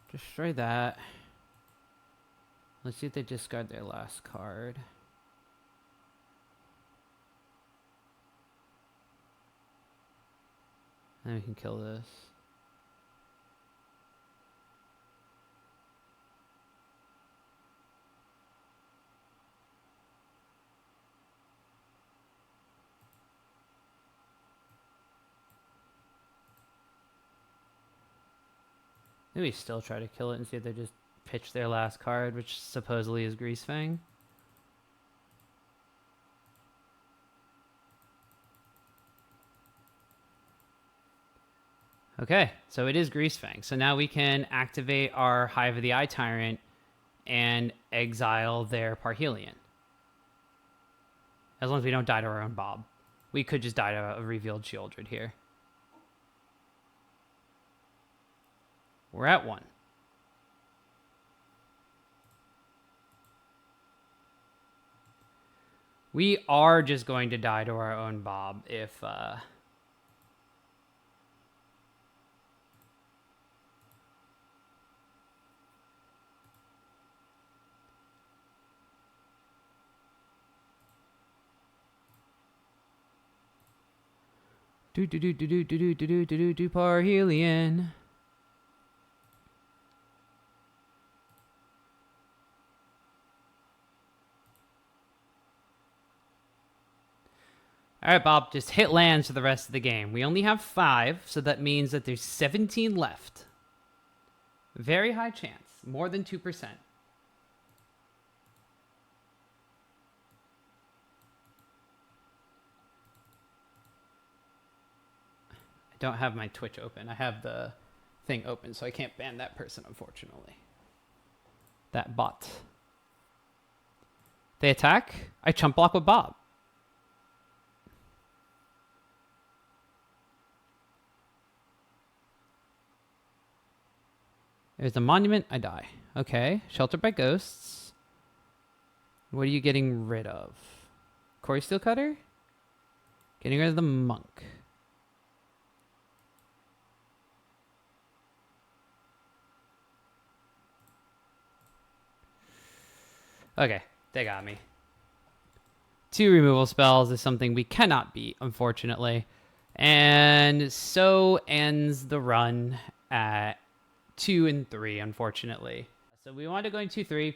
[SPEAKER 2] Destroy that. Let's see if they discard their last card. Then we can kill this. Maybe still try to kill it and see if they just pitch their last card, which supposedly is Greasefang. Okay, so it is Greasefang. So now we can activate our Hive of the Eye Tyrant and exile their Parhelion. As long as we don't die to our own Bob. We could just die to a revealed Sheoldred here. We're at 1. We are just going to die to our own Bob if... Do Parhelion. All right, Bob, just hit lands for the rest of the game. We only have 5, so that means that there's 17 left. Very high chance, more than 2%. I don't have my Twitch open. I have the thing open, so I can't ban that person, unfortunately. That bot. They attack. I chump block with Bob. There's a monument. I die. Okay. Sheltered by ghosts. What are you getting rid of? Cori-Steel Cutter? Getting rid of the monk. Okay, they got me. 2 removal spells is something we cannot beat, unfortunately. And so ends the run at 2 and 3, unfortunately. So we want to go in 2-3.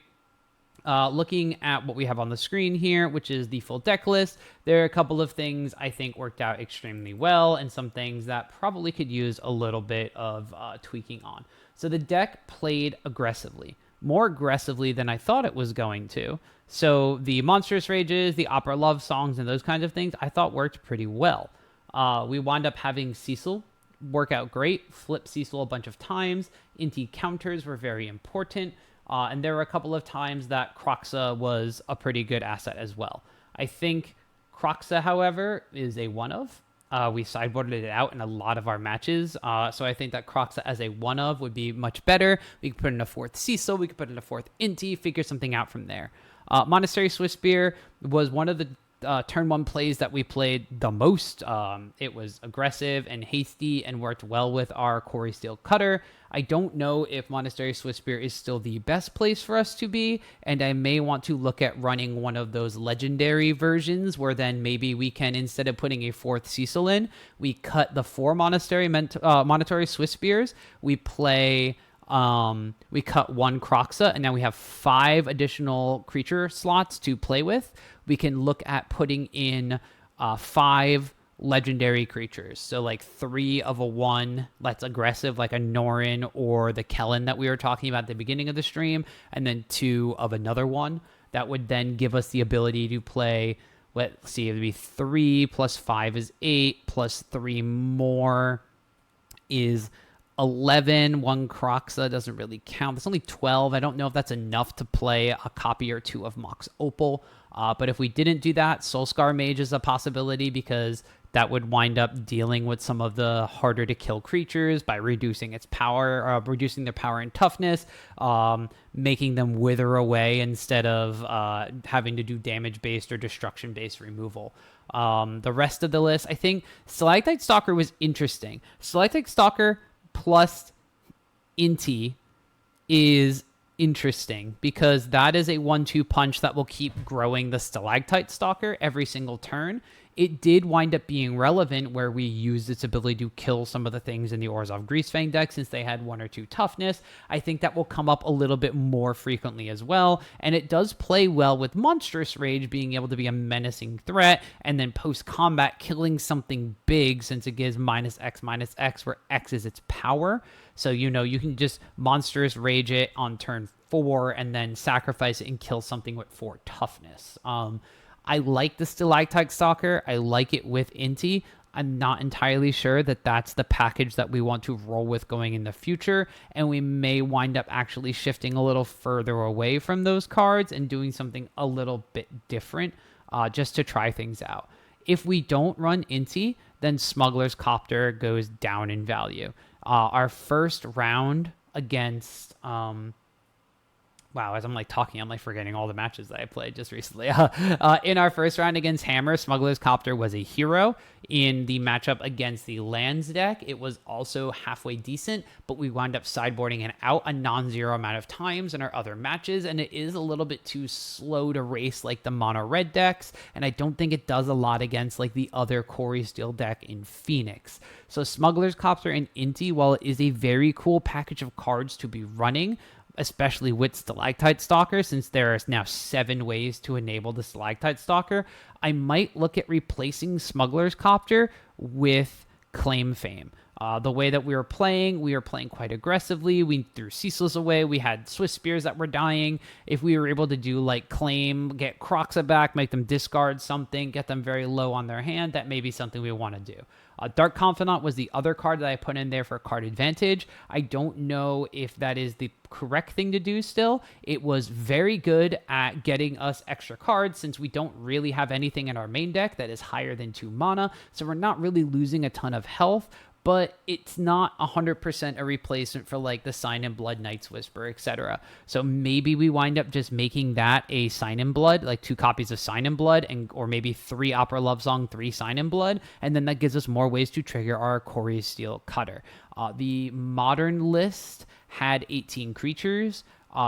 [SPEAKER 2] Looking at what we have on the screen here, which is the full deck list, there are a couple of things I think worked out extremely well and some things that probably could use a little bit of tweaking on. So the deck played aggressively. More aggressively than I thought it was going to. So the Monstrous Rages, the Opera Love Songs, and those kinds of things I thought worked pretty well. We wound up having Cecil work out great, flip Cecil a bunch of times. Inti counters were very important. And there were a couple of times that Kroxa was a pretty good asset as well. I think Kroxa, however, is a one-of. We sideboarded it out in a lot of our matches. So I think that Kroxa as a one-of would be much better. We could put in a 4th Cecil. We could put in a 4th Inti, figure something out from there. Monastery Swiftspear was one of the turn 1 plays that we played the most. It was aggressive and hasty and worked well with our Cori-Steel Cutter. I don't know if Monastery Swiftspear is still the best place for us to be, and I may want to look at running one of those legendary versions where then maybe we can, instead of putting a 4th Cecil in, we cut the 4 Monastery Swiftspears. We play... we cut 1 Kroxa, and now we have 5 additional creature slots to play with. We can look at putting in 5 legendary creatures. So like 3 of a 1 that's aggressive, like a Norin or the Kellen that we were talking about at the beginning of the stream, and then 2 of another one. That would then give us the ability to play, let's see, it would be 3 plus 5 is 8, plus 3 more is 11. 1 Kroxa doesn't really count. That's only 12. I don't know if that's enough to play a copy or 2 of Mox Opal. But if we didn't do that, Soulscar Mage is a possibility because that would wind up dealing with some of the harder to kill creatures by reducing its power, reducing their power and toughness, making them wither away instead of having to do damage-based or destruction-based removal. The rest of the list, I think Stalactite Stalker was interesting. Stalactite Stalker plus Inti is interesting because that is a 1-2 punch that will keep growing the Stalactite Stalker every single turn. It did wind up being relevant where we used its ability to kill some of the things in the Orzhov Greasefang deck since they had 1 or 2 toughness. I think that will come up a little bit more frequently as well, and it does play well with Monstrous Rage being able to be a menacing threat, and then post-combat killing something big since it gives -X, where X is its power. So, you can just Monstrous Rage it on turn 4 and then sacrifice it and kill something with 4 toughness. I like the Stalactite Stalker. I like it with Inti. I'm not entirely sure that that's the package that we want to roll with going in the future, and we may wind up actually shifting a little further away from those cards and doing something a little bit different just to try things out. If we don't run Inti, then Smuggler's Copter goes down in value. Our first round against... Wow, as I'm talking, I'm forgetting all the matches that I played just recently. In our first round against Hammer, Smuggler's Copter was a hero. In the matchup against the Lands deck, it was also halfway decent, but we wound up sideboarding it out a non-zero amount of times in our other matches, and it is a little bit too slow to race the mono red decks, and I don't think it does a lot against the other Cori-Steel deck in Phoenix. So Smuggler's Copter and Inti, while it is a very cool package of cards to be running, especially with Stalactite Stalker, since there are now 7 ways to enable the Stalactite Stalker, I might look at replacing Smuggler's Copter with Claim Fame. The way that we were playing quite aggressively. We threw Cecil's away. We had Swift Spears that were dying. If we were able to do Claim, get Croxa back, make them discard something, get them very low on their hand, that may be something we want to do. Dark Confidant was the other card that I put in there for card advantage. I don't know if that is the correct thing to do still. It was very good at getting us extra cards since we don't really have anything in our main deck that is higher than 2 mana, so we're not really losing a ton of health. But it's not 100% a replacement for the Sign in Blood, Night's Whisper, etc. So maybe we wind up just making that a Sign in Blood, 2 copies of Sign in Blood, or maybe 3 Opera Love Song, 3 Sign in Blood, and then that gives us more ways to trigger our Cori-Steel Cutter. The modern list had 18 creatures.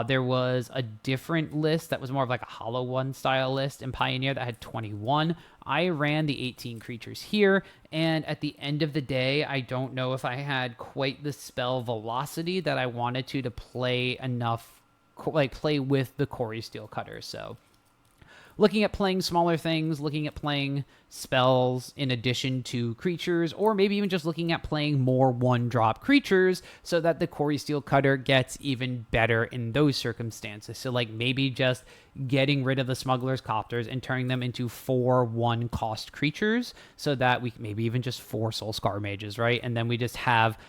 [SPEAKER 2] There was a different list that was more of a Hollow One style list in Pioneer that had 21. I ran the 18 creatures here, and at the end of the day, I don't know if I had quite the spell velocity that I wanted to play enough, play with the Cori-Steel Cutter. So looking at playing smaller things, looking at playing spells in addition to creatures, or maybe even just looking at playing more 1-drop creatures so that the Cori-Steel Cutter gets even better in those circumstances. So maybe just getting rid of the Smuggler's Copters and turning them into 4 1-cost creatures so that we maybe even just 4 Soul Scar Mages, right? And then we just have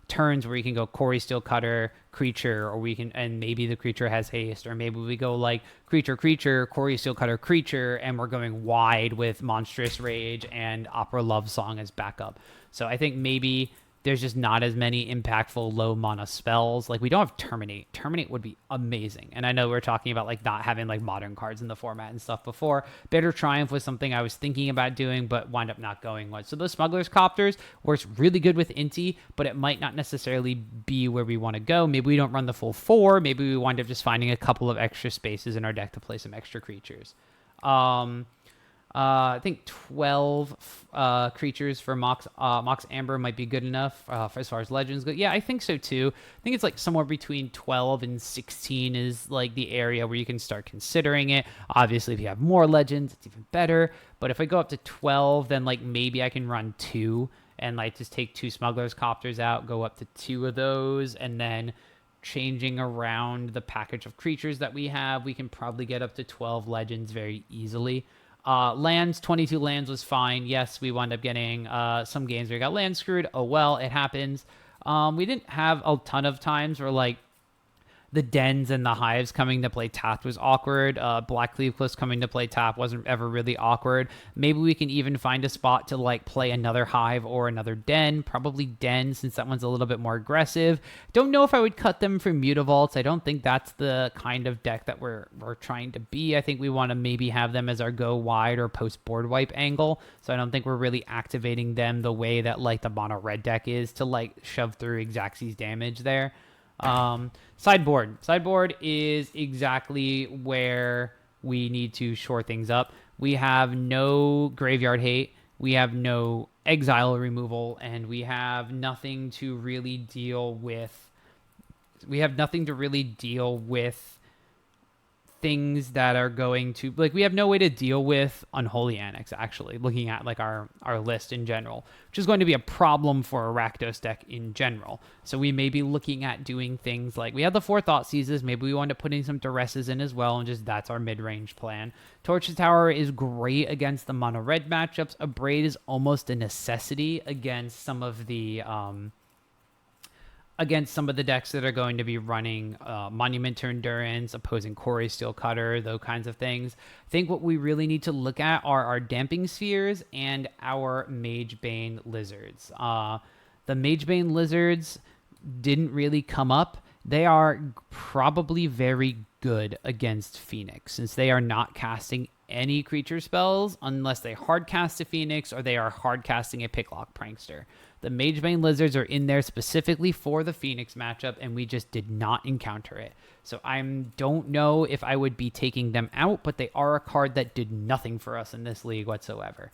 [SPEAKER 2] turns where you can go Cori-Steel Cutter, creature, or we can, and maybe the creature has haste, or maybe we go creature, Cori-Steel Cutter, creature, and we're going wide with Monstrous Rage and Opera Love Song as backup. So I think maybe there's just not as many impactful low mana spells. We don't have Terminate. Terminate would be amazing. And I know we were talking about not having modern cards in the format and stuff before. Bitter Triumph was something I was thinking about doing, but wound up not going with. So those Smuggler's Copters works really good with Inti, but it might not necessarily be where we want to go. Maybe we don't run the full 4. Maybe we wind up just finding a couple of extra spaces in our deck to play some extra creatures. I think 12 creatures for Mox Amber might be good enough for as far as Legends go. Yeah, I think so too. I think it's somewhere between 12 and 16 is the area where you can start considering it. Obviously, if you have more Legends, it's even better. But if I go up to 12, then maybe I can run 2 and just take 2 Smuggler's Copters out, go up to 2 of those, and then changing around the package of creatures that we have, we can probably get up to 12 Legends very easily. Lands, 22 lands was fine. Yes, we wound up getting some games where we got land screwed. Oh well, it happens. We didn't have a ton of times where the dens and the hives coming to play tap was awkward. Black Cleave Cliffs coming to play tap wasn't ever really awkward. Maybe we can even find a spot to play another hive or another den. Probably den, since that one's a little bit more aggressive. Don't know if I would cut them for Mutavaults. I don't think that's the kind of deck that we're trying to be. I think we want to maybe have them as our go wide or post board wipe angle. So I don't think we're really activating them the way that the mono red deck is to shove through Xaxis damage there. Sideboard is exactly where we need to shore things up. We have no graveyard hate. We have no exile removal, and we have nothing to really deal with. We have nothing to really deal with things that are going to, like, we have no way to deal with Unholy Annex, actually, looking at like our list in general, which is going to be a problem for a Rakdos deck in general. So we may be looking at doing things like, we have the 4 Thought Seizes, maybe we wind up putting some Duresses in as well, and just that's our mid-range plan. Torch the Tower is great against the mono red matchups. A Braid is almost a necessity against some of the decks that are going to be running Monument to Endurance, opposing Cori-Steel Cutter, those kinds of things. I think what we really need to look at are our Damping Spheres and our Magebane Lizards. The Magebane Lizards didn't really come up. They are probably very good against Phoenix, since they are not casting any creature spells unless they hard cast a Phoenix or they are hard casting a Picklock Prankster. The Magebane Lizards are in there specifically for the Phoenix matchup, and we just did not encounter it. So I don't know if I would be taking them out, but they are a card that did nothing for us in this league whatsoever.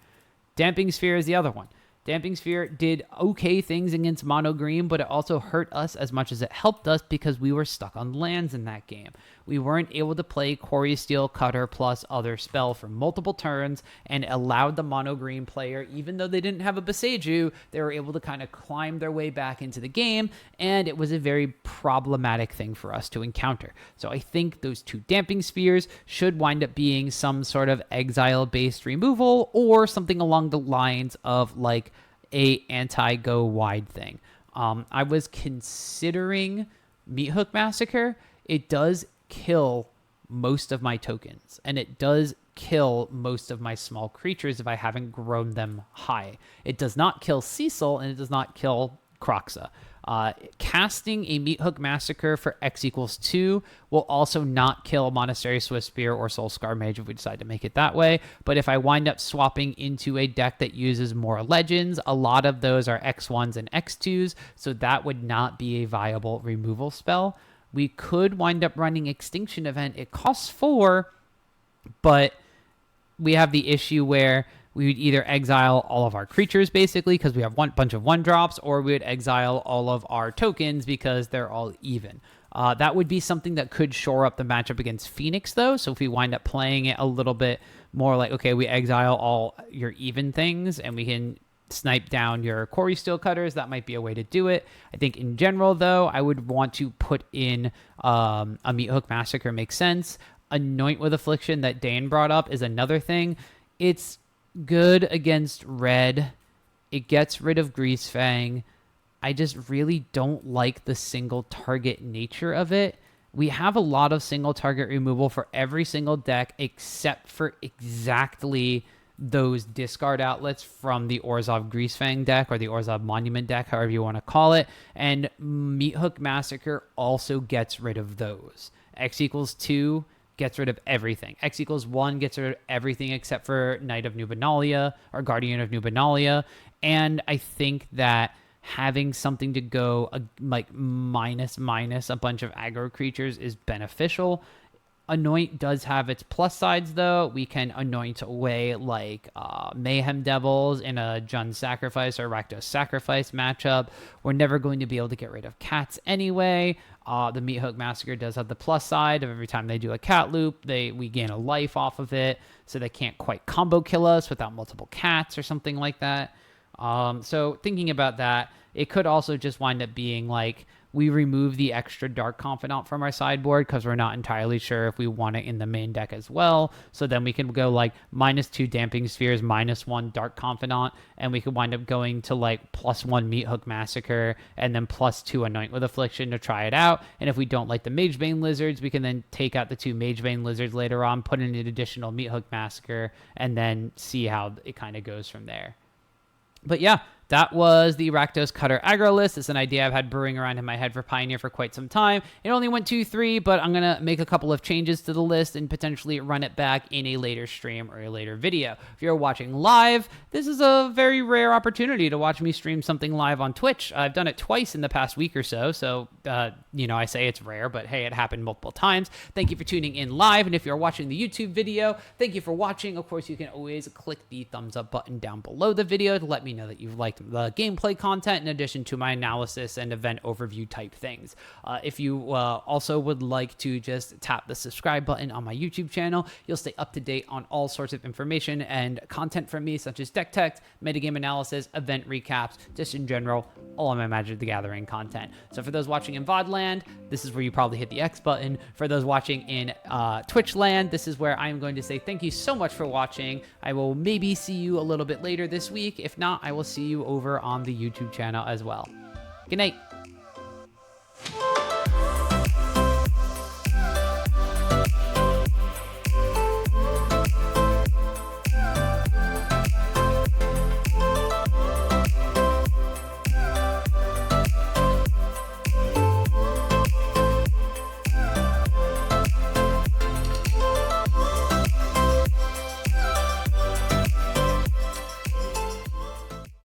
[SPEAKER 2] Damping Sphere is the other one. Damping Sphere did okay things against mono green, but it also hurt us as much as it helped us because we were stuck on lands in that game. We weren't able to play Cori-Steel Cutter plus other spell for multiple turns, and allowed the mono green player, even though they didn't have a Boseiju, they were able to kind of climb their way back into the game, and it was a very problematic thing for us to encounter. So I think those 2 Damping Spheres should wind up being some sort of exile-based removal, or something along the lines of like a anti-go wide thing. I was considering Meat Hook Massacre. It does kill most of my tokens, and it does kill most of my small creatures if I haven't grown them high. It does not kill Cecil, and it does not kill Croxa. Casting a Meat Hook Massacre for X equals 2 will also not kill Monastery Swift Spear or Soul Scar Mage if we decide to make it that way. But if I wind up swapping into a deck that uses more legends, a lot of those are X1s and X2s, so that would not be a viable removal spell. We could wind up running Extinction Event. It costs 4, but we have the issue where we would either exile all of our creatures, basically, because we have one bunch of 1-drops, or we would exile all of our tokens because they're all even. That would be something that could shore up the matchup against Phoenix, though. So if we wind up playing it a little bit more like, okay, we exile all your even things, and we can snipe down your Cori-Steel Cutters, that might be a way to do it. I think in general, though, I would want to put in a Meat Hook Massacre. Makes sense. Anoint with Affliction that Dane brought up is another thing. It's good against red. It gets rid of Greasefang. I just really don't like the single target nature of it. We have a lot of single target removal for every single deck except for exactly those discard outlets from the Orzhov Greasefang deck or the Orzhov Monument deck, however you want to call it. And Meat Hook Massacre also gets rid of those. X equals 2 gets rid of everything. X equals 1 gets rid of everything except for Knight of Nubenalia or Guardian of Nubenalia. And I think that having something to go like minus a bunch of aggro creatures is beneficial. Anoint does have its plus sides, though. We can anoint away like Mayhem Devils in a Jund Sacrifice or Rakdos Sacrifice matchup. We're never going to be able to get rid of cats anyway. The Meat Hook Massacre does have the plus side of every time they do a cat loop, we gain a life off of it, so they can't quite combo kill us without multiple cats or something like that. So thinking about that, it could also just wind up being like, we remove the extra Dark Confidant from our sideboard because we're not entirely sure if we want it in the main deck as well. So then we can go like -2 Damping Spheres, -1 Dark Confidant, and we could wind up going to like +1 Meat Hook Massacre and then +2 Anoint with Affliction to try it out. And if we don't like the Magebane Lizards, we can then take out the 2 Magebane Lizards later on, put in an additional Meat Hook Massacre, and then see how it kind of goes from there. But yeah, that was the Rakdos Cutter Aggro list. It's an idea I've had brewing around in my head for Pioneer for quite some time. It only went 2-3, but I'm going to make a couple of changes to the list and potentially run it back in a later stream or a later video. If you're watching live, this is a very rare opportunity to watch me stream something live on Twitch. I've done it twice in the past week or so, I say it's rare, but hey, it happened multiple times. Thank you for tuning in live, and if you're watching the YouTube video, thank you for watching. Of course, you can always click the thumbs up button down below the video to let me know that you've liked the gameplay content in addition to my analysis and event overview type things. If you also would like to just tap the subscribe button on my YouTube channel, you'll stay up to date on all sorts of information and content from me, such as deck tech, metagame analysis, event recaps, just in general, all of my Magic the Gathering content. So for those watching in VOD land, this is where you probably hit the X button. For those watching in Twitch land, this is where I'm going to say thank you so much for watching. I will maybe see you a little bit later this week. If not, I will see you over on the YouTube channel as well. Good night.